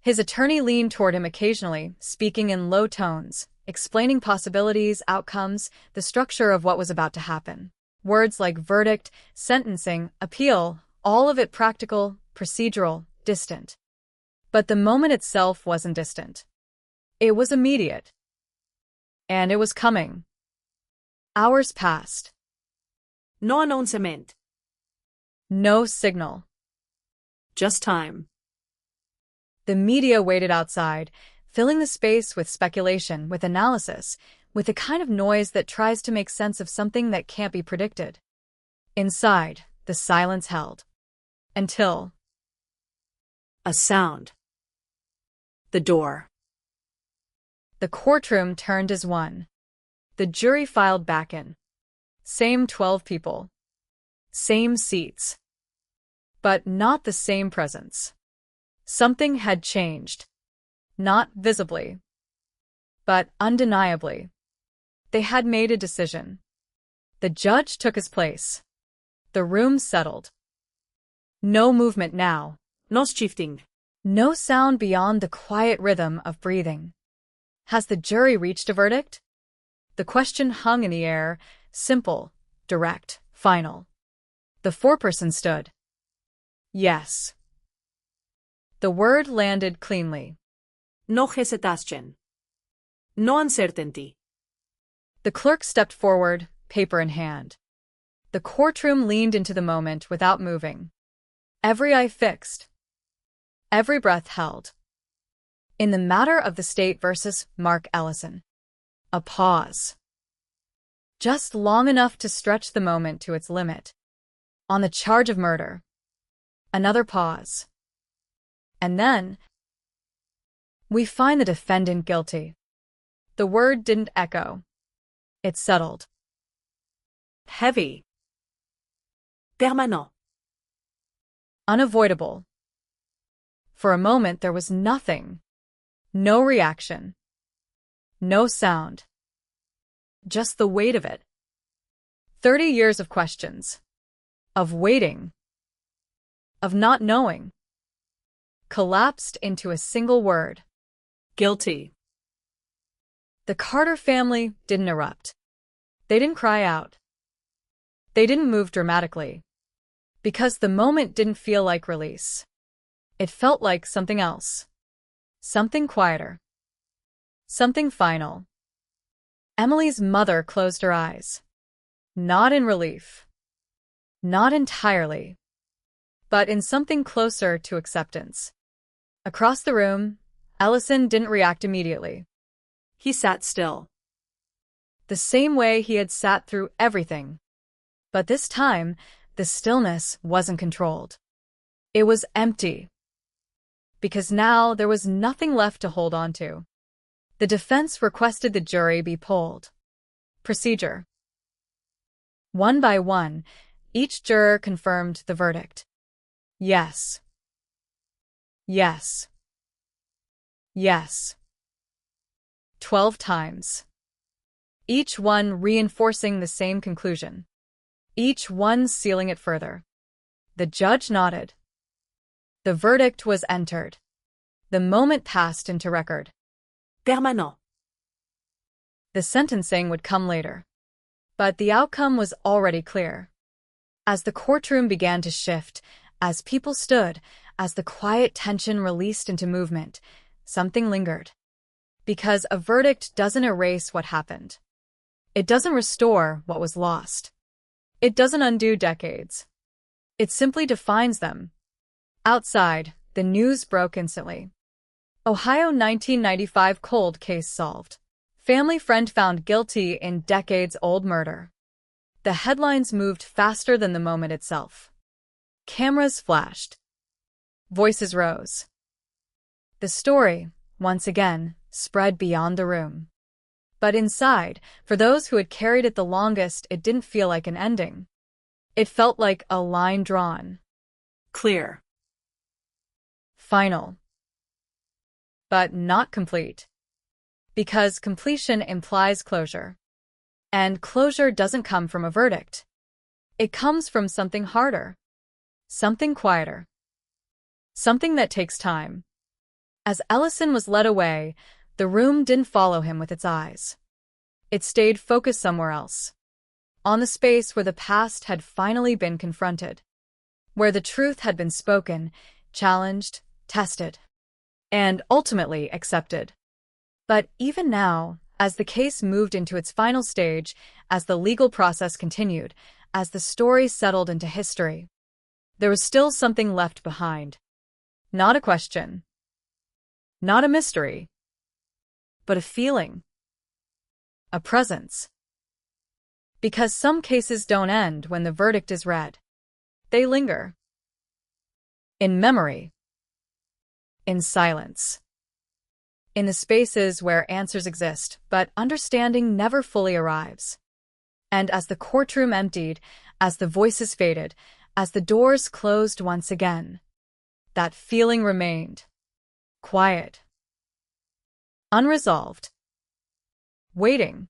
His attorney leaned toward him occasionally, speaking in low tones, explaining possibilities, outcomes, the structure of what was about to happen. Words like verdict, sentencing, appeal, all of it practical, procedural, distant. But the moment itself wasn't distant. It was immediate. And it was coming. Hours passed. No announcement. No signal. Just time. The media waited outside, filling the space with speculation, with analysis, with the kind of noise that tries to make sense of something that can't be predicted. Inside, the silence held. Until a sound. The door. The courtroom turned as one. The jury filed back in. Same 12 people. Same seats. But not the same presence. Something had changed. Not visibly. But undeniably. They had made a decision. The judge took his place. The room settled. No movement now. No shifting. No sound beyond the quiet rhythm of breathing. Has the jury reached a verdict? The question hung in the air, simple, direct, final. The foreperson stood. Yes. The word landed cleanly. No hesitation. No uncertainty. The clerk stepped forward, paper in hand. The courtroom leaned into the moment without moving. Every eye fixed. Every breath held. In the matter of the state versus Mark Ellison. A pause. Just long enough to stretch the moment to its limit. On the charge of murder. Another pause. And then, we find the defendant guilty. The word didn't echo. It settled. Heavy. Permanent. Unavoidable. For a moment there was nothing. No reaction. No sound. Just the weight of it. 30 years of questions. Of waiting. Of not knowing. Collapsed into a single word. Guilty. The Carter family didn't erupt. They didn't cry out. They didn't move dramatically. Because the moment didn't feel like release. It felt like something else. Something quieter. Something final. Emily's mother closed her eyes. Not in relief. Not entirely. But in something closer to acceptance. Across the room, Ellison didn't react immediately. He sat still. The same way he had sat through everything. But this time, the stillness wasn't controlled. It was empty. Because now there was nothing left to hold on to. The defense requested the jury be polled. Procedure. One by one, each juror confirmed the verdict. Yes. Yes. Yes. 12 times. Each one reinforcing the same conclusion. Each one sealing it further. The judge nodded. The verdict was entered. The moment passed into record. Permanent. The sentencing would come later. But the outcome was already clear. As the courtroom began to shift, as people stood, as the quiet tension released into movement, something lingered. Because a verdict doesn't erase what happened. It doesn't restore what was lost. It doesn't undo decades. It simply defines them. Outside, the news broke instantly. Ohio 1995 cold case solved. Family friend found guilty in decades-old murder. The headlines moved faster than the moment itself. Cameras flashed. Voices rose. The story, once again, spread beyond the room. But inside, for those who had carried it the longest, it didn't feel like an ending. It felt like a line drawn. Clear. Final. But not complete. Because completion implies closure. And closure doesn't come from a verdict. It comes from something harder. Something quieter. Something that takes time. As Ellison was led away, the room didn't follow him with its eyes. It stayed focused somewhere else. On the space where the past had finally been confronted. Where the truth had been spoken, challenged, tested. And ultimately accepted. But even now, as the case moved into its final stage, as the legal process continued, as the story settled into history, there was still something left behind. Not a question. Not a mystery. But a feeling. A presence. Because some cases don't end when the verdict is read. They linger. In memory. In silence. In the spaces where answers exist, but understanding never fully arrives. And as the courtroom emptied, as the voices faded, as the doors closed once again, that feeling remained. Quiet. Unresolved. Waiting.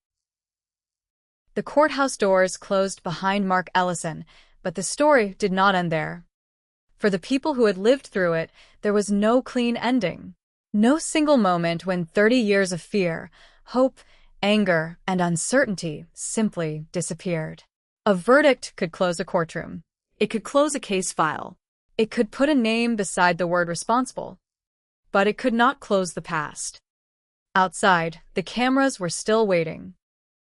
The courthouse doors closed behind Mark Ellison, but the story did not end there. For the people who had lived through it, there was no clean ending. No single moment when 30 years of fear, hope, anger, and uncertainty simply disappeared. A verdict could close a courtroom. It could close a case file. It could put a name beside the word responsible. But it could not close the past. Outside, the cameras were still waiting.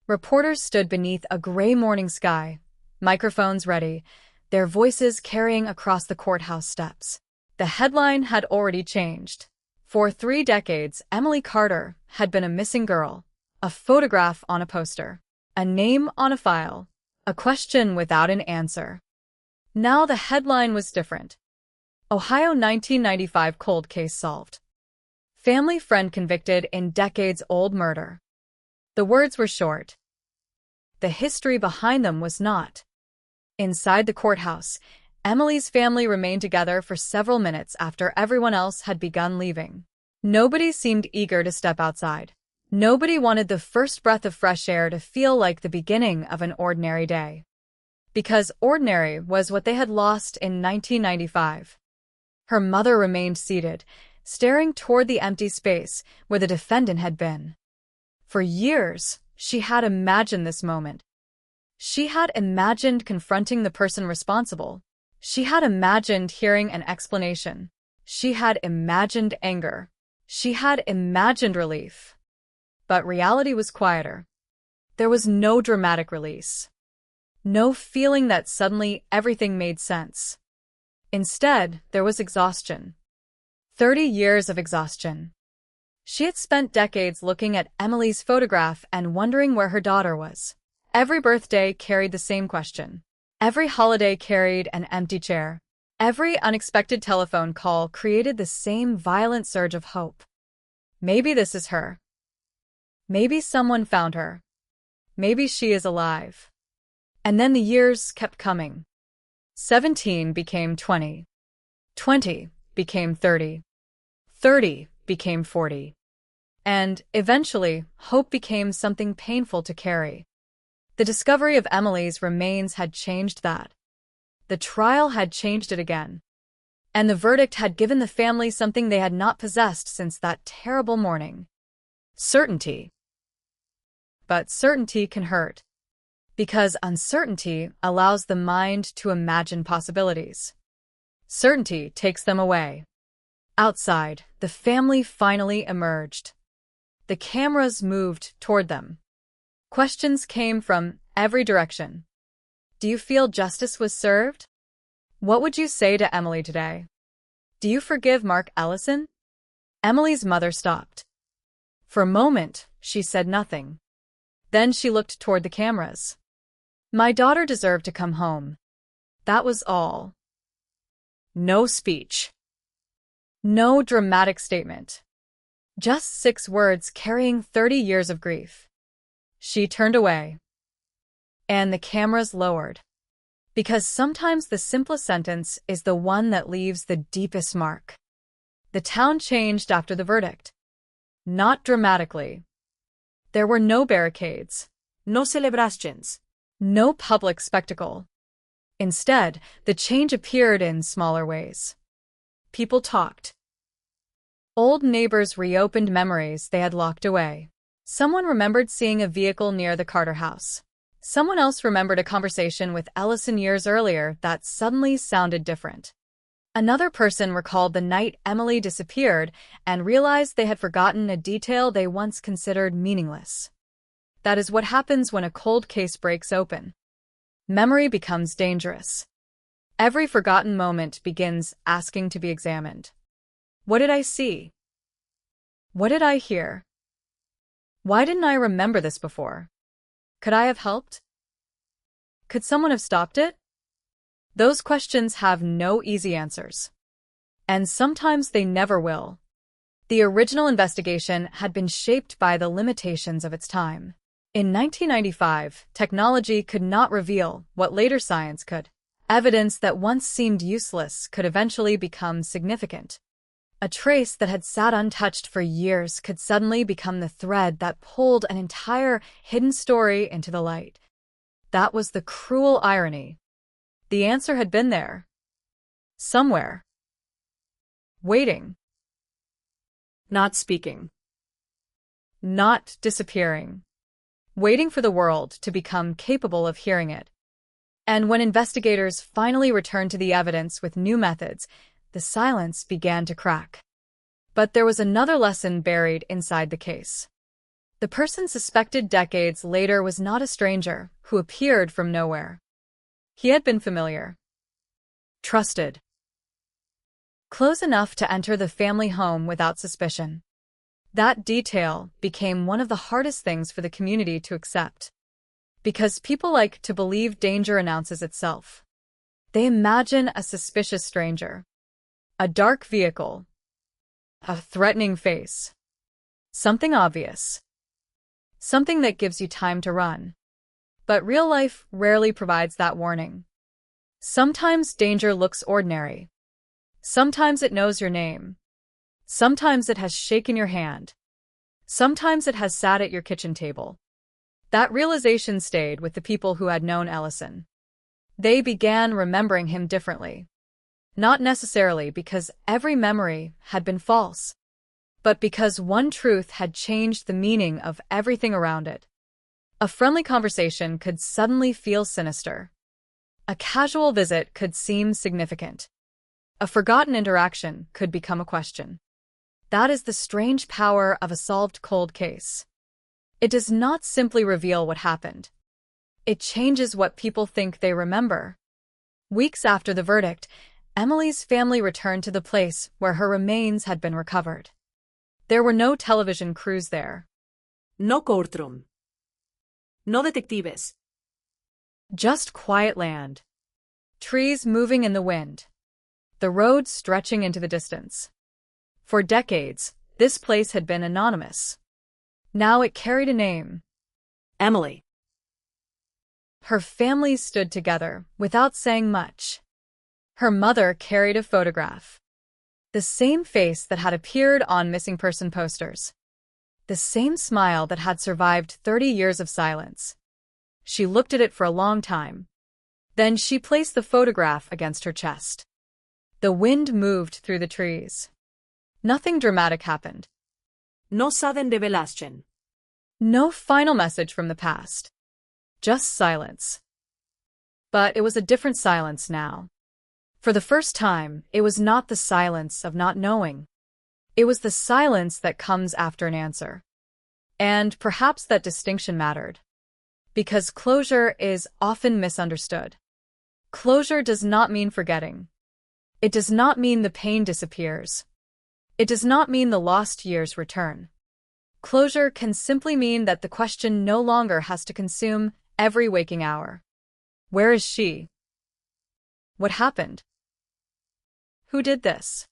Reporters stood beneath a gray morning sky, microphones ready, their voices carrying across the courthouse steps. The headline had already changed. For 3 decades, Emily Carter had been a missing girl, a photograph on a poster, a name on a file, a question without an answer. Now the headline was different. Ohio 1995 cold case solved. Family friend convicted in decades-old murder. The words were short. The history behind them was not. Inside the courthouse, Emily's family remained together for several minutes after everyone else had begun leaving. Nobody seemed eager to step outside. Nobody wanted the first breath of fresh air to feel like the beginning of an ordinary day. Because ordinary was what they had lost in 1995. Her mother remained seated, staring toward the empty space where the defendant had been. For years, she had imagined this moment. She had imagined confronting the person responsible. She had imagined hearing an explanation. She had imagined anger. She had imagined relief. But reality was quieter. There was no dramatic release. No feeling that suddenly everything made sense. Instead, there was exhaustion. 30 years of exhaustion. She had spent decades looking at Emily's photograph and wondering where her daughter was. Every birthday carried the same question. Every holiday carried an empty chair. Every unexpected telephone call created the same violent surge of hope. Maybe this is her. Maybe someone found her. Maybe she is alive. And then the years kept coming. 17 became 20. 20 became 30. 30 became 40. And, eventually, hope became something painful to carry. The discovery of Emily's remains had changed that. The trial had changed it again. And the verdict had given the family something they had not possessed since that terrible morning. Certainty. But certainty can hurt. Because uncertainty allows the mind to imagine possibilities. Certainty takes them away. Outside, the family finally emerged. The cameras moved toward them. Questions came from every direction. Do you feel justice was served? What would you say to Emily today? Do you forgive Mark Ellison? Emily's mother stopped. For a moment, she said nothing. Then she looked toward the cameras. My daughter deserved to come home. That was all. No speech. No dramatic statement. Just 6 words carrying 30 years of grief. She turned away. And the cameras lowered. Because sometimes the simplest sentence is the one that leaves the deepest mark. The town changed after the verdict. Not dramatically. There were no barricades. No celebrations. No public spectacle. Instead, the change appeared in smaller ways. People talked. Old neighbors reopened memories they had locked away. Someone remembered seeing a vehicle near the Carter house. Someone else remembered a conversation with Ellison years earlier that suddenly sounded different. Another person recalled the night Emily disappeared and realized they had forgotten a detail they once considered meaningless. That is what happens when a cold case breaks open. Memory becomes dangerous. Every forgotten moment begins asking to be examined. What did I see? What did I hear? Why didn't I remember this before? Could I have helped? Could someone have stopped it? Those questions have no easy answers. And sometimes they never will. The original investigation had been shaped by the limitations of its time. In 1995, technology could not reveal what later science could. Evidence that once seemed useless could eventually become significant. A trace that had sat untouched for years could suddenly become the thread that pulled an entire hidden story into the light. That was the cruel irony. The answer had been there. Somewhere. Waiting. Not speaking. Not disappearing. Waiting for the world to become capable of hearing it. And when investigators finally returned to the evidence with new methods, the silence began to crack. But there was another lesson buried inside the case. The person suspected decades later was not a stranger who appeared from nowhere. He had been familiar. Trusted. Close enough to enter the family home without suspicion. That detail became one of the hardest things for the community to accept. Because people like to believe danger announces itself. They imagine a suspicious stranger. A dark vehicle. A threatening face. Something obvious. Something that gives you time to run. But real life rarely provides that warning. Sometimes danger looks ordinary. Sometimes it knows your name. Sometimes it has shaken your hand. Sometimes it has sat at your kitchen table. That realization stayed with the people who had known Ellison. They began remembering him differently. Not necessarily because every memory had been false, but because one truth had changed the meaning of everything around it. A friendly conversation could suddenly feel sinister. A casual visit could seem significant. A forgotten interaction could become a question. That is the strange power of a solved cold case. It does not simply reveal what happened. It changes what people think they remember. Weeks after the verdict, Emily's family returned to the place where her remains had been recovered. There were no television crews there. No courtroom. No detectives. Just quiet land. Trees moving in the wind. The road stretching into the distance. For decades, this place had been anonymous. Now it carried a name. Emily. Her family stood together without saying much. Her mother carried a photograph. The same face that had appeared on missing person posters. The same smile that had survived 30 years of silence. She looked at it for a long time. Then she placed the photograph against her chest. The wind moved through the trees. Nothing dramatic happened. No sudden revelation. No final message from the past. Just silence. But it was a different silence now. For the first time, it was not the silence of not knowing. It was the silence that comes after an answer. And perhaps that distinction mattered. Because closure is often misunderstood. Closure does not mean forgetting. It does not mean the pain disappears. It does not mean the lost years return. Closure can simply mean that the question no longer has to consume every waking hour. Where is she? What happened? Who did this?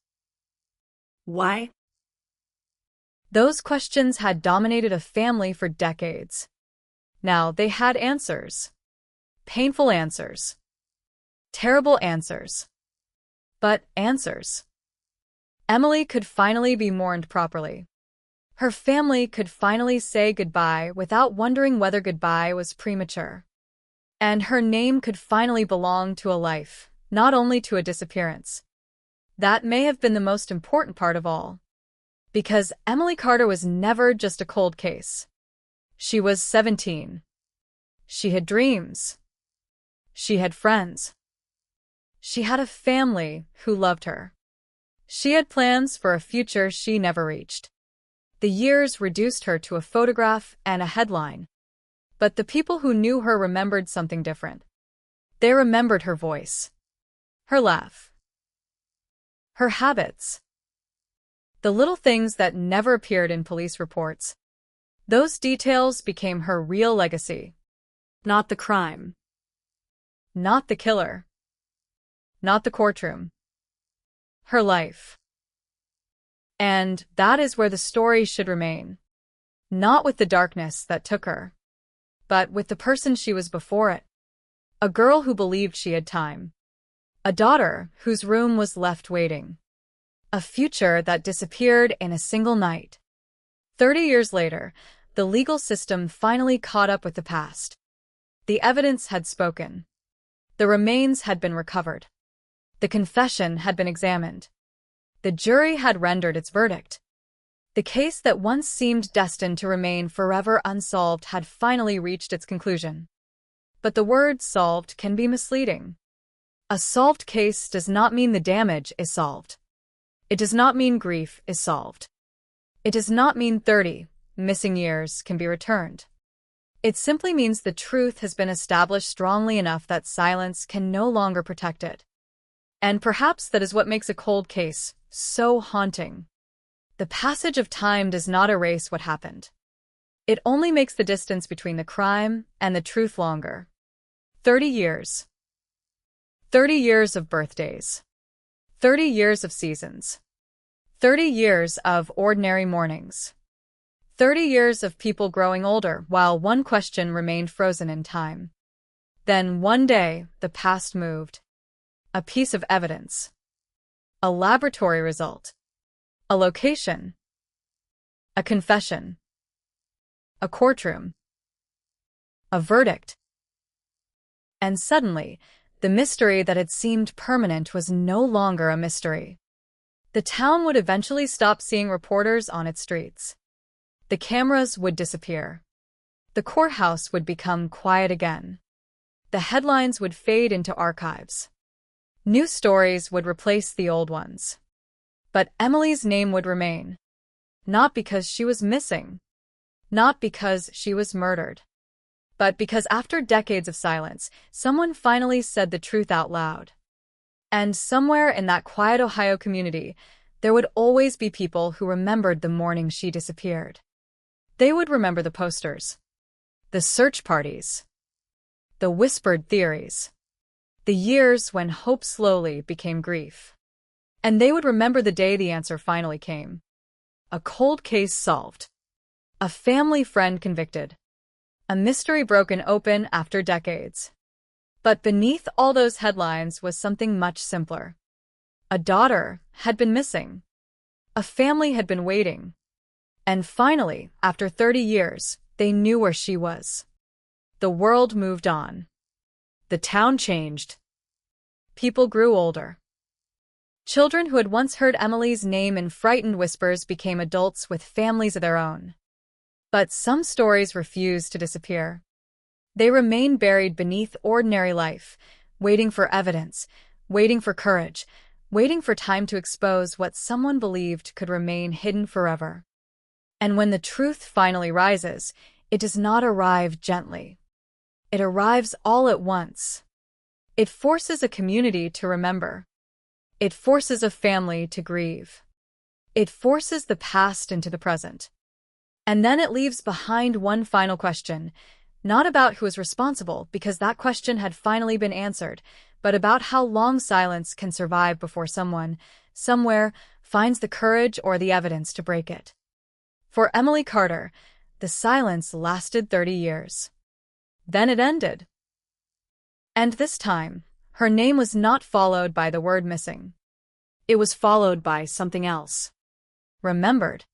Why? Those questions had dominated a family for decades. Now they had answers. Painful answers. Terrible answers. But answers. Emily could finally be mourned properly. Her family could finally say goodbye without wondering whether goodbye was premature. And her name could finally belong to a life, not only to a disappearance. That may have been the most important part of all. Because Emily Carter was never just a cold case. She was 17. She had dreams. She had friends. She had a family who loved her. She had plans for a future she never reached. The years reduced her to a photograph and a headline. But the people who knew her remembered something different. They remembered her voice. Her laugh. Her habits. The little things that never appeared in police reports. Those details became her real legacy. Not the crime. Not the killer. Not the courtroom. Her life. And that is where the story should remain. Not with the darkness that took her, but with the person she was before it. A girl who believed she had time. A daughter whose room was left waiting. A future that disappeared in a single night. 30 years later, the legal system finally caught up with the past. The evidence had spoken. The remains had been recovered. The confession had been examined. The jury had rendered its verdict. The case that once seemed destined to remain forever unsolved had finally reached its conclusion. But the word solved can be misleading. A solved case does not mean the damage is solved. It does not mean grief is solved. It does not mean 30 missing years can be returned. It simply means the truth has been established strongly enough that silence can no longer protect it. And perhaps that is what makes a cold case so haunting. The passage of time does not erase what happened. It only makes the distance between the crime and the truth longer. 30 years. 30 years of birthdays. 30 years of seasons. 30 years of ordinary mornings. 30 years of people growing older while one question remained frozen in time. Then one day, the past moved. A piece of evidence. A laboratory result. A location. A confession. A courtroom. A verdict. And suddenly, the mystery that had seemed permanent was no longer a mystery. The town would eventually stop seeing reporters on its streets. The cameras would disappear. The courthouse would become quiet again. The headlines would fade into archives. New stories would replace the old ones. But Emily's name would remain. Not because she was missing. Not because she was murdered. But because after decades of silence, someone finally said the truth out loud. And somewhere in that quiet Ohio community, there would always be people who remembered the morning she disappeared. They would remember the posters, the search parties, the whispered theories, the years when hope slowly became grief. And they would remember the day the answer finally came. A cold case solved. A family friend convicted. A mystery broken open after decades. But beneath all those headlines was something much simpler. A daughter had been missing. A family had been waiting. And finally, after 30 years, they knew where she was. The world moved on. The town changed. People grew older. Children who had once heard Emily's name in frightened whispers became adults with families of their own. But some stories refused to disappear. They remained buried beneath ordinary life, waiting for evidence, waiting for courage, waiting for time to expose what someone believed could remain hidden forever. And when the truth finally rises, it does not arrive gently. It arrives all at once. It forces a community to remember. It forces a family to grieve. It forces the past into the present. And then it leaves behind one final question, not about who is responsible, because that question had finally been answered, but about how long silence can survive before someone, somewhere, finds the courage or the evidence to break it. For Emily Carter, the silence lasted 30 years. Then it ended. And this time, her name was not followed by the word missing. It was followed by something else. Remembered.